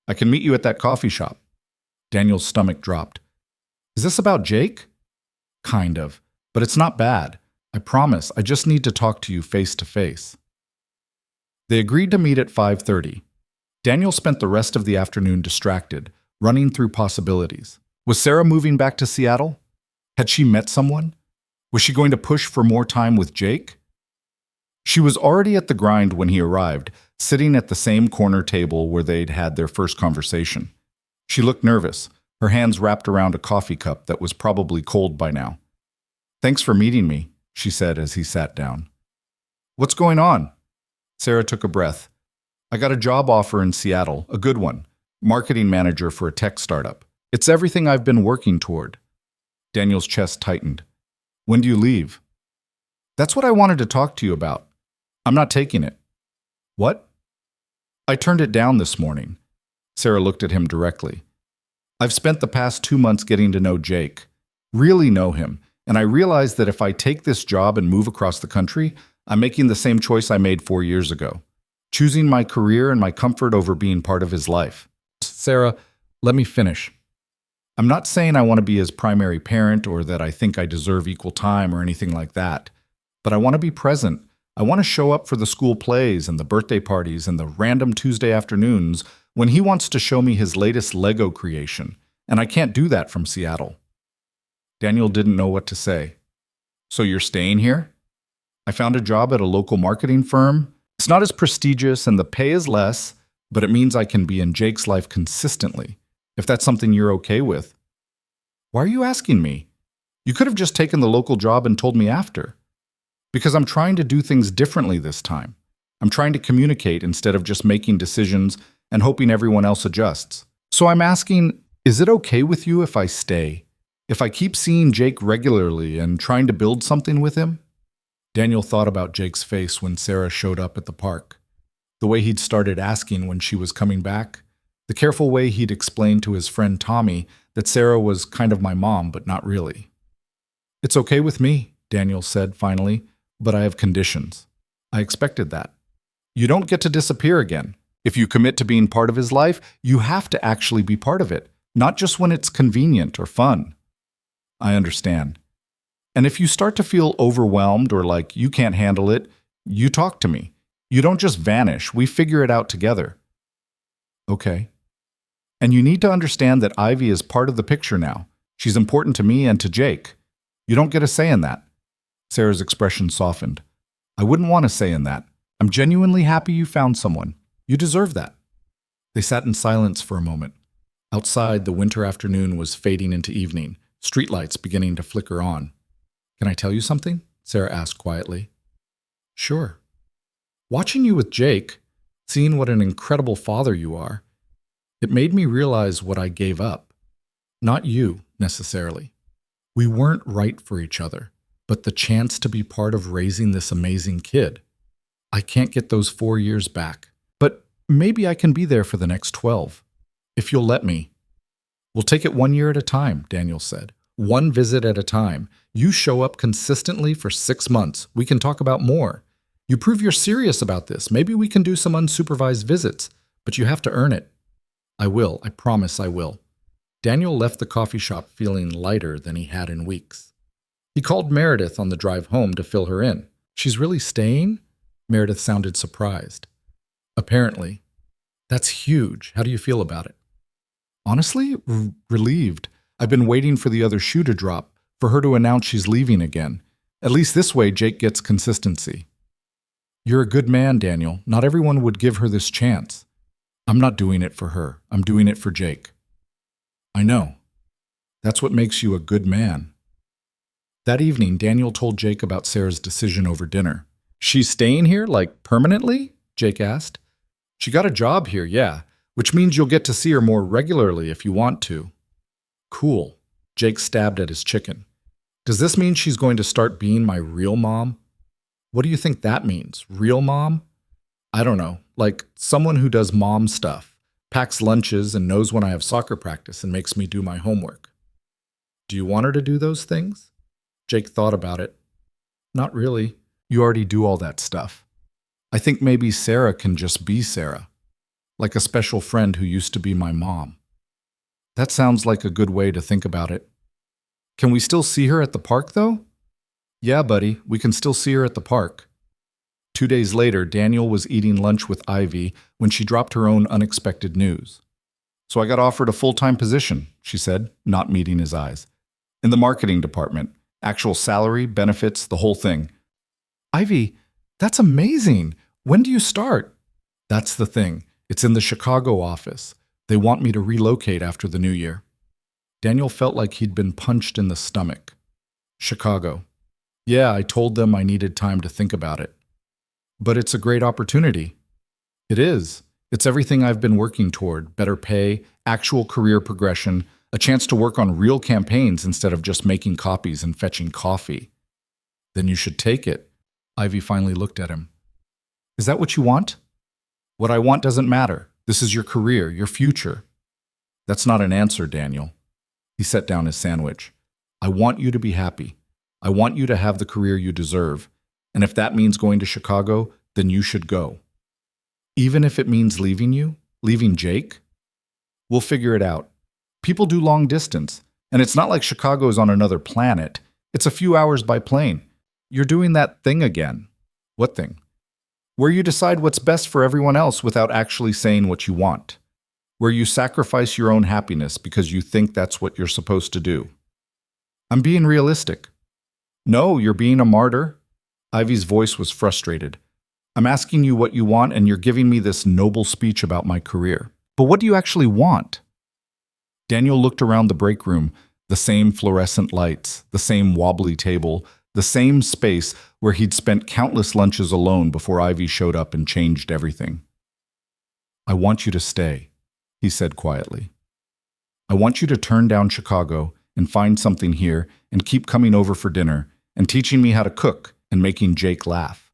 I can meet you at that coffee shop. Daniel's stomach dropped. Is this about Jake? Kind of. But it's not bad. I promise, I just need to talk to you face to face. They agreed to meet at 5:30. Daniel spent the rest of the afternoon distracted, running through possibilities. Was Sarah moving back to Seattle? Had she met someone? Was she going to push for more time with Jake? She was already at the grind when he arrived, sitting at the same corner table where they'd had their first conversation. She looked nervous, her hands wrapped around a coffee cup that was probably cold by now. "Thanks for meeting me," she said as he sat down. "What's going on?" Sarah took a breath. "I got a job offer in Seattle, a good one. Marketing manager for a tech startup. It's everything I've been working toward." Daniel's chest tightened. "When do you leave?" "That's what I wanted to talk to you about. I'm not taking it." "What?" "I turned it down this morning." Sarah looked at him directly. "I've spent the past 2 months getting to know Jake, really know him, and I realize that if I take this job and move across the country, I'm making the same choice I made 4 years ago, choosing my career and my comfort over being part of his life." "Sarah, let me finish. I'm not saying I want to be his primary parent or that I think I deserve equal time or anything like that, but I want to be present. I want to show up for the school plays and the birthday parties and the random Tuesday afternoons when he wants to show me his latest Lego creation, and I can't do that from Seattle." Daniel didn't know what to say. "So you're staying here?" "I found a job at a local marketing firm. It's not as prestigious and the pay is less, but it means I can be in Jake's life consistently, if that's something you're okay with." "Why are you asking me? You could have just taken the local job and told me after." "Because I'm trying to do things differently this time. I'm trying to communicate instead of just making decisions and hoping everyone else adjusts. So I'm asking, is it okay with you if I stay? If I keep seeing Jake regularly and trying to build something with him?" Daniel thought about Jake's face when Sarah showed up at the park. The way he'd started asking when she was coming back. The careful way he'd explained to his friend Tommy that Sarah was kind of my mom, but not really. "It's okay with me," Daniel said finally, "but I have conditions." "I expected that. You don't get to disappear again. If you commit to being part of his life, you have to actually be part of it, not just when it's convenient or fun." "I understand. And if you start to feel overwhelmed or like you can't handle it, you talk to me. You don't just vanish. We figure it out together." "Okay. And you need to understand that Ivy is part of the picture now. She's important to me and to Jake. You don't get a say in that." Sarah's expression softened. "I wouldn't want a say in that. I'm genuinely happy you found someone. You deserve that." They sat in silence for a moment. Outside, the winter afternoon was fading into evening, streetlights beginning to flicker on. "Can I tell you something?" Sarah asked quietly. "Sure." "Watching you with Jake, seeing what an incredible father you are, it made me realize what I gave up. Not you, necessarily. We weren't right for each other, but the chance to be part of raising this amazing kid. I can't get those 4 years back, but maybe I can be there for the next 12. If you'll let me." "We'll take it 1 year at a time," Daniel said. "One visit at a time. You show up consistently for 6 months. We can talk about more. You prove you're serious about this. Maybe we can do some unsupervised visits, but you have to earn it." "I will. I promise I will." Daniel left the coffee shop feeling lighter than he had in weeks. He called Meredith on the drive home to fill her in. "She's really staying?" Meredith sounded surprised. "Apparently." "That's huge. How do you feel about it?" "Honestly, relieved. I've been waiting for the other shoe to drop, for her to announce she's leaving again. At least this way Jake gets consistency." "You're a good man, Daniel. Not everyone would give her this chance." "I'm not doing it for her. I'm doing it for Jake." "I know. That's what makes you a good man." That evening, Daniel told Jake about Sarah's decision over dinner. "She's staying here, like permanently?" Jake asked. "She got a job here, yeah, which means you'll get to see her more regularly if you want to." "Cool." Jake stabbed at his chicken. "Does this mean she's going to start being my real mom?" "What do you think that means? Real mom?" "I don't know. Like someone who does mom stuff, packs lunches and knows when I have soccer practice and makes me do my homework." "Do you want her to do those things?" Jake thought about it. "Not really. You already do all that stuff. I think maybe Sarah can just be Sarah, like a special friend who used to be my mom." "That sounds like a good way to think about it." "Can we still see her at the park, though?" "Yeah, buddy, we can still see her at the park." 2 days later, Daniel was eating lunch with Ivy when she dropped her own unexpected news. "So I got offered a full-time position," she said, not meeting his eyes. "In the marketing department. Actual salary, benefits, the whole thing." "Ivy, that's amazing. When do you start?" "That's the thing. It's in the Chicago office. They want me to relocate after the new year." Daniel felt like he'd been punched in the stomach. Chicago. Yeah, I told them I needed time to think about it. But it's a great opportunity. It is. It's everything I've been working toward: better pay, actual career progression, a chance to work on real campaigns instead of just making copies and fetching coffee. Then you should take it. Ivy finally looked at him. Is that what you want? What I want doesn't matter. This is your career, your future. That's not an answer, Daniel. He set down his sandwich. I want you to be happy. I want you to have the career you deserve. And if that means going to Chicago, then you should go. Even if it means leaving you, leaving Jake? We'll figure it out. People do long distance, and it's not like Chicago is on another planet. It's a few hours by plane. You're doing that thing again. What thing? Where you decide what's best for everyone else without actually saying what you want. Where you sacrifice your own happiness because you think that's what you're supposed to do. I'm being realistic. No, you're being a martyr. Ivy's voice was frustrated. I'm asking you what you want, and you're giving me this noble speech about my career. But what do you actually want? Daniel looked around the break room, the same fluorescent lights, the same wobbly table, the same space where he'd spent countless lunches alone before Ivy showed up and changed everything. I want you to stay, he said quietly. I want you to turn down Chicago and find something here and keep coming over for dinner and teaching me how to cook and making Jake laugh.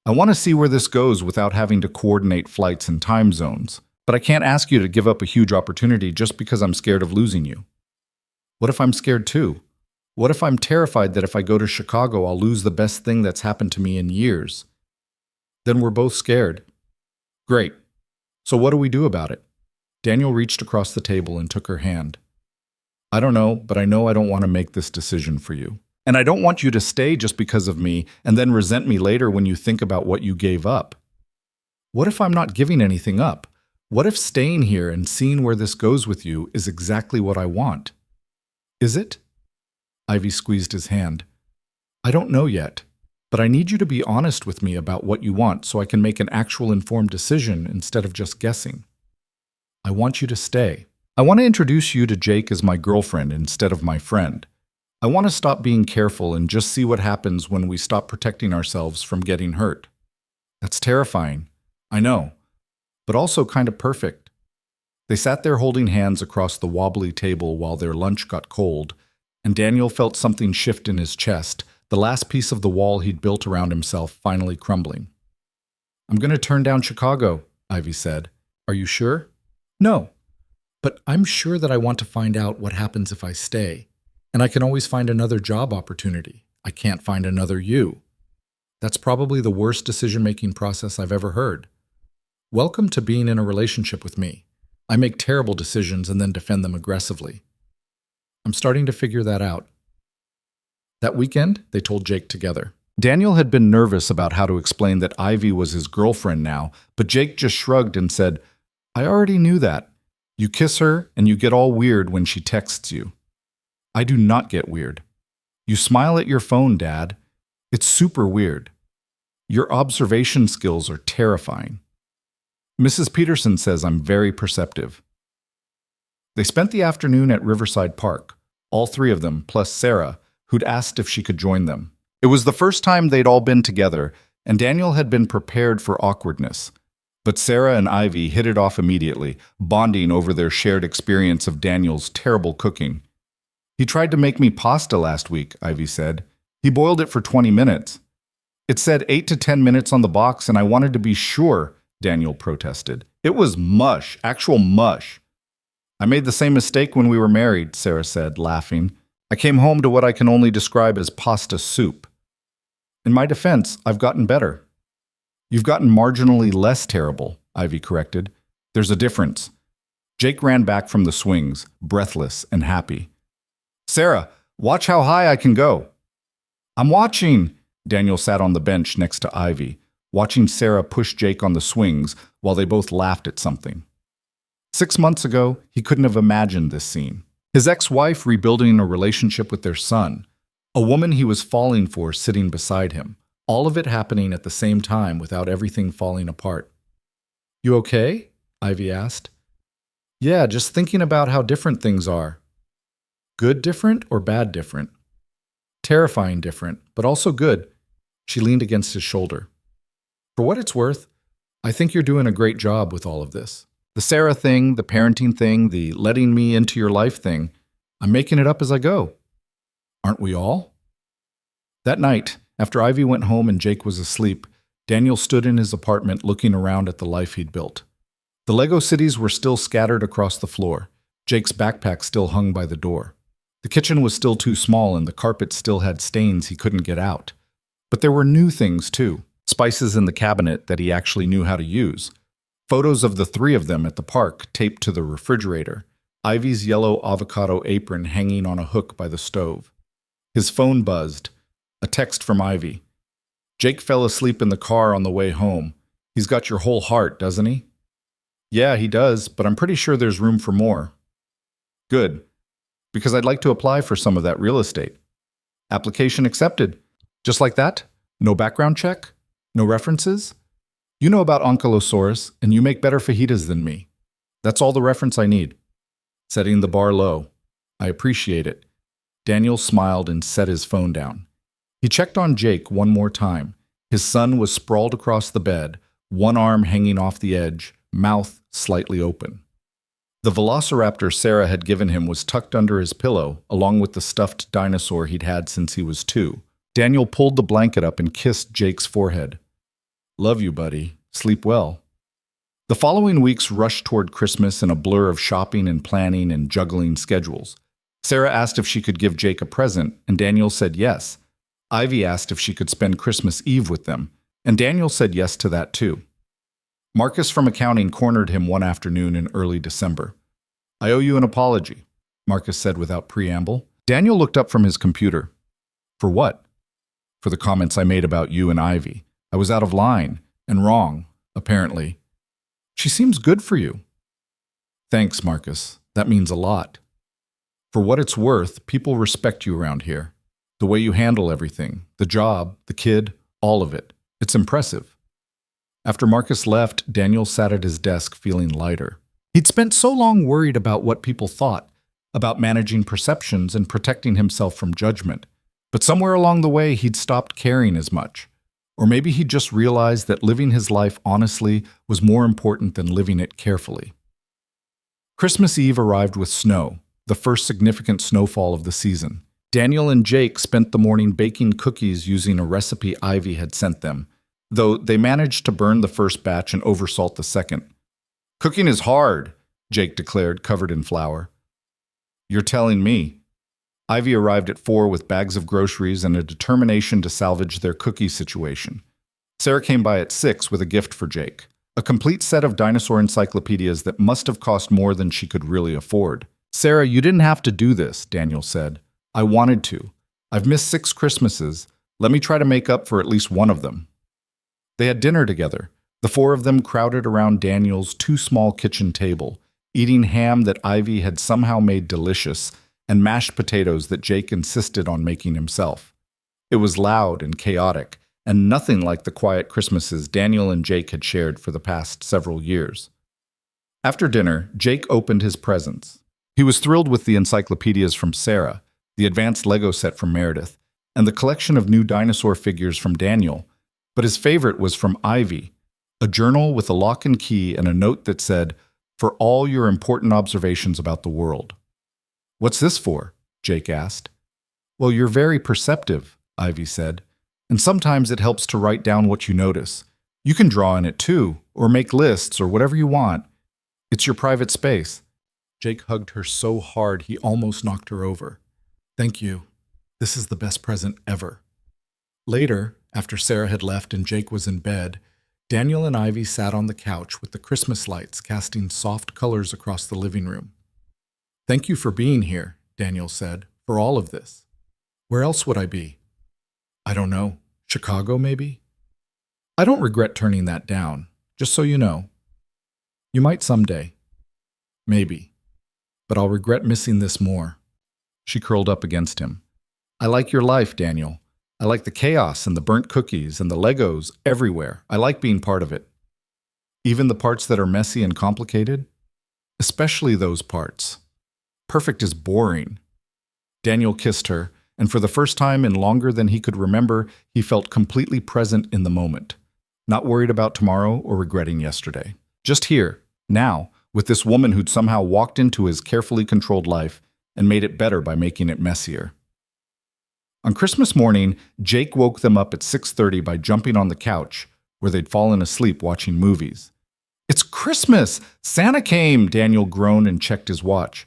I want to see where this goes without having to coordinate flights and time zones, but I can't ask you to give up a huge opportunity just because I'm scared of losing you. What if I'm scared too? What if I'm terrified that if I go to Chicago, I'll lose the best thing that's happened to me in years? Then we're both scared. Great. So what do we do about it? Daniel reached across the table and took her hand. I don't know, but I know I don't want to make this decision for you. And I don't want you to stay just because of me and then resent me later when you think about what you gave up. What if I'm not giving anything up? What if staying here and seeing where this goes with you is exactly what I want? Is it? Ivy squeezed his hand. I don't know yet, but I need you to be honest with me about what you want so I can make an actual informed decision instead of just guessing. I want you to stay. I want to introduce you to Jake as my girlfriend instead of my friend. I want to stop being careful and just see what happens when we stop protecting ourselves from getting hurt. That's terrifying, I know, but also kind of perfect. They sat there holding hands across the wobbly table while their lunch got cold, and Daniel felt something shift in his chest, the last piece of the wall he'd built around himself finally crumbling. I'm going to turn down Chicago, Ivy said. Are you sure? No, but I'm sure that I want to find out what happens if I stay. And I can always find another job opportunity. I can't find another you. That's probably the worst decision-making process I've ever heard. Welcome to being in a relationship with me. I make terrible decisions and then defend them aggressively. I'm starting to figure that out. That weekend, they told Jake together. Daniel had been nervous about how to explain that Ivy was his girlfriend now, but Jake just shrugged and said, I already knew that. You kiss her and you get all weird when she texts you. I do not get weird. You smile at your phone, Dad. It's super weird. Your observation skills are terrifying. Mrs. Peterson says I'm very perceptive. They spent the afternoon at Riverside Park, all three of them, plus Sarah, who'd asked if she could join them. It was the first time they'd all been together, and Daniel had been prepared for awkwardness. But Sarah and Ivy hit it off immediately, bonding over their shared experience of Daniel's terrible cooking. He tried to make me pasta last week, Ivy said. He boiled it for 20 minutes. It said 8 to 10 minutes on the box, and I wanted to be sure, Daniel protested. It was mush, actual mush. I made the same mistake when we were married, Sarah said, laughing. I came home to what I can only describe as pasta soup. In my defense, I've gotten better. You've gotten marginally less terrible, Ivy corrected. There's a difference. Jake ran back from the swings, breathless and happy. Sarah, watch how high I can go. I'm watching. Daniel sat on the bench next to Ivy, watching Sarah push Jake on the swings while they both laughed at something. 6 months ago, he couldn't have imagined this scene. His ex-wife rebuilding a relationship with their son, a woman he was falling for sitting beside him, all of it happening at the same time without everything falling apart. You okay? Ivy asked. Yeah, just thinking about how different things are. Good different or bad different? Terrifying different, but also good. She leaned against his shoulder. For what it's worth, I think you're doing a great job with all of this. The Sarah thing, the parenting thing, the letting me into your life thing, I'm making it up as I go. Aren't we all? That night, after Ivy went home and Jake was asleep, Daniel stood in his apartment looking around at the life he'd built. The Lego cities were still scattered across the floor. Jake's backpack still hung by the door. The kitchen was still too small and the carpet still had stains he couldn't get out. But there were new things too. Spices in the cabinet that he actually knew how to use. Photos of the three of them at the park taped to the refrigerator. Ivy's yellow avocado apron hanging on a hook by the stove. His phone buzzed. A text from Ivy. Jake fell asleep in the car on the way home. He's got your whole heart, doesn't he? Yeah, he does, but I'm pretty sure there's room for more. Good, because I'd like to apply for some of that real estate. Application accepted. Just like that? No background check? No references? You know about Ankylosaurus, and you make better fajitas than me. That's all the reference I need. Setting the bar low. I appreciate it. Daniel smiled and set his phone down. He checked on Jake one more time. His son was sprawled across the bed, one arm hanging off the edge, mouth slightly open. The velociraptor Sarah had given him was tucked under his pillow, along with the stuffed dinosaur he'd had since he was 2. Daniel pulled the blanket up and kissed Jake's forehead. Love you, buddy. Sleep well. The following weeks rushed toward Christmas in a blur of shopping and planning and juggling schedules. Sarah asked if she could give Jake a present, and Daniel said yes. Ivy asked if she could spend Christmas Eve with them, and Daniel said yes to that too. Marcus from accounting cornered him one afternoon in early December. I owe you an apology, Marcus said without preamble. Daniel looked up from his computer. For what? For the comments I made about you and Ivy. I was out of line, and wrong, apparently. She seems good for you. Thanks, Marcus. That means a lot. For what it's worth, people respect you around here. The way you handle everything, the job, the kid, all of it. It's impressive. After Marcus left, Daniel sat at his desk feeling lighter. He'd spent so long worried about what people thought, about managing perceptions and protecting himself from judgment. But somewhere along the way, he'd stopped caring as much. Or maybe he just realized that living his life honestly was more important than living it carefully. Christmas Eve arrived with snow, the first significant snowfall of the season. Daniel and Jake spent the morning baking cookies using a recipe Ivy had sent them, though they managed to burn the first batch and oversalt the second. Cooking is hard, Jake declared, covered in flour. You're telling me. Ivy arrived at 4 with bags of groceries and a determination to salvage their cookie situation. Sarah came by at 6 with a gift for Jake, a complete set of dinosaur encyclopedias that must have cost more than she could really afford. Sarah, you didn't have to do this, Daniel said. I wanted to. I've missed 6 Christmases. Let me try to make up for at least one of them. They had dinner together. The 4 of them crowded around Daniel's too small kitchen table, eating ham that Ivy had somehow made delicious and mashed potatoes that Jake insisted on making himself. It was loud and chaotic, and nothing like the quiet Christmases Daniel and Jake had shared for the past several years. After dinner, Jake opened his presents. He was thrilled with the encyclopedias from Sarah, the advanced Lego set from Meredith, and the collection of new dinosaur figures from Daniel, but his favorite was from Ivy, a journal with a lock and key and a note that said, "For all your important observations about the world." What's this for? Jake asked. Well, you're very perceptive, Ivy said, and sometimes it helps to write down what you notice. You can draw in it too, or make lists or whatever you want. It's your private space. Jake hugged her so hard he almost knocked her over. Thank you. This is the best present ever. Later, after Sarah had left and Jake was in bed, Daniel and Ivy sat on the couch with the Christmas lights casting soft colors across the living room. Thank you for being here, Daniel said, for all of this. Where else would I be? I don't know. Chicago, maybe? I don't regret turning that down, just so you know. You might someday. Maybe. But I'll regret missing this more. She curled up against him. I like your life, Daniel. I like the chaos and the burnt cookies and the Legos everywhere. I like being part of it. Even the parts that are messy and complicated? Especially those parts. Perfect is boring. Daniel kissed her, and for the first time in longer than he could remember, he felt completely present in the moment. Not worried about tomorrow or regretting yesterday. Just here, now, with this woman who'd somehow walked into his carefully controlled life and made it better by making it messier. On Christmas morning, Jake woke them up at 6:30 by jumping on the couch, where they'd fallen asleep watching movies. "It's Christmas! Santa came!" Daniel groaned and checked his watch.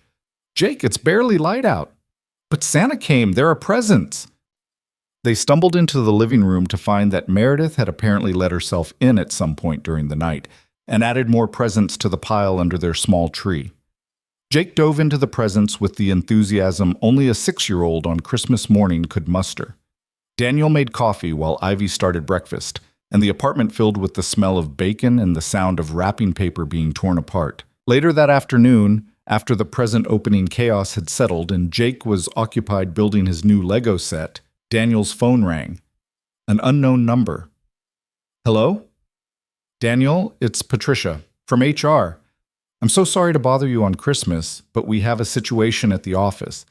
"Jake, it's barely light out." "But Santa came! There are presents!" They stumbled into the living room to find that Meredith had apparently let herself in at some point during the night and added more presents to the pile under their small tree. Jake dove into the presents with the enthusiasm only a 6-year-old on Christmas morning could muster. Daniel made coffee while Ivy started breakfast, and the apartment filled with the smell of bacon and the sound of wrapping paper being torn apart. Later that afternoon, after the present opening chaos had settled and Jake was occupied building his new Lego set, Daniel's phone rang. An unknown number. "Hello? Daniel, it's Patricia, from HR. I'm so sorry to bother you on Christmas, but we have a situation at the office.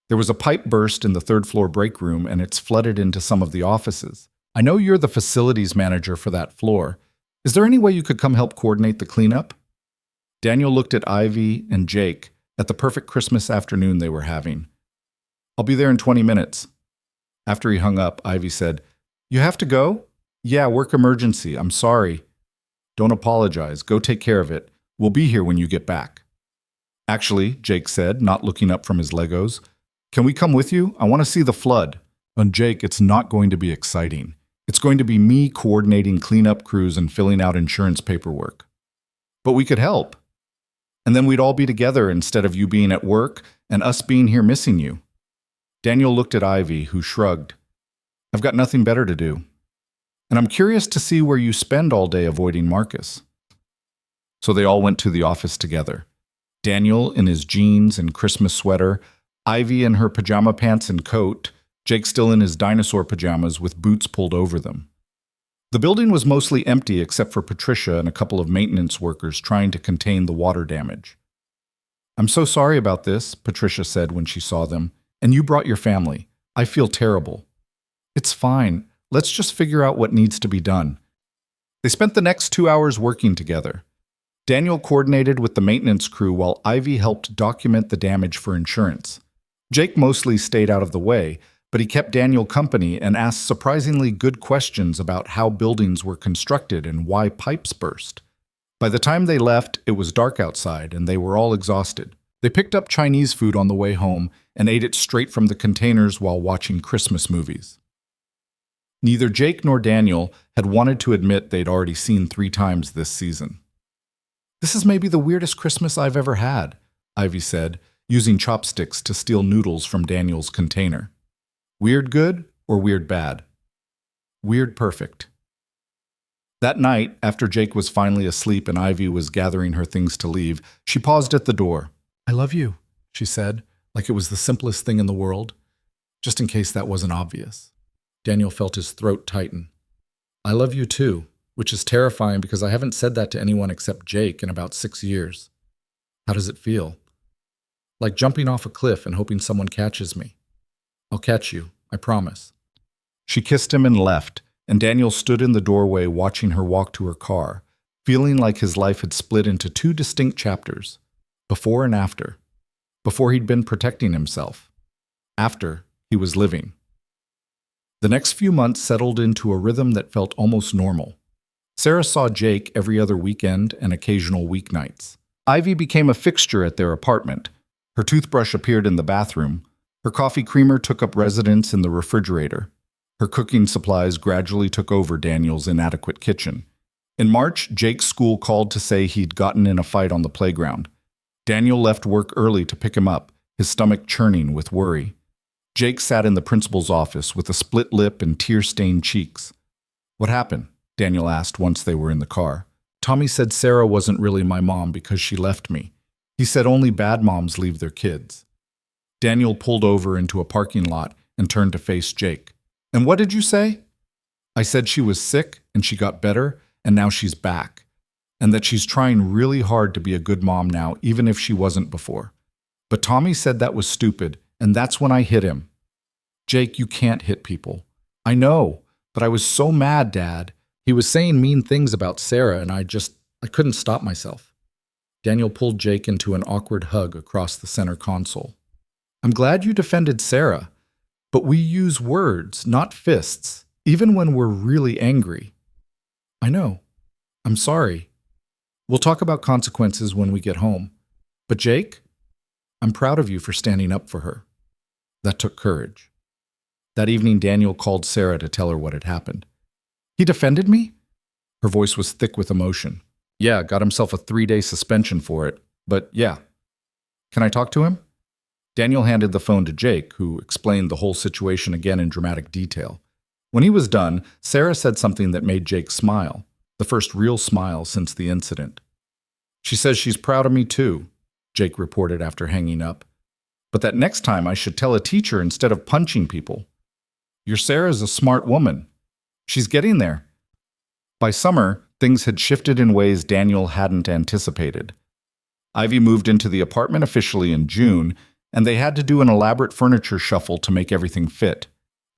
There was a pipe burst in the third-floor break room, and it's flooded into some of the offices. I know you're the facilities manager for that floor. Is there any way you could come help coordinate the cleanup?" Daniel looked at Ivy and Jake at the perfect Christmas afternoon they were having. "I'll be there in 20 minutes. After he hung up, Ivy said, "You have to go?" "Yeah, work emergency. I'm sorry." "Don't apologize. Go take care of it. We'll be here when you get back." "Actually," Jake said, not looking up from his Legos, "can we come with you? I want to see the flood." "And Jake, it's not going to be exciting. It's going to be me coordinating cleanup crews and filling out insurance paperwork." "But we could help. And then we'd all be together instead of you being at work and us being here missing you." Daniel looked at Ivy, who shrugged. "I've got nothing better to do. And I'm curious to see where you spend all day avoiding Marcus." So they all went to the office together. Daniel in his jeans and Christmas sweater, Ivy in her pajama pants and coat, Jake still in his dinosaur pajamas with boots pulled over them. The building was mostly empty except for Patricia and a couple of maintenance workers trying to contain the water damage. "I'm so sorry about this," Patricia said when she saw them. "And you brought your family. I feel terrible." "It's fine. Let's just figure out what needs to be done." They spent the next 2 hours working together. Daniel coordinated with the maintenance crew while Ivy helped document the damage for insurance. Jake mostly stayed out of the way, but he kept Daniel company and asked surprisingly good questions about how buildings were constructed and why pipes burst. By the time they left, it was dark outside and they were all exhausted. They picked up Chinese food on the way home and ate it straight from the containers while watching Christmas movies. Neither Jake nor Daniel had wanted to admit they'd already seen 3 times this season. "This is maybe the weirdest Christmas I've ever had," Ivy said, using chopsticks to steal noodles from Daniel's container. "Weird good or weird bad?" "Weird perfect." That night, after Jake was finally asleep and Ivy was gathering her things to leave, she paused at the door. "I love you," she said, like it was the simplest thing in the world, just in case that wasn't obvious. Daniel felt his throat tighten. "I love you too," which is terrifying because I haven't said that to anyone except Jake in about 6 years. "How does it feel?" "Like jumping off a cliff and hoping someone catches me." "I'll catch you, I promise." She kissed him and left, and Daniel stood in the doorway watching her walk to her car, feeling like his life had split into 2 distinct chapters, before and after. Before he'd been protecting himself. After he was living. The next few months settled into a rhythm that felt almost normal. Sarah saw Jake every other weekend and occasional weeknights. Ivy became a fixture at their apartment. Her toothbrush appeared in the bathroom. Her coffee creamer took up residence in the refrigerator. Her cooking supplies gradually took over Daniel's inadequate kitchen. In March, Jake's school called to say he'd gotten in a fight on the playground. Daniel left work early to pick him up, his stomach churning with worry. Jake sat in the principal's office with a split lip and tear-stained cheeks. "What happened?" Daniel asked once they were in the car. "Tommy said Sarah wasn't really my mom because she left me. He said only bad moms leave their kids." Daniel pulled over into a parking lot and turned to face Jake. "And what did you say?" "I said she was sick and she got better and now she's back. And that she's trying really hard to be a good mom now even if she wasn't before. But Tommy said that was stupid And that's when I hit him. Jake, you can't hit people. I know, but I was so mad, Dad. He was saying mean things about Sarah, and I couldn't stop myself. Daniel pulled Jake into an awkward hug across the center console. I'm glad you defended Sarah, but we use words, not fists, even when we're really angry. I know. I'm sorry. We'll talk about consequences when we get home. But Jake, I'm proud of you for standing up for her. That took courage. That evening, Daniel called Sarah to tell her what had happened. He defended me? Her voice was thick with emotion. Yeah, got himself a 3-day suspension for it, but yeah. Can I talk to him? Daniel handed the phone to Jake, who explained the whole situation again in dramatic detail. When he was done, Sarah said something that made Jake smile, the first real smile since the incident. She says she's proud of me too, Jake reported after hanging up. But that next time I should tell a teacher instead of punching people. Your Sarah's a smart woman. She's getting there. By summer, things had shifted in ways Daniel hadn't anticipated. Ivy moved into the apartment officially in June, and they had to do an elaborate furniture shuffle to make everything fit.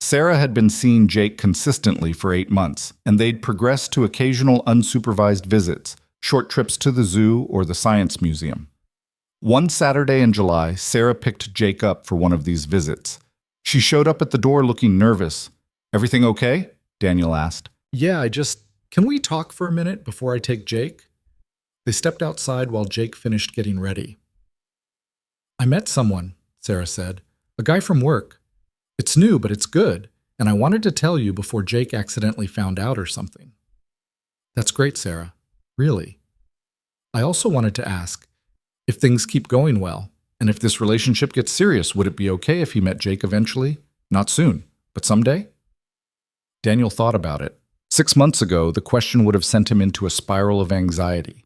Sarah had been seeing Jake consistently for 8 months, and they'd progressed to occasional unsupervised visits, short trips to the zoo or the science museum. One Saturday in July, Sarah picked Jake up for one of these visits. She showed up at the door looking nervous. Everything okay? Daniel asked. Yeah, Can we talk for a minute before I take Jake? They stepped outside while Jake finished getting ready. I met someone, Sarah said. A guy from work. It's new, but it's good, and I wanted to tell you before Jake accidentally found out or something. That's great, Sarah. Really. I also wanted to ask, if things keep going well, and if this relationship gets serious, would it be okay if he met Jake eventually? Not soon, but someday? Daniel thought about it. 6 months ago, the question would have sent him into a spiral of anxiety.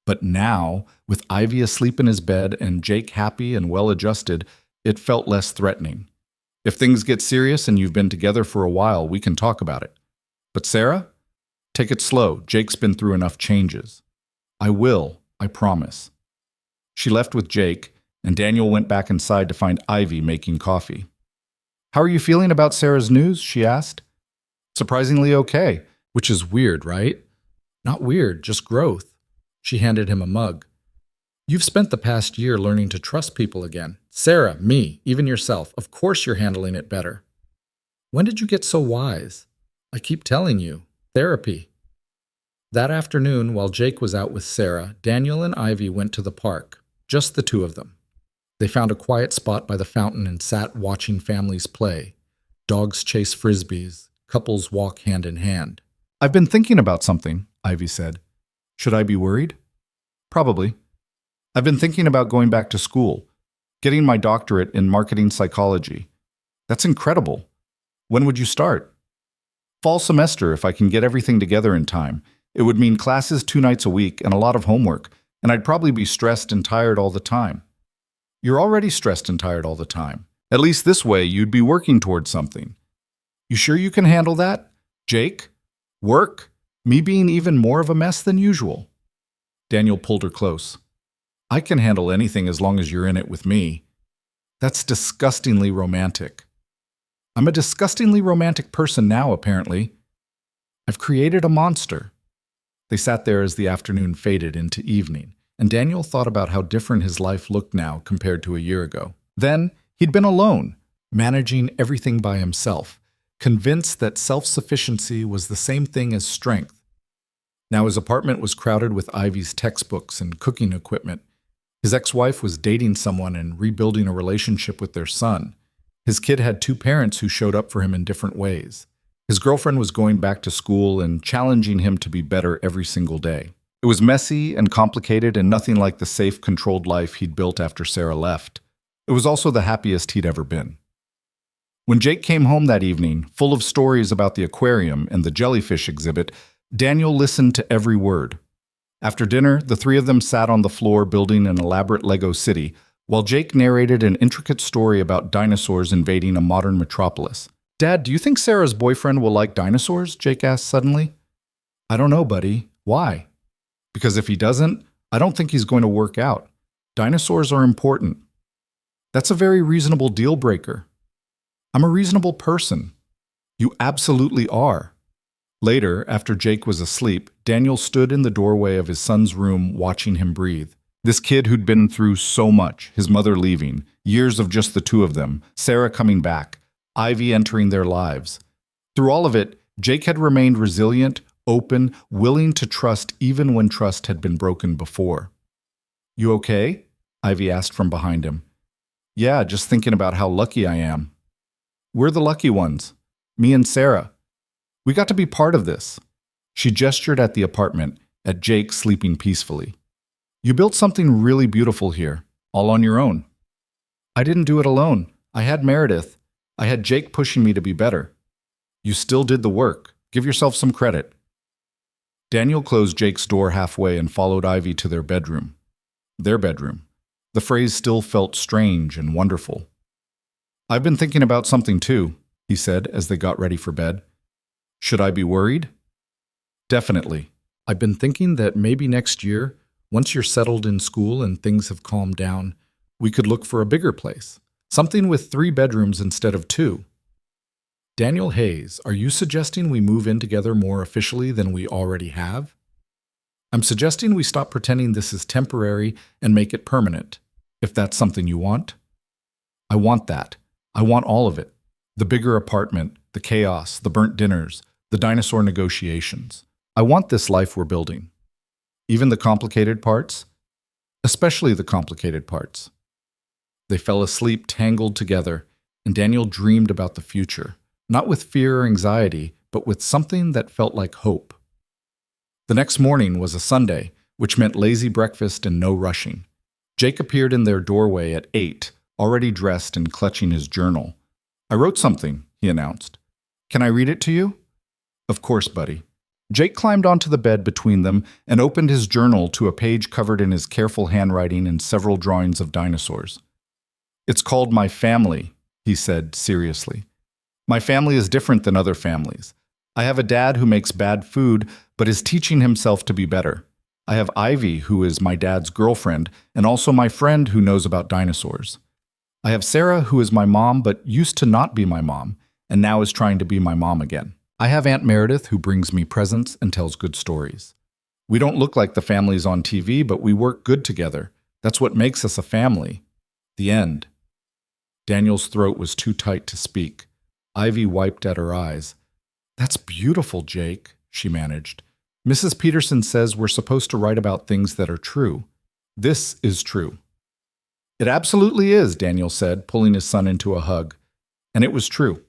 But now, with Ivy asleep in his bed and Jake happy and well-adjusted, it felt less threatening. If things get serious and you've been together for a while, we can talk about it. But Sarah? Take it slow. Jake's been through enough changes. I will, I promise. She left with Jake, and Daniel went back inside to find Ivy making coffee. How are you feeling about Sarah's news? She asked. Surprisingly okay, which is weird, right? Not weird, just growth. She handed him a mug. You've spent the past year learning to trust people again. Sarah, me, even yourself. Of course you're handling it better. When did you get so wise? I keep telling you. Therapy. That afternoon, while Jake was out with Sarah, Daniel and Ivy went to the park. Just the two of them. They found a quiet spot by the fountain and sat watching families play. Dogs chase frisbees. Couples walk hand in hand. I've been thinking about something, Ivy said. Should I be worried? Probably. I've been thinking about going back to school, getting my doctorate in marketing psychology. That's incredible. When would you start? Fall semester, if I can get everything together in time. It would mean classes 2 nights a week and a lot of homework, and I'd probably be stressed and tired all the time. You're already stressed and tired all the time. At least this way, you'd be working towards something. You sure you can handle that? Jake? Work? Me being even more of a mess than usual? Daniel pulled her close. I can handle anything as long as you're in it with me. That's disgustingly romantic. I'm a disgustingly romantic person now, apparently. I've created a monster. They sat there as the afternoon faded into evening, and Daniel thought about how different his life looked now compared to a year ago. Then, he'd been alone, managing everything by himself, convinced that self-sufficiency was the same thing as strength. Now his apartment was crowded with Ivy's textbooks and cooking equipment. His ex-wife was dating someone and rebuilding a relationship with their son. His kid had 2 parents who showed up for him in different ways. His girlfriend was going back to school and challenging him to be better every single day. It was messy and complicated and nothing like the safe, controlled life he'd built after Sarah left. It was also the happiest he'd ever been. When Jake came home that evening, full of stories about the aquarium and the jellyfish exhibit, Daniel listened to every word. After dinner, the 3 of them sat on the floor building an elaborate Lego city, while Jake narrated an intricate story about dinosaurs invading a modern metropolis. Dad, do you think Sarah's boyfriend will like dinosaurs? Jake asked suddenly. I don't know, buddy. Why? Because if he doesn't, I don't think he's going to work out. Dinosaurs are important. That's a very reasonable deal breaker. I'm a reasonable person. You absolutely are. Later, after Jake was asleep, Daniel stood in the doorway of his son's room watching him breathe. This kid who'd been through so much, his mother leaving, years of just the two of them, Sarah coming back, Ivy entering their lives. Through all of it, Jake had remained resilient, open, willing to trust even when trust had been broken before. You okay? Ivy asked from behind him. Yeah, just thinking about how lucky I am. We're the lucky ones. Me and Sarah. We got to be part of this. She gestured at the apartment, at Jake sleeping peacefully. You built something really beautiful here, all on your own. I didn't do it alone. I had Meredith. I had Jake pushing me to be better. You still did the work. Give yourself some credit. Daniel closed Jake's door halfway and followed Ivy to their bedroom. Their bedroom. The phrase still felt strange and wonderful. I've been thinking about something too, he said as they got ready for bed. Should I be worried? Definitely. I've been thinking that maybe next year, once you're settled in school and things have calmed down, we could look for a bigger place. Something with 3 bedrooms instead of 2. Daniel Hayes, are you suggesting we move in together more officially than we already have? I'm suggesting we stop pretending this is temporary and make it permanent, if that's something you want. I want that. I want all of it. The bigger apartment, the chaos, the burnt dinners, the dinosaur negotiations. I want this life we're building. Even the complicated parts? Especially the complicated parts. They fell asleep tangled together, and Daniel dreamed about the future, not with fear or anxiety, but with something that felt like hope. The next morning was a Sunday, which meant lazy breakfast and no rushing. Jake appeared in their doorway at 8, already dressed and clutching his journal. I wrote something, he announced. Can I read it to you? Of course, buddy. Jake climbed onto the bed between them and opened his journal to a page covered in his careful handwriting and several drawings of dinosaurs. It's called My Family, he said seriously. My family is different than other families. I have a dad who makes bad food, but is teaching himself to be better. I have Ivy, who is my dad's girlfriend, and also my friend who knows about dinosaurs. I have Sarah, who is my mom, but used to not be my mom, and now is trying to be my mom again. I have Aunt Meredith, who brings me presents and tells good stories. We don't look like the families on TV, but we work good together. That's what makes us a family. The end. Daniel's throat was too tight to speak. Ivy wiped at her eyes. That's beautiful, Jake, she managed. Mrs. Peterson says we're supposed to write about things that are true. This is true. It absolutely is, Daniel said, pulling his son into a hug. And it was true.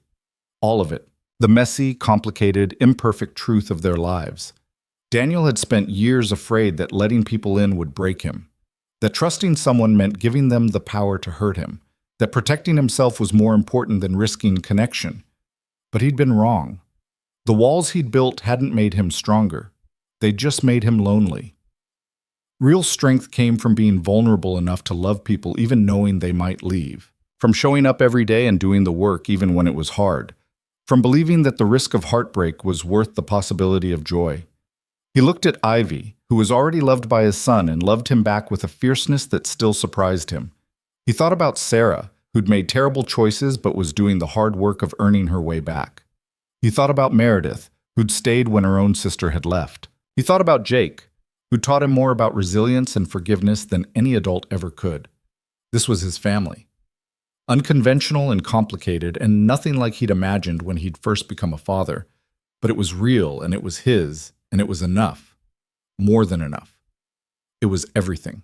All of it. The messy, complicated, imperfect truth of their lives. Daniel had spent years afraid that letting people in would break him, that trusting someone meant giving them the power to hurt him, that protecting himself was more important than risking connection. But he'd been wrong. The walls he'd built hadn't made him stronger. They'd just made him lonely. Real strength came from being vulnerable enough to love people even knowing they might leave, from showing up every day and doing the work even when it was hard, from believing that the risk of heartbreak was worth the possibility of joy. He looked at Ivy, who was already loved by his son, and loved him back with a fierceness that still surprised him. He thought about Sarah, who'd made terrible choices but was doing the hard work of earning her way back. He thought about Meredith, who'd stayed when her own sister had left. He thought about Jake, who taught him more about resilience and forgiveness than any adult ever could. This was his family. Unconventional and complicated, and nothing like he'd imagined when he'd first become a father. But it was real, and it was his, and it was enough. More than enough. It was everything.